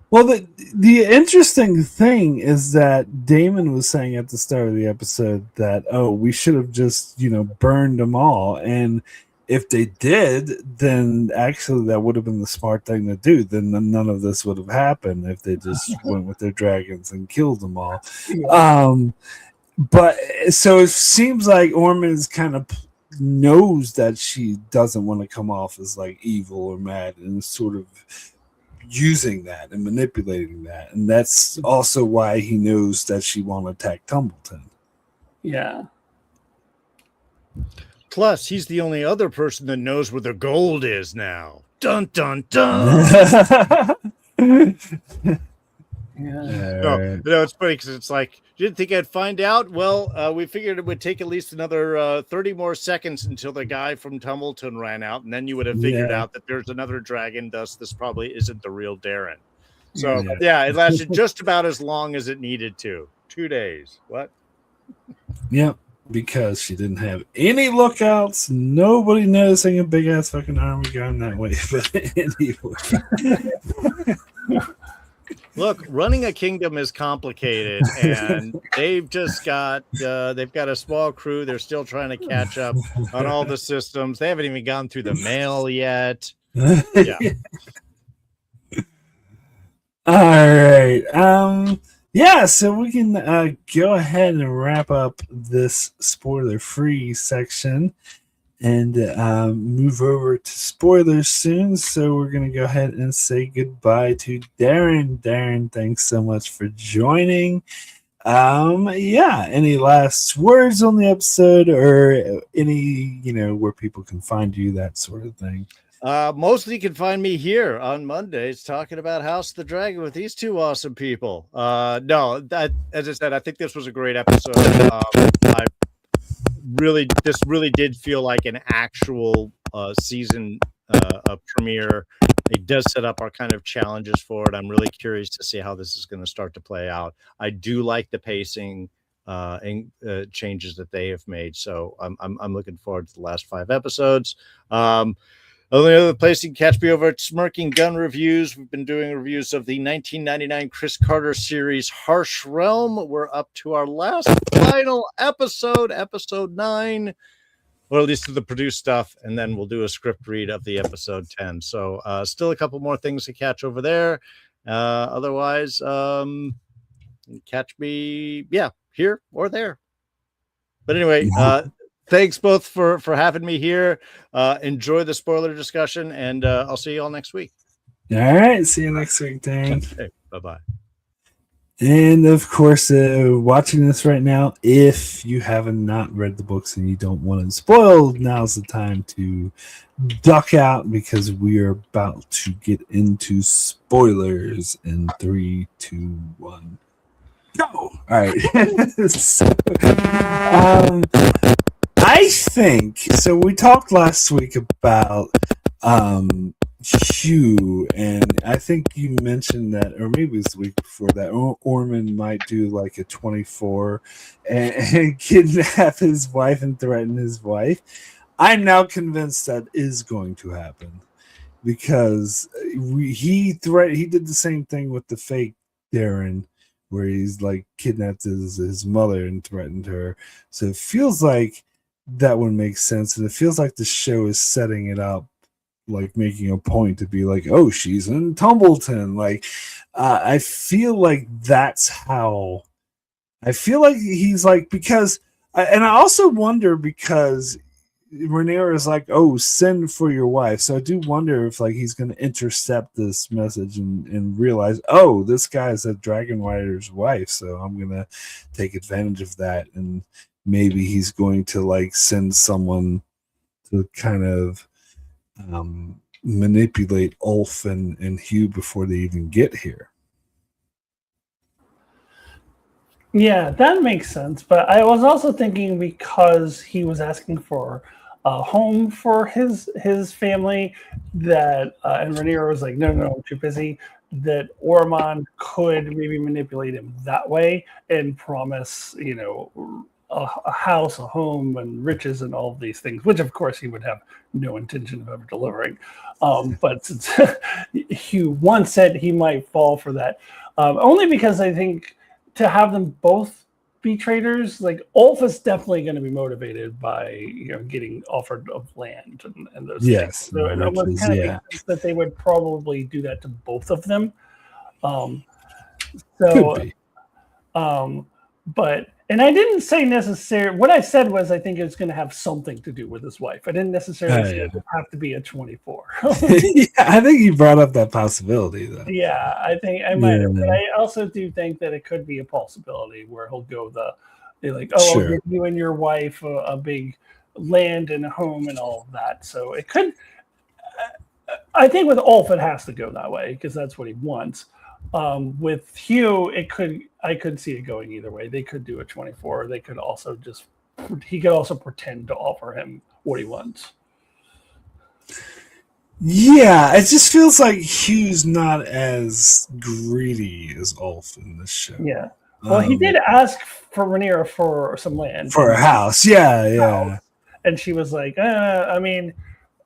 Well, the interesting thing is that Daemon was saying at the start of the episode that, we should have just, burned them all. And if they did, then actually that would have been the smart thing to do. Then none of this would have happened if they just went with their dragons and killed them all. Yeah. But so it seems like Ormond is kind of knows that she doesn't want to come off as like evil or mad, and sort of using that and manipulating that, and that's also why he knows that she won't attack Tumbleton. Yeah. Plus, he's the only other person that knows where the gold is now. Dun dun dun. Yeah. No, it's funny because it's like, you didn't think I'd find out? Well, we figured it would take at least another 30 more seconds until the guy from Tumbleton ran out, and then you would have figured out that there's another dragon, thus this probably isn't the real Darrin. So, it lasted just about as long as it needed to. 2 days. What? Yep, because she didn't have any lookouts, nobody noticing a big-ass fucking army going that way. But anyway. Look, running a kingdom is complicated, and they've just got a small crew. They're still trying to catch up on all the systems. They haven't even gone through the mail yet. Yeah. All right. So we can go ahead and wrap up this spoiler-free section and move over to spoilers soon. So we're going to go ahead and say goodbye to Darrin. Darrin, thanks so much for joining. Any last words on the episode, or any, where people can find you, that sort of thing? Mostly you can find me here on Mondays talking about House of the Dragon with these two awesome people. As I said, I think this was a great episode. This really did feel like an actual season premiere. It does set up our kind of challenges for it. I'm really curious to see how this is going to start to play out. I do like the pacing and changes that they have made, so I'm looking forward to the last 5 episodes. Only other place you can catch me over at Smirking Gun Reviews. We've been doing reviews of the 1999 Chris Carter series Harsh Realm. We're up to our last final episode, episode 9. or at least to the produced stuff, and then we'll do a script read of the episode 10. So still a couple more things to catch over there. Otherwise, catch me, here or there. But anyway, thanks both for having me here. Enjoy the spoiler discussion, and I'll see you all next week. All right, see you next week, Darren. Okay, bye-bye. And of course, watching this right now, if you haven't not read the books and you don't want it spoiled, now's the time to duck out, because we are about to get into spoilers in 3, 2, 1, go. All right. So, I think so. We talked last week about Hugh, and I think you mentioned that, or maybe it was the week before that, Ormund might do like a 24 and kidnap his wife and threaten his wife. I'm now convinced that is going to happen, because he did the same thing with the fake Darrin, where he's like kidnapped his mother and threatened her. So it feels like that would make sense, and it feels like the show is setting it up, like making a point to be like, oh, she's in Tumbleton. Like, I feel like that's how I feel like he's like, because, and I also wonder, because Rhaenyra is like, oh, send for your wife. So I do wonder if like he's going to intercept this message and realize, oh, this guy is a dragon rider's wife, so I'm going to take advantage of that, and maybe he's going to like send someone to kind of manipulate Ulf and Hugh before they even get here. Yeah, that makes sense. But I was also thinking, because he was asking for a home for his family, that and Rhaenyra was like, no, I'm too busy, that Ormond could maybe manipulate him that way and promise, a house, a home, and riches, and all of these things, which of course he would have no intention of ever delivering. But since Hugh once said he might fall for that, only because I think to have them both be traitors, like Ulf is definitely going to be motivated by getting offered of land and those things. So it almost kind of makes sense that they would probably do that to both of them. But and I didn't say necessarily. What I said was I think it's going to have something to do with his wife. I didn't necessarily say it would have to be a 24. Yeah, I think you brought up that possibility, though. Yeah, I think I might have. But I also do think that it could be a possibility where he'll go I'll give you and your wife a big land and a home and all of that. So it could. I think with Ulf it has to go that way, because that's what he wants. With Hugh, I could see it going either way. They could do a 24. They could also he could also pretend to offer him what he wants. Yeah, it just feels like Hugh's not as greedy as Ulf in this show. Yeah. Well, he did ask for Rhaenyra for some land. For a house. Yeah. And she was like, I mean,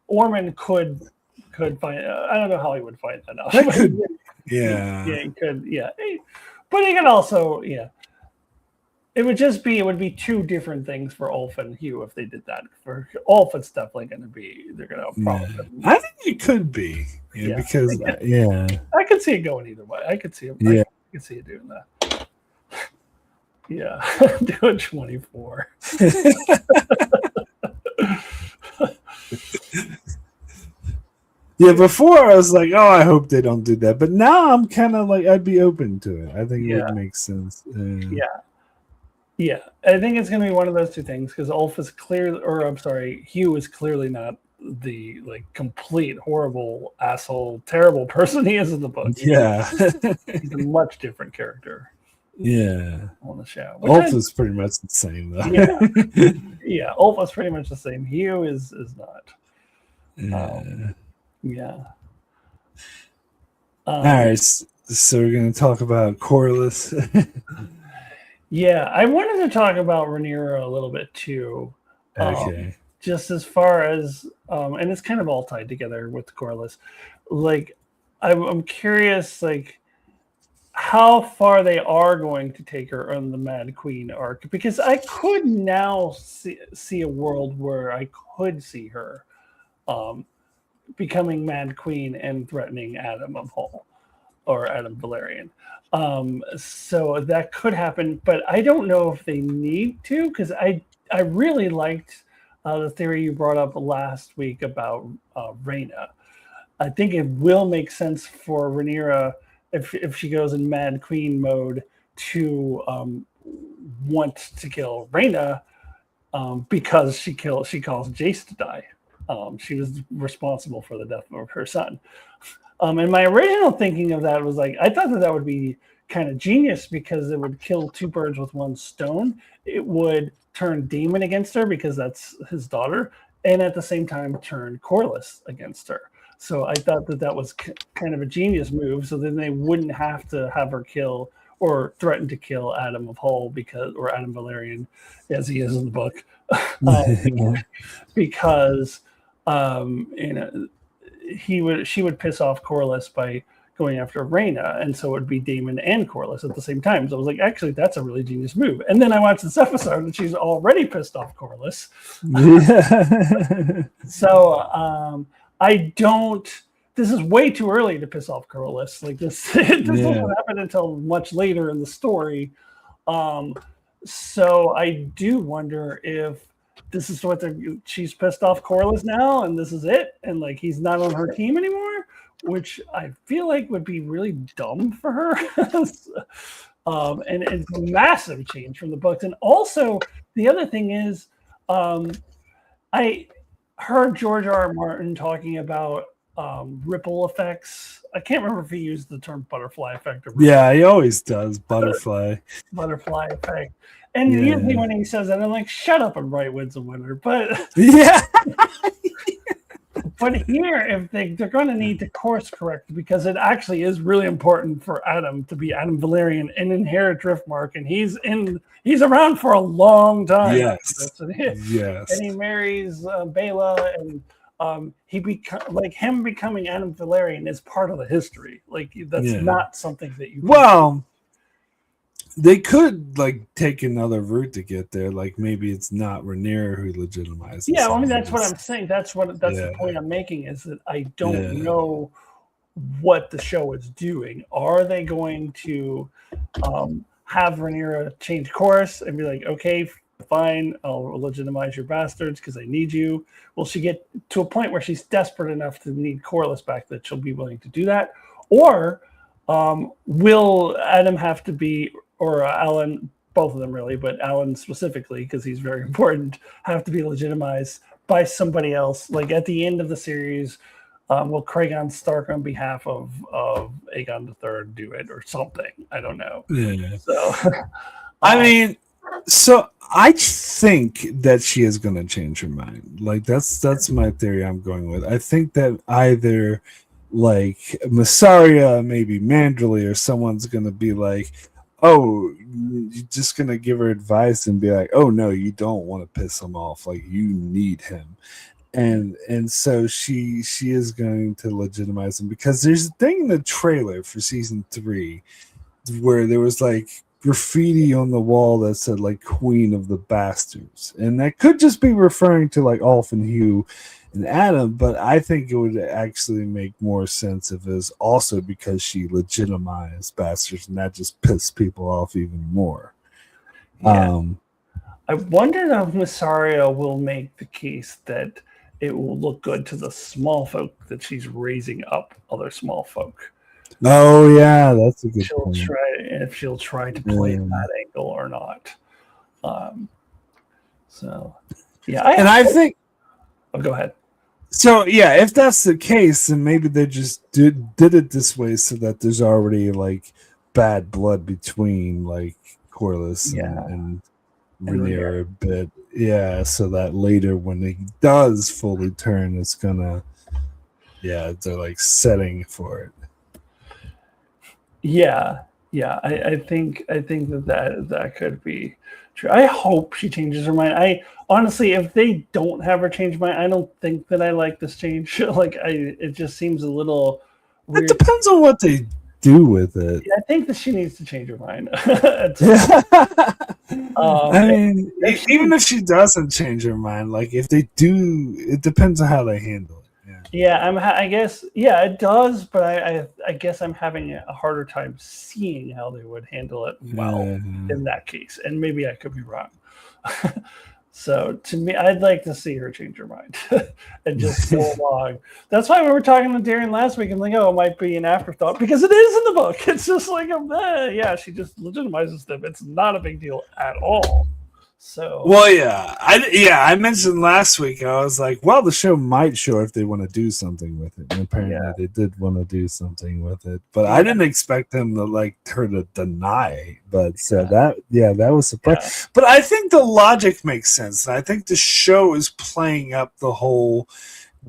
Ormond could find, I don't know how he would find that out. Yeah. Yeah, he could. Yeah. But he could also, it would be two different things for Ulf and Hugh if they did that. For Ulf, it's definitely going to be, they're going to have a problem. Yeah. I think it could be. Because, I could see it going either way. I could see it. I could see it doing that. Yeah. Do a 24. Yeah, before I was like, oh, I hope they don't do that. But now I'm kind of like, I'd be open to it. I think it would make sense. Yeah. I think it's going to be one of those two things, because Hugh is clearly not the complete horrible asshole, terrible person he is in the book. Yeah. He's a much different character. Yeah. On the show. Ulf is pretty much the same, though. Yeah. Ulf is pretty much the same. Hugh is not. All right, so we're going to talk about Corlys. Yeah, I wanted to talk about Rhaenyra a little bit too. Okay. Just as far as, and it's kind of all tied together with Corlys. I'm curious, how far they are going to take her on the Mad Queen arc, because I could now see a world where I could see her becoming Mad Queen and threatening Adam of Hull or Adam Valerian. So that could happen, but I don't know if they need to, because I really liked the theory you brought up last week about Rhaenyra. I think it will make sense for Rhaenyra if she goes in Mad Queen mode to want to kill Rhaenyra because she caused Jace to die. She was responsible for the death of her son. And my original thinking of that was like, I thought that would be kind of genius because it would kill two birds with one stone. It would turn Daemon against her because that's his daughter, and at the same time turn Corlys against her. So I thought that was kind of a genius move. So then they wouldn't have to have her kill or threaten to kill Adam of Hull or Adam Valerian, as he is in the book, because she would piss off Corlys by going after Rhaenyra, and so it would be Daemon and Corlys at the same time. So I was like, actually, that's a really genius move. And then I watched this episode, and she's already pissed off Corlys. So I don't. This is way too early to piss off Corlys. Like this doesn't happen until much later in the story. So I do wonder if this is what she's pissed off Corlys now, and this is it, and like he's not on her team anymore, which I feel like would be really dumb for her. And it's a massive change from the books. And also the other thing is, I heard George R. R. Martin talking about ripple effects. I can't remember if he used the term butterfly effect or yeah, he always does butterfly effect. And usually when he says that, I'm like, shut up and write wins a winner. But yeah. But here, if they're going to need to course correct, because it actually is really important for Adam to be Adam Valerian and inherit Driftmark, and he's around for a long time. Yes. And he marries Bela, and him becoming Adam Valerian is part of the history. Like that's not something that you. Well, they could like take another route to get there. Like maybe it's not Rhaenyra who legitimizes. Yeah, I mean that's what I'm saying. That's the point I'm making, is that I don't know what the show is doing. Are they going to have Rhaenyra change course and be like, okay, fine, I'll legitimize your bastards because I need you? Will she get to a point where she's desperate enough to need Corlys back that she'll be willing to do that? Or will Adam have to be, or Alan, both of them really, but Alan specifically, because he's very important, have to be legitimized by somebody else? Like at the end of the series, will Kragon Stark on behalf of Aegon III do it or something? I don't know. Yeah. So, I mean, so I think that she is going to change her mind. Like that's my theory I'm going with. I think that either like Massaria, maybe Manderley, or someone's going to be like, oh, you're just going to give her advice and be like, oh, no, you don't want to piss him off. Like, you need him. And so she is going to legitimize him, because there's a thing in the trailer for season 3 where there was like graffiti on the wall that said like Queen of the Bastards. And that could just be referring to like Ulf and Hugh and Adam, but I think it would actually make more sense if it was also because she legitimized bastards, and that just pissed people off even more. Yeah. I wonder if Massaria will make the case that it will look good to the small folk that she's raising up other small folk. Oh yeah, that's a good point. If she'll try to play that angle or not. So yeah, I think. Oh, go ahead. So yeah, if that's the case, then maybe they just did it this way so that there's already like bad blood between like Corlys and Rhaenyra a bit. Yeah, so that later when he does fully turn, it's gonna they're like setting for it. Yeah. I think that could be true. I hope she changes her mind. I honestly, if they don't have her change her mind, I don't think that I like this change. Like it just seems a little weird. It depends on what they do with it. Yeah, I think that she needs to change her mind. I mean, even if she doesn't change her mind, like if they do, it depends on how they handle it. Yeah, I guess. Yeah, it does, but I guess I'm having a harder time seeing how they would handle it well in that case, and maybe I could be wrong. So to me, I'd like to see her change her mind and just go along. That's why we were talking to Darren last week and like, oh, it might be an afterthought because it is in the book. It's just like, yeah, she just legitimizes them. It's not a big deal at all. So well, I mentioned last week. I was like, well, the show might show if they want to do something with it, and apparently they did want to do something with it. But I didn't expect them to like her to deny. But so that was surprising. Yeah. But I think the logic makes sense, and I think the show is playing up the whole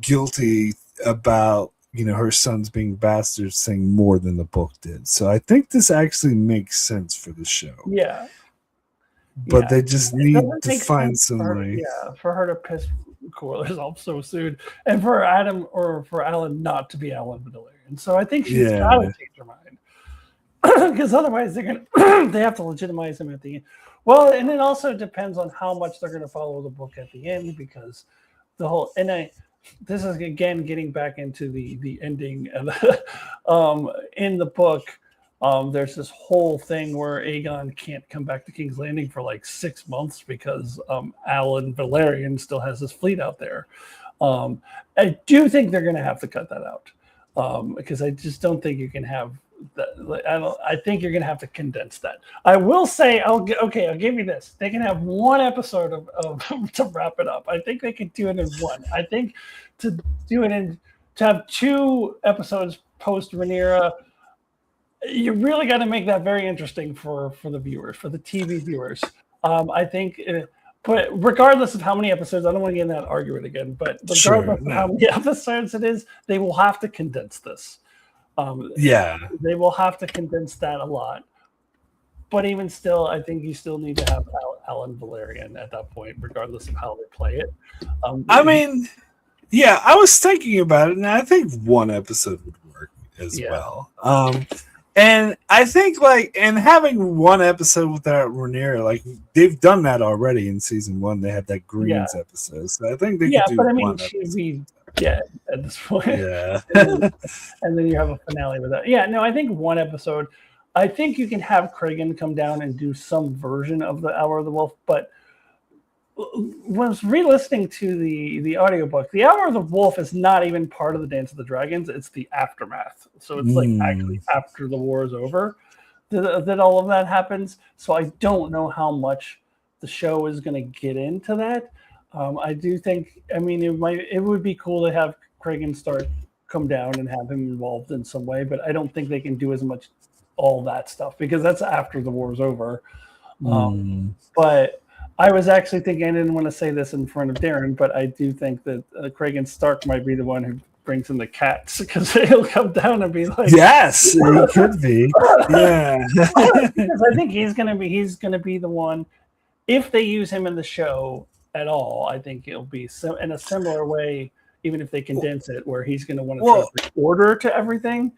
guilty about her sons being bastards thing more than the book did. So I think this actually makes sense for the show. Yeah. But they just need to find some way. Yeah, for her to piss Corlys off so soon, and for Adam or for Alan not to be Alan Valerian. So I think she's got to change her mind, because otherwise they have to legitimize him at the end. Well, and it also depends on how much they're going to follow the book at the end, because the whole this is again getting back into the ending of in the book. There's this whole thing where Aegon can't come back to King's Landing for like 6 months because Alan Valerian still has his fleet out there. I do think they're going to have to cut that out because I just don't think you can have that. I think you're going to have to condense that. I will say, I'll give you this. They can have one episode of to wrap it up. I think they could do it in one. I think to have 2 episodes post Rhaenyra. You really got to make that very interesting for the viewers, for the TV viewers. I think, but regardless of how many episodes, I don't want to get in that argument again, but regardless of how many episodes it is, they will have to condense this. They will have to condense that a lot. But even still, I think you still need to have Alan Valerian at that point, regardless of how they play it. I mean, I was thinking about it, and I think one episode would work as well. And I think, and having one episode without Rhaenyra, they've done that already in season 1. They had that Greens episode, so I think they could do one she'd be dead at this point. Yeah. and then you have a finale with that. Yeah, no, I think one episode. I think you can have Cregan come down and do some version of the Hour of the Wolf, but when I was re-listening to the audiobook, the Hour of the Wolf is not even part of the Dance of the Dragons. It's the aftermath. So it's actually after the war is over that all of that happens. So I don't know how much the show is going to get into that. I do think, it would be cool to have Cregan come down and have him involved in some way, but I don't think they can do as much all that stuff because that's after the war is over. But I was actually thinking, I didn't want to say this in front of Darren, but I do think that Cregan Stark might be the one who brings in the cats because he'll come down and be like, yes, he could be. Yeah. Because I think he's gonna be the one. If they use him in the show at all, I think it'll be in a similar way, even if they condense it, where he's gonna want to bring order to everything.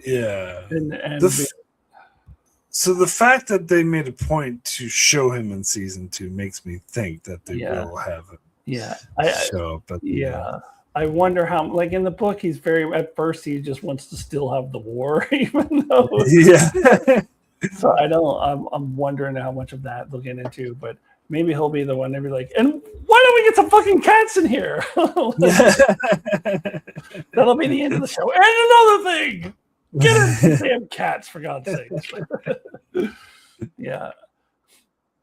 Yeah. So the fact that they made a point to show him in season 2 makes me think that they will have him show up. I wonder how, in the book, he's at first he just wants to still have the war, even though. So I'm wondering how much of that they'll get into, but maybe he'll be the one to be like, and why don't we get some fucking cats in here? That'll be the end of the show. And another thing. Get in damn cats, for God's sake. Yeah.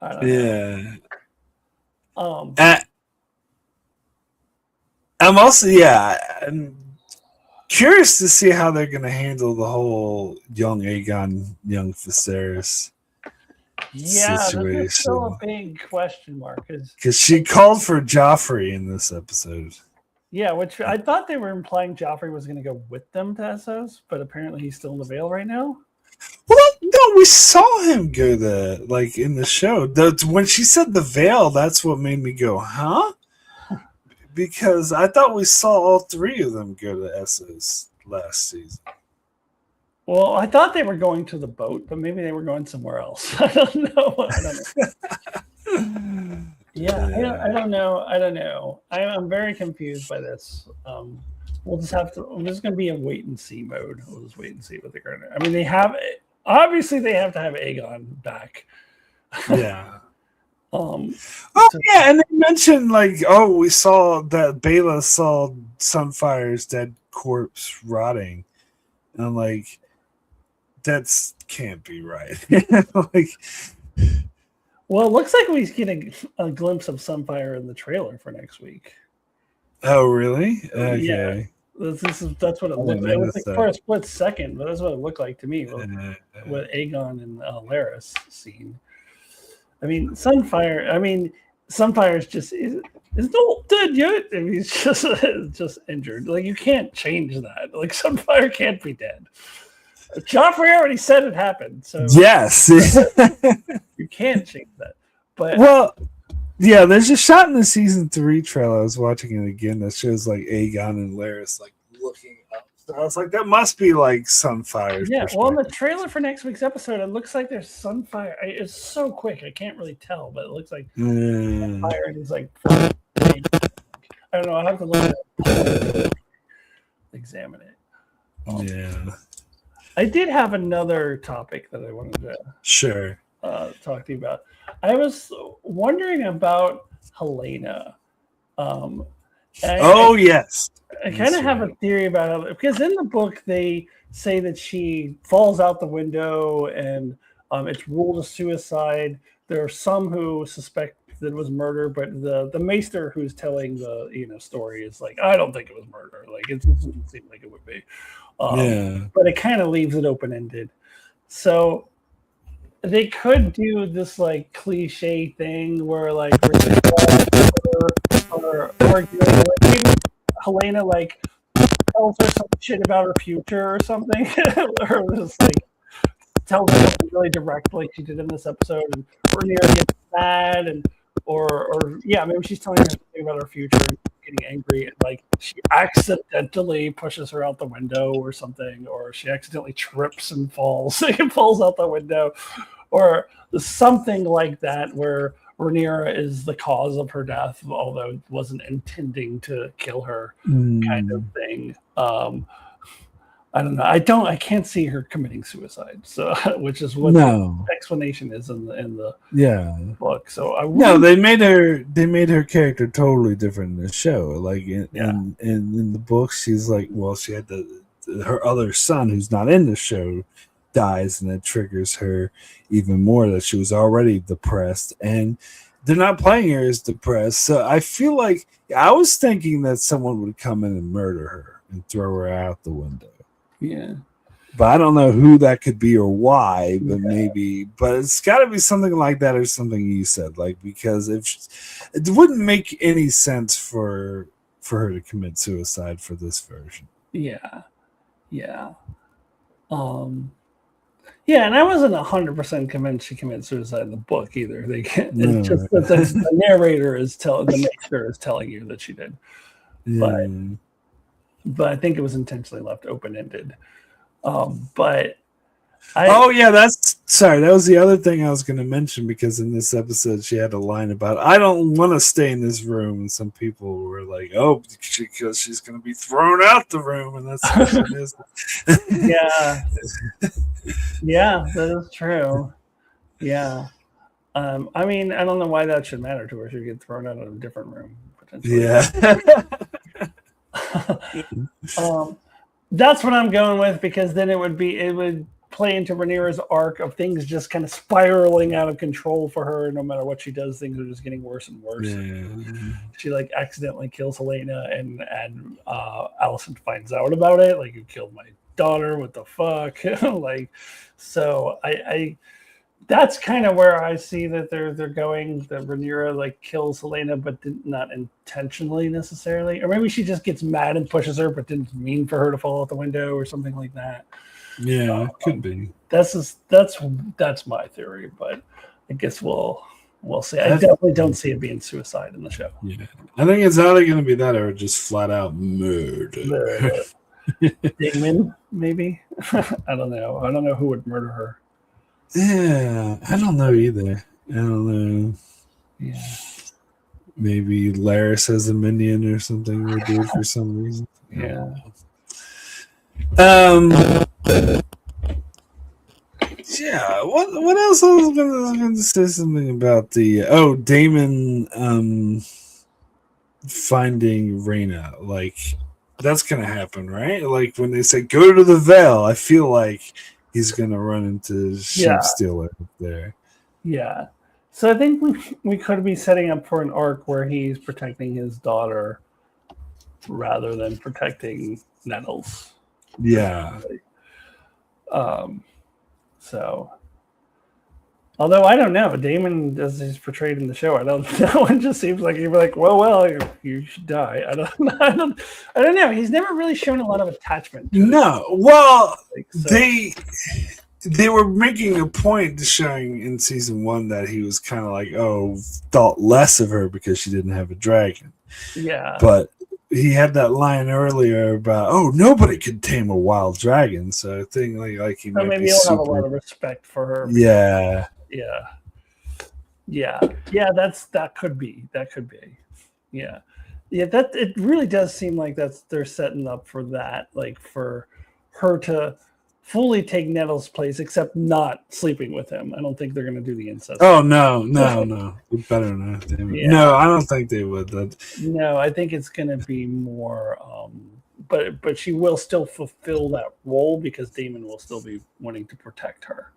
I don't know. I'm also, I'm curious to see how they're going to handle the whole young Aegon, young Viserys situation. That's still a big question mark. Because she called for Joffrey in this episode. Yeah, which I thought they were implying Joffrey was going to go with them to Essos, but apparently he's still in the Vale right now. Well, no, we saw him go in the show. When she said the Vale, that's what made me go, huh? Because I thought we saw all 3 of them go to Essos last season. Well, I thought they were going to the boat, but maybe they were going somewhere else. I don't know. Yeah, I don't know. I'm very confused by this. We'll just have to. We're just going to be in wait and see mode. We'll just wait and see what they're going to. I mean, they have to have Aegon back. Yeah. So, yeah, and they mentioned we saw that Bela saw Sunfire's dead corpse rotting, and I'm like, that's can't be right. Well, it looks like we get a glimpse of Sunfire in the trailer for next week. Oh, really? Okay. Yeah. That's what it looked like. It was for a split second, but that's what it looked like to me with Aegon and Larys scene. I mean, Sunfire is just is not dead yet. I mean, he's just injured. Like, you can't change that. Like, Sunfire can't be dead. Joffrey already said it happened. So yes, you can't change that. But yeah, there's a shot in the season 3 trailer. I was watching it again that shows Aegon and Larys looking up. So I was like, that must be Sunfire's. Yeah, well, in the trailer for next week's episode, it looks like there's Sunfire. It's so quick, I can't really tell, but it looks like Sunfire is I don't know. I have to look at it, examine it. Yeah. I did have another topic that I wanted to talk to you about. I was wondering about Helena. Yes. I kind of have a theory about it because in the book they say that she falls out the window and it's ruled a suicide. There are some who suspect that it was murder, but the maester who's telling the story is like, I don't think it was murder. Like, it doesn't seem like it would be. But it kind of leaves it open-ended. So they could do this cliche thing where or maybe Helena tells her some shit about her future or something, or just tells her something really direct like she did in this episode, and Rhaenyra gets mad or maybe she's telling her something about her future and getting angry, and she accidentally pushes her out the window or something, or she accidentally trips and falls out the window, or something like that where Rhaenyra is the cause of her death, although wasn't intending to kill her, kind of thing. I don't know. I can't see her committing suicide. So, which is what the explanation is in the book. So they made her character totally different in the show. In the book, she's she had her other son who's not in the show dies, and it triggers her even more that she was already depressed, and they're not playing her as depressed. So I feel I was thinking that someone would come in and murder her and throw her out the window. Yeah. But I don't know who that could be or why, but maybe, but it's got to be something like that or something you said, because it wouldn't make any sense for her to commit suicide for this version. Yeah. Yeah. Yeah, and I wasn't 100% convinced she committed suicide in the book either. It's just that the narrator the maester is telling you that she did. But I think it was intentionally left open-ended. That was the other thing I was going to mention, because in this episode she had a line about, I don't want to stay in this room, and some people were like, oh, because she's going to be thrown out the room, and that's what it is. Yeah, that is true. Yeah. I mean, I don't know why that should matter to her. She would get thrown out of a different room, potentially. Yeah. That's what I'm going with, because then it would play into Rhaenyra's arc of things just kind of spiraling out of control for her. No matter what she does, things are just getting worse and worse. Yeah. She accidentally kills Helena, and Alicent finds out about it. You killed my daughter. What the fuck? So I that's kind of where I see that they're going. That Rhaenyra kills Helena, but not intentionally necessarily, or maybe she just gets mad and pushes her, but didn't mean for her to fall out the window or something like that. Yeah, could be. That's my theory, but I guess we'll see. I definitely don't see it being suicide in the show. Yeah, I think it's either going to be that or just flat out murder. Daemon, maybe. I don't know. I don't know who would murder her. Yeah, I don't know either. I don't know. Yeah. Maybe Laris has a minion or something would do it for some reason. Yeah. Yeah. What else? I was gonna say something about the Daemon finding Rhaenyra. Like that's gonna happen, right? Like when they say go to the Vale, I feel like he's gonna run into Sheep Stealer up there. Yeah. So I think we could be setting up for an arc where he's protecting his daughter rather than protecting Nettles. Yeah. So, although I don't know, Daemon, as he's portrayed in the show, I don't know. It just seems like he'd be like, well, you should die. I don't know. He's never really shown a lot of attachment. No. Well, they were making a point showing in season 1 that he was kind of like, thought less of her because she didn't have a dragon. Yeah. But he had that line earlier about, nobody could tame a wild dragon. So I think like he might maybe be he'll have a lot of respect for her. Yeah. That could be. Yeah. That it really does seem like they're setting up for that, like for her to fully take Nettle's place, except not sleeping with him. I don't think they're going to do the incest. Oh no! It better not. Yeah. No, I don't think they would. No, I think it's going to be more. But she will still fulfill that role because Daemon will still be wanting to protect her.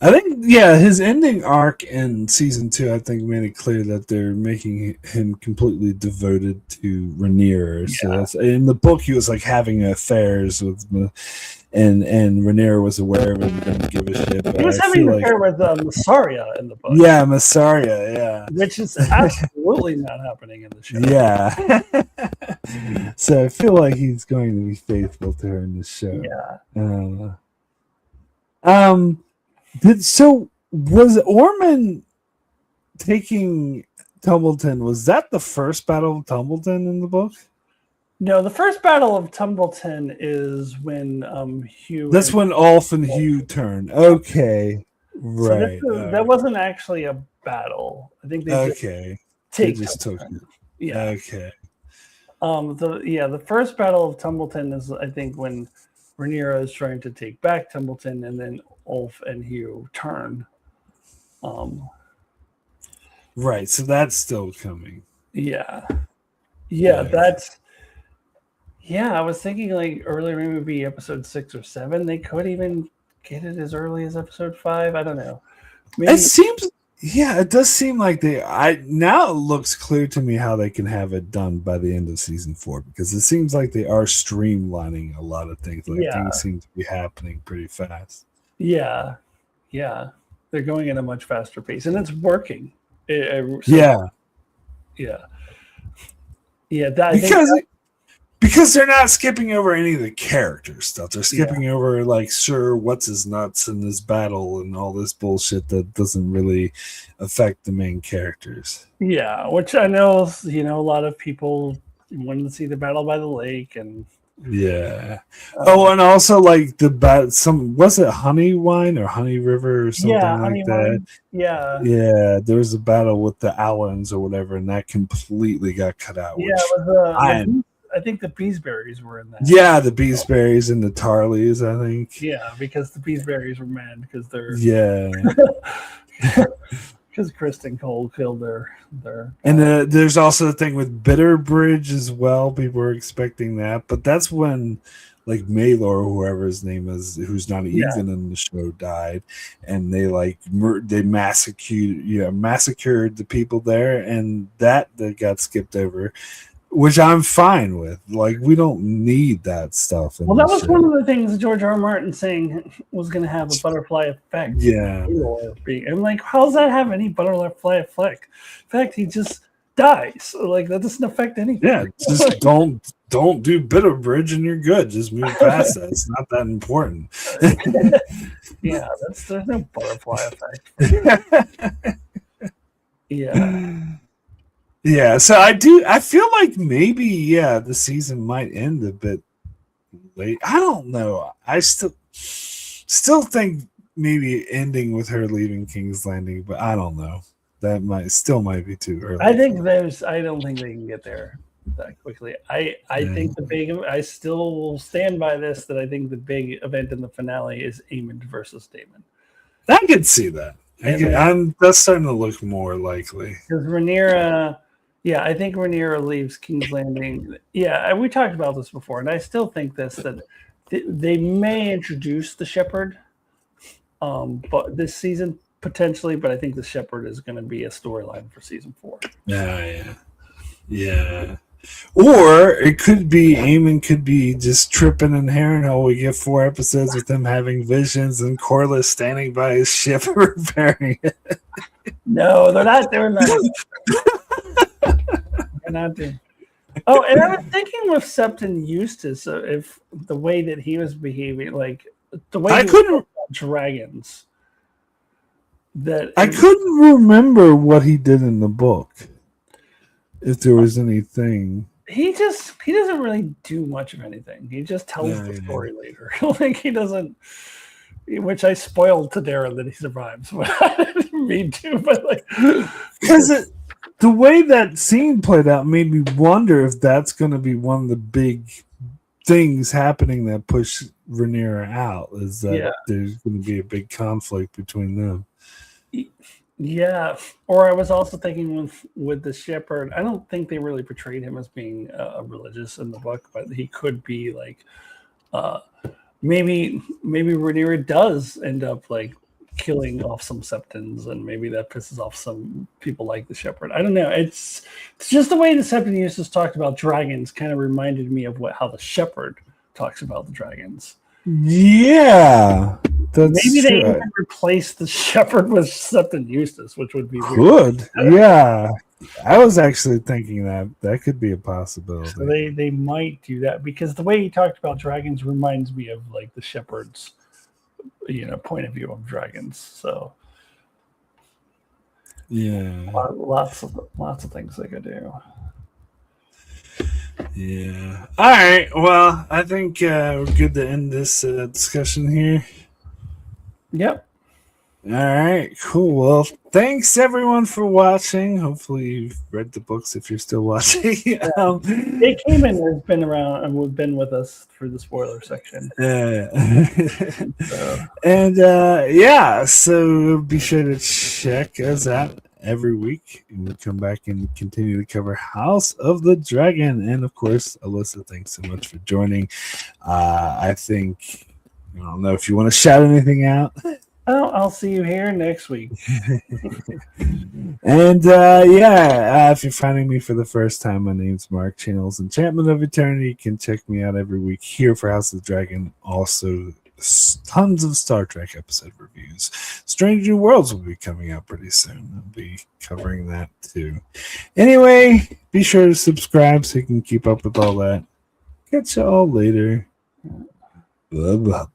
I think, his ending arc in season 2, I think, made it clear that they're making him completely devoted to Rhaenyra. So that's, in the book, he was like having affairs with, and Rhaenyra was aware of it and didn't give a shit. He was having an affair with Massaria in the book. Yeah, Massaria, yeah. Which is absolutely not happening in the show. Yeah. So I feel like he's going to be faithful to her in the show. Yeah. Was Ormund taking Tumbleton? Was that the first battle of Tumbleton in the book? No, the first battle of Tumbleton is when Hugh. That's when Ulf and Hugh turn. Okay, right. So that wasn't actually a battle. I think they just took it. Yeah. Okay. The first battle of Tumbleton is, I think, when Rhaenyra is trying to take back Tumbleton, and then Ulf and Hugh turn. Right, so that's still coming. Yeah, that's. Yeah, I was thinking like earlier, maybe episode 6 or 7. They could even get it as early as episode 5. I don't know. It seems. Yeah, it does seem like now it looks clear to me how they can have it done by the end of season 4, because it seems like they are streamlining a lot of things. Things seem to be happening pretty fast. Yeah. They're going at a much faster pace, and it's working. Because they're not skipping over any of the character stuff. They're skipping over like Sir What's His Nuts in this battle and all this bullshit that doesn't really affect the main characters. Yeah, which I know, a lot of people wanted to see the battle by the lake, and and also like was it Honey Wine or Honey River or something like that? Wine. Yeah, there was a battle with the Allens or whatever, and that completely got cut out. Yeah, it was I think the Beesberries were in that. Yeah, the Beesberries and the Tarleys, I think. Yeah, because the Beesberries were mad because they're because Kristen Cole killed their and there's also the thing with Bitterbridge as well. People were expecting that, but that's when like Maelor or whoever his name is, who's not even in the show, died, and they massacred the people there, and that got skipped over. Which I'm fine with. Like, we don't need that stuff. Well, that was one of the things George R. R. Martin saying was going to have a butterfly effect. Yeah. I'm like, how does that have any butterfly effect? In fact, he just dies. Like, that doesn't affect anything. Yeah, just don't do Bitterbridge and you're good. Just move past that. It's not that important. Yeah, there's no butterfly effect. Yeah. Yeah, so I feel like maybe the season might end a bit late. I don't know. I still think maybe ending with her leaving King's Landing, but I don't know. That might be too early. I don't think they can get there that quickly. I think I still will stand by this, that I think the big event in the finale is Aemond versus Daemon. I could see that. That's starting to look more likely. Because Rhaenyra, I think Rhaenyra leaves King's Landing. Yeah, we talked about this before, and I still think that they may introduce the Shepherd, but this season potentially. But I think the Shepherd is going to be a storyline for season 4. Yeah. Or it could be Aemon could be just tripping in Harrenhal. We get 4 episodes with him having visions and Corlys standing by his ship repairing it. No, they're not doing that. They're not doing. Oh, and I was thinking with Septon Eustace, if the way that he was behaving, like the way he was about dragons. I couldn't remember what he did in the book. If there was anything, he doesn't really do much of anything. He just tells the story later. Like he doesn't, which I spoiled to Darren that he survives, but I didn't mean to. But like, because the way that scene played out made me wonder if that's going to be one of the big things happening that push Rhaenyra out. Is that there's going to be a big conflict between them? Yeah, or I was also thinking with the Shepherd. I don't think they really portrayed him as being religious in the book, but he could be like, maybe Rhaenyra does end up like killing off some Septons, and maybe that pisses off some people like the Shepherd. I don't know. It's just the way the Septon Eustace talked about dragons kind of reminded me of how the Shepherd talks about the dragons. Yeah, maybe they even replace the Shepherd with Septon Eustace, which would be good. Yeah, I was actually thinking that could be a possibility. So they might do that, because the way he talked about dragons reminds me of like the Shepherd's, point of view of dragons. So yeah, lots of things they could do. Yeah. All right. Well, I think we're good to end this discussion here. Yep. All right. Cool. Well, thanks everyone for watching. Hopefully you've read the books if you're still watching. They came in and been around and have been with us through the spoiler section. So be sure to check us out every week, and we come back and continue to cover House of the Dragon. And of course, Alyssa, thanks so much for joining. I don't know if you want to shout anything out. Oh, I'll see you here next week. And if you're finding me for the first time, my name's Mark, channels Enchantment of Eternity. You can check me out every week here for House of the Dragon. Also, tons of Star Trek episode reviews. Strange New Worlds will be coming out pretty soon. I'll be covering that too. Anyway, be sure to subscribe so you can keep up with all that. Catch you all later. Bye-bye.